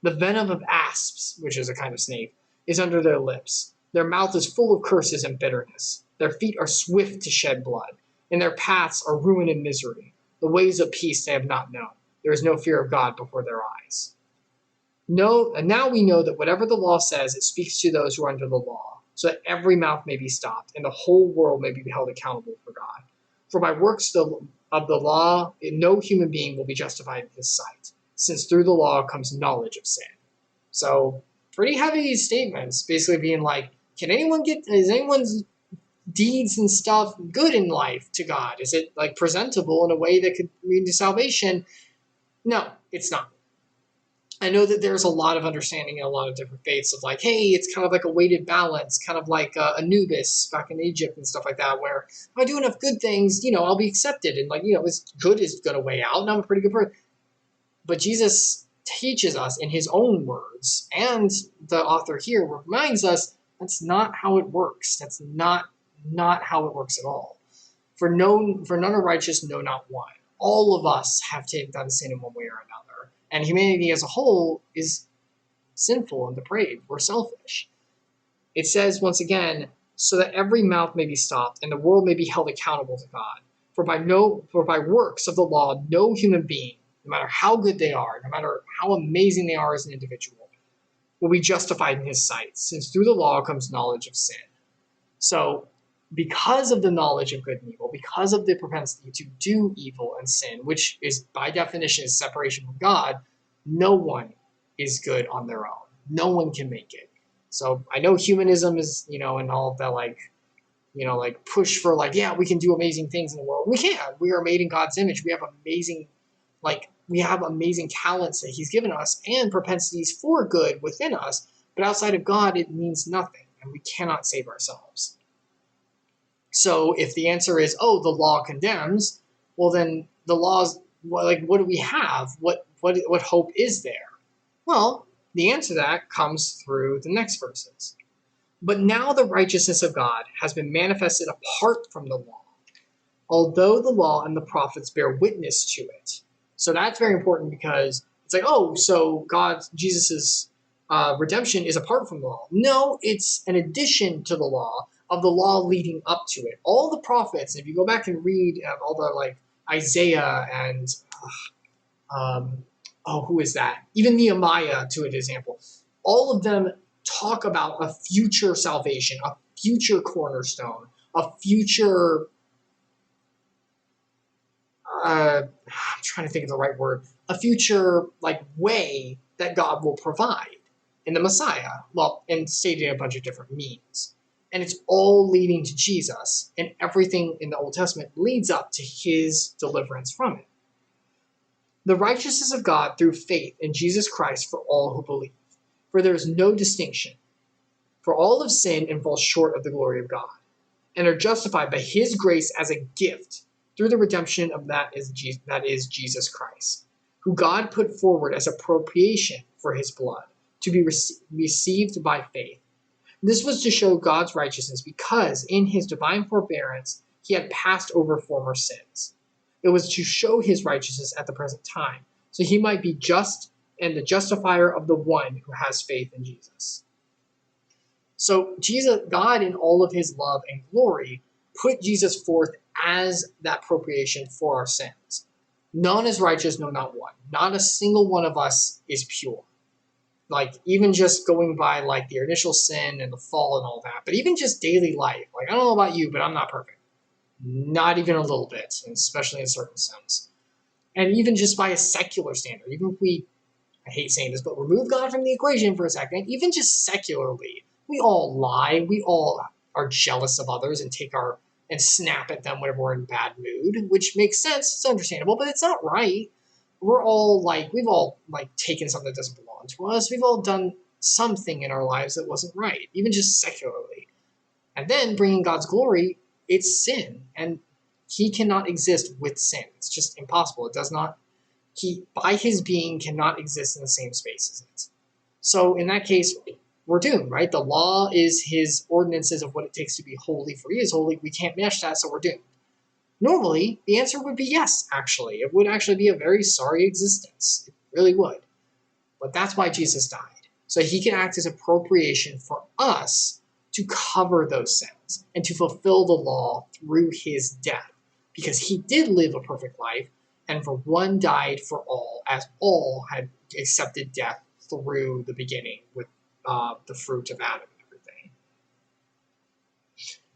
The venom of asps, which is a kind of snake, is under their lips. Their mouth is full of curses and bitterness. Their feet are swift to shed blood, and their paths are ruin and misery. The ways of peace they have not known. There is no fear of God before their eyes. No, and now we know that whatever the law says, it speaks to those who are under the law, so that every mouth may be stopped, and the whole world may be held accountable for God. For by works of the law, no human being will be justified in his sight, since through the law comes knowledge of sin. So, pretty heavy statements, basically being like, is anyone's deeds and stuff good in life to God? Is it like presentable in a way that could lead to salvation? No, it's not. I know that there's a lot of understanding in a lot of different faiths of like, hey, it's kind of like a weighted balance, kind of like Anubis back in Egypt and stuff like that, where if I do enough good things, I'll be accepted. And it's good is going to weigh out, and I'm a pretty good person. But Jesus teaches us in his own words, and the author here reminds us that's not how it works. That's not how it works at all. For none are righteous, no, not one. All of us have done sin in one way or another. And humanity as a whole is sinful and depraved. We're selfish. It says, once again, so that every mouth may be stopped and the world may be held accountable to God. For by works of the law, no human being, no matter how good they are, no matter how amazing they are as an individual, will be justified in his sight, since through the law comes knowledge of sin. So, because of the knowledge of good and evil, because of the propensity to do evil and sin, which is by definition is separation from God, no one is good on their own. No one can make it. So I know humanism is, and all of that, like push for we can do amazing things in the world. We can. We are made in God's image. We have amazing talents that he's given us and propensities for good within us. But outside of God, it means nothing, and we cannot save ourselves. So if the answer is, the law condemns, well then the laws, what do we have? What hope is there? Well, the answer to that comes through the next verses. But now the righteousness of God has been manifested apart from the law, although the law and the prophets bear witness to it. So that's very important because it's like, so Jesus' redemption is apart from the law. No, it's an addition to the law, of the law leading up to it. All the prophets, if you go back and read all the Isaiah and who is that? Even Nehemiah, to an example. All of them talk about a future salvation, a future cornerstone, a future I'm trying to think of the right word, a future like way that God will provide in the Messiah. Well, and stated in a bunch of different means. And it's all leading to Jesus, and everything in the Old Testament leads up to his deliverance from it. The righteousness of God through faith in Jesus Christ for all who believe. For there is no distinction. For all have sinned and fall short of the glory of God, and are justified by his grace as a gift through the redemption of that is Jesus Christ, who God put forward as a propitiation for his blood, to be received by faith. This was to show God's righteousness, because in his divine forbearance he had passed over former sins. It was to show his righteousness at the present time, so he might be just and the justifier of the one who has faith in Jesus. So God, in all of his love and glory, put Jesus forth as that propitiation for our sins. None is righteous, no, not one. Not a single one of us is pure. Like, even just going by, like, the initial sin and the fall and all that, but even just daily life. Like, I don't know about you, but I'm not perfect. Not even a little bit, especially in certain sense. And even just by a secular standard, even if we, I hate saying this, but remove God from the equation for a second, even just secularly, we all lie, we all are jealous of others and snap at them whenever we're in a bad mood, which makes sense, it's understandable, but it's not right. We've all taken something that doesn't belong to us. We've all done something in our lives that wasn't right, even just secularly. And then bringing God's glory, it's sin, and he cannot exist with sin. It's just impossible. He, by his being, cannot exist in the same space as it. So in that case, we're doomed, right? The law is his ordinances of what it takes to be holy, for he is holy. We can't match that, so we're doomed. Normally, the answer would be yes, actually. It would actually be a very sorry existence. It really would. But that's why Jesus died. So he can act as a propitiation for us to cover those sins and to fulfill the law through his death. Because he did live a perfect life, and for one died for all, as all had accepted death through the beginning with the fruit of Adam and everything.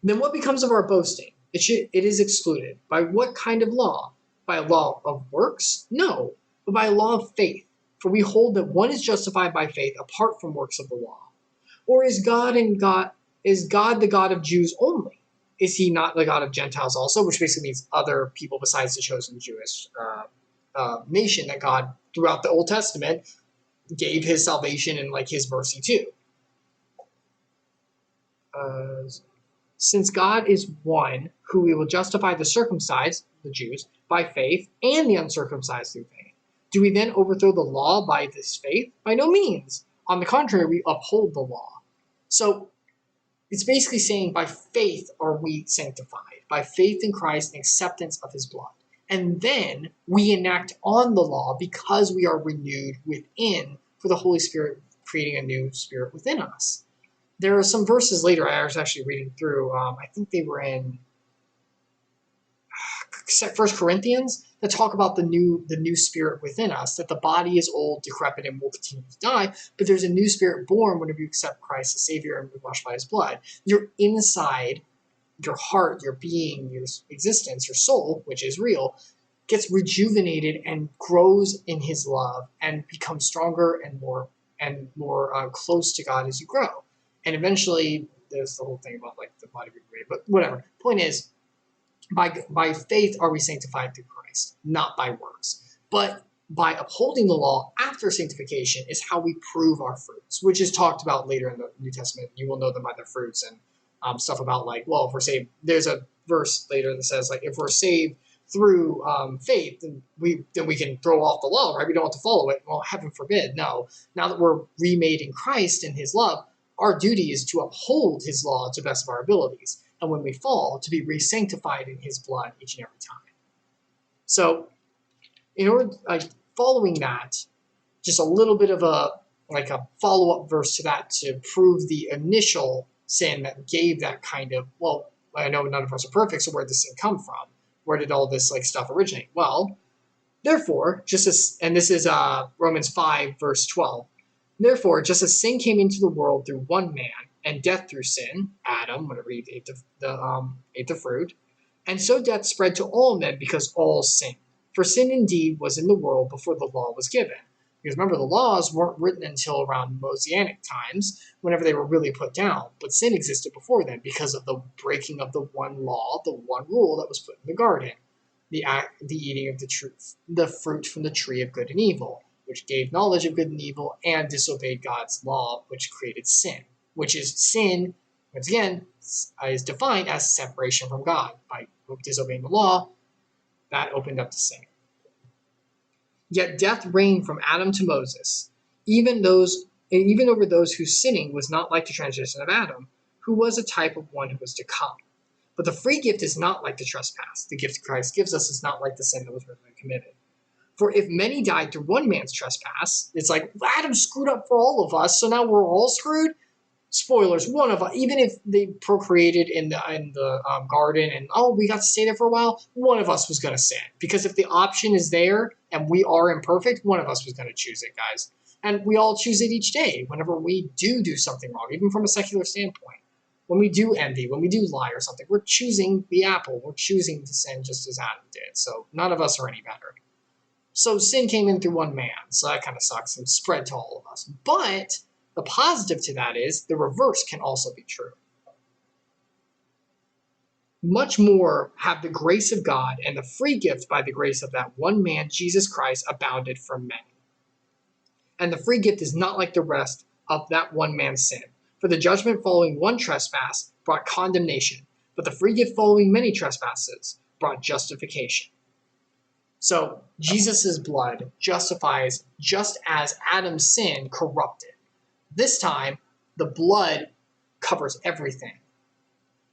Then what becomes of our boasting? It is excluded. By what kind of law? By a law of works? No, but by a law of faith. For we hold that one is justified by faith apart from works of the law. Or is God the God of Jews only? Is he not the God of Gentiles also? Which basically means other people besides the chosen Jewish nation that God, throughout the Old Testament, gave his salvation and like his mercy to. Since God is one, who we will justify the circumcised, the Jews, by faith, and the uncircumcised through faith. Do we then overthrow the law by this faith? By no means. On the contrary, we uphold the law. So it's basically saying by faith are we sanctified, by faith in Christ and acceptance of his blood. And then we enact on the law because we are renewed within for the Holy Spirit creating a new spirit within us. There are some verses later I was actually reading through. I think they were in 1 Corinthians that talk about the new spirit within us, that the body is old, decrepit, and will continue to die, but there's a new spirit born whenever you accept Christ as Savior and be washed by his blood. Your inside, your heart, your being, your existence, your soul, which is real, gets rejuvenated and grows in his love and becomes stronger and more close to God as you grow. And eventually, there's the whole thing about like the body being made, but whatever. Point is, by faith are we sanctified through Christ, not by works. But by upholding the law after sanctification is how we prove our fruits, which is talked about later in the New Testament. You will know them by their fruits, and stuff about like, well, if we're saved, there's a verse later that says like, if we're saved through faith, then we can throw off the law, right? We don't have to follow it. Well, heaven forbid. No. Now that we're remade in Christ and his love, our duty is to uphold his law to the best of our abilities. And when we fall, to be re-sanctified in his blood each and every time. So, in order, following that, just a little bit of a follow-up verse to that to prove the initial sin that gave that kind of, well, I know none of us are perfect, so where did this sin come from? Where did all this stuff originate? Well, therefore, and this is Romans 5, verse 12. Therefore, just as sin came into the world through one man, and death through sin, Adam, whenever he ate the fruit, and so death spread to all men because all sinned. For sin indeed was in the world before the law was given. Because remember, the laws weren't written until around Mosaic times, whenever they were really put down. But sin existed before then because of the breaking of the one law, the one rule that was put in the garden. The eating of the fruit from the tree of good and evil, which gave knowledge of good and evil, and disobeyed God's law, which created sin. Which is sin, once again, is defined as separation from God. By disobeying the law, that opened up to sin. Yet death reigned from Adam to Moses, even over those whose sinning was not like the transition of Adam, who was a type of one who was to come. But the free gift is not like the trespass. The gift Christ gives us is not like the sin that was originally committed. For if many died through one man's trespass, it's like Adam screwed up for all of us, so now we're all screwed. Spoilers, one of us, even if they procreated in the garden and, we got to stay there for a while, one of us was going to sin. Because if the option is there and we are imperfect, one of us was going to choose it, guys. And we all choose it each day whenever we do something wrong, even from a secular standpoint. When we do envy, when we do lie or something, we're choosing the apple. We're choosing to sin just as Adam did. So none of us are any better. So sin came in through one man. So that kind of sucks and spread to all of us. But the positive to that is the reverse can also be true. Much more have the grace of God and the free gift by the grace of that one man, Jesus Christ, abounded for many. And the free gift is not like the rest of that one man's sin. For the judgment following one trespass brought condemnation, but the free gift following many trespasses brought justification. So Jesus' blood justifies just as Adam's sin corrupted. This time, the blood covers everything.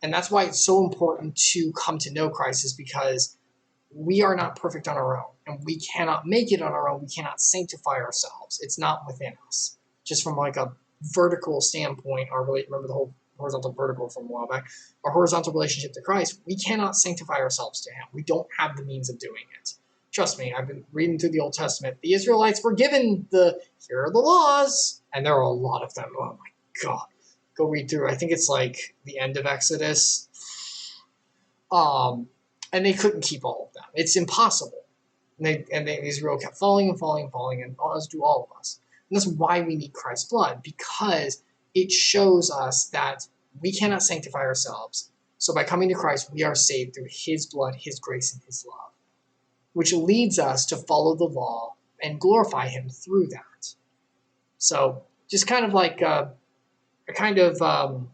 And that's why it's so important to come to know Christ, is because we are not perfect on our own. And we cannot make it on our own. We cannot sanctify ourselves. It's not within us. Just from like a vertical standpoint, remember the whole horizontal vertical from a while back, our horizontal relationship to Christ, we cannot sanctify ourselves to him. We don't have the means of doing it. Trust me, I've been reading through the Old Testament. The Israelites were given here are the laws, and there are a lot of them. Oh my God. Go read through. I think it's like the end of Exodus. And they couldn't keep all of them. It's impossible. And Israel kept falling and falling and falling, and as do all of us. And that's why we need Christ's blood, because it shows us that we cannot sanctify ourselves. So by coming to Christ, we are saved through his blood, his grace, and his love, which leads us to follow the law and glorify him through that. So just kind of like a kind of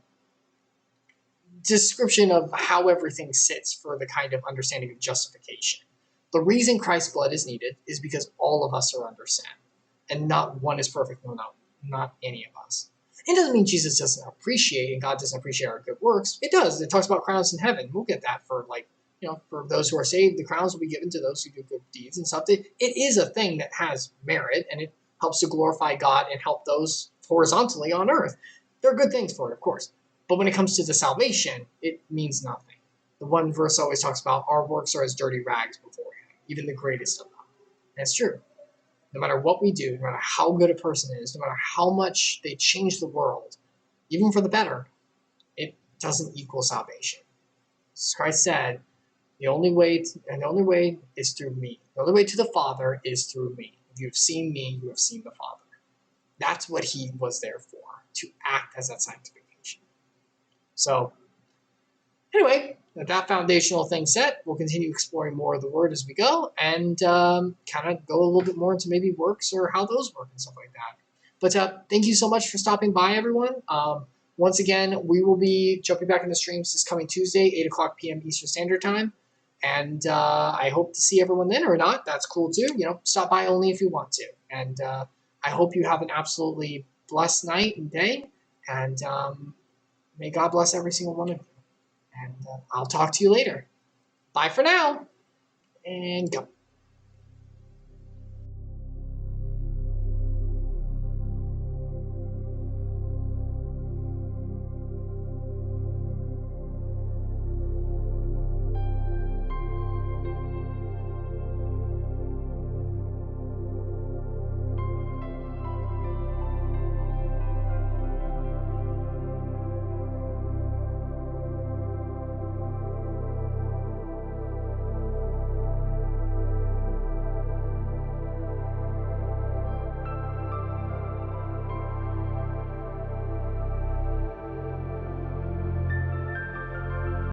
description of how everything sits for the kind of understanding of justification. The reason Christ's blood is needed is because all of us are under sin, and not one is perfect. No, not any of us. It doesn't mean Jesus doesn't appreciate and God doesn't appreciate our good works. It does. It talks about crowns in heaven. We'll get that for for those who are saved, the crowns will be given to those who do good deeds and stuff. It is a thing that has merit, and it helps to glorify God and help those horizontally on earth. There are good things for it, of course. But when it comes to the salvation, it means nothing. The one verse always talks about our works are as dirty rags before him, even the greatest of them. And it's true. No matter what we do, no matter how good a person is, no matter how much they change the world, even for the better, it doesn't equal salvation. As Christ said, the only way is through me. The only way to the Father is through me. If you have seen me, you have seen the Father. That's what he was there for, to act as that sanctification. So, anyway, with that foundational thing set, we'll continue exploring more of the Word as we go, and kind of go a little bit more into maybe works or how those work and stuff like that. But thank you so much for stopping by, everyone. Once again, we will be jumping back into streams this coming Tuesday, 8 o'clock p.m. Eastern Standard Time. And I hope to see everyone then, or not. That's cool too. Stop by only if you want to. And I hope you have an absolutely blessed night and day. And may God bless every single one of you. And I'll talk to you later. Bye for now. And go.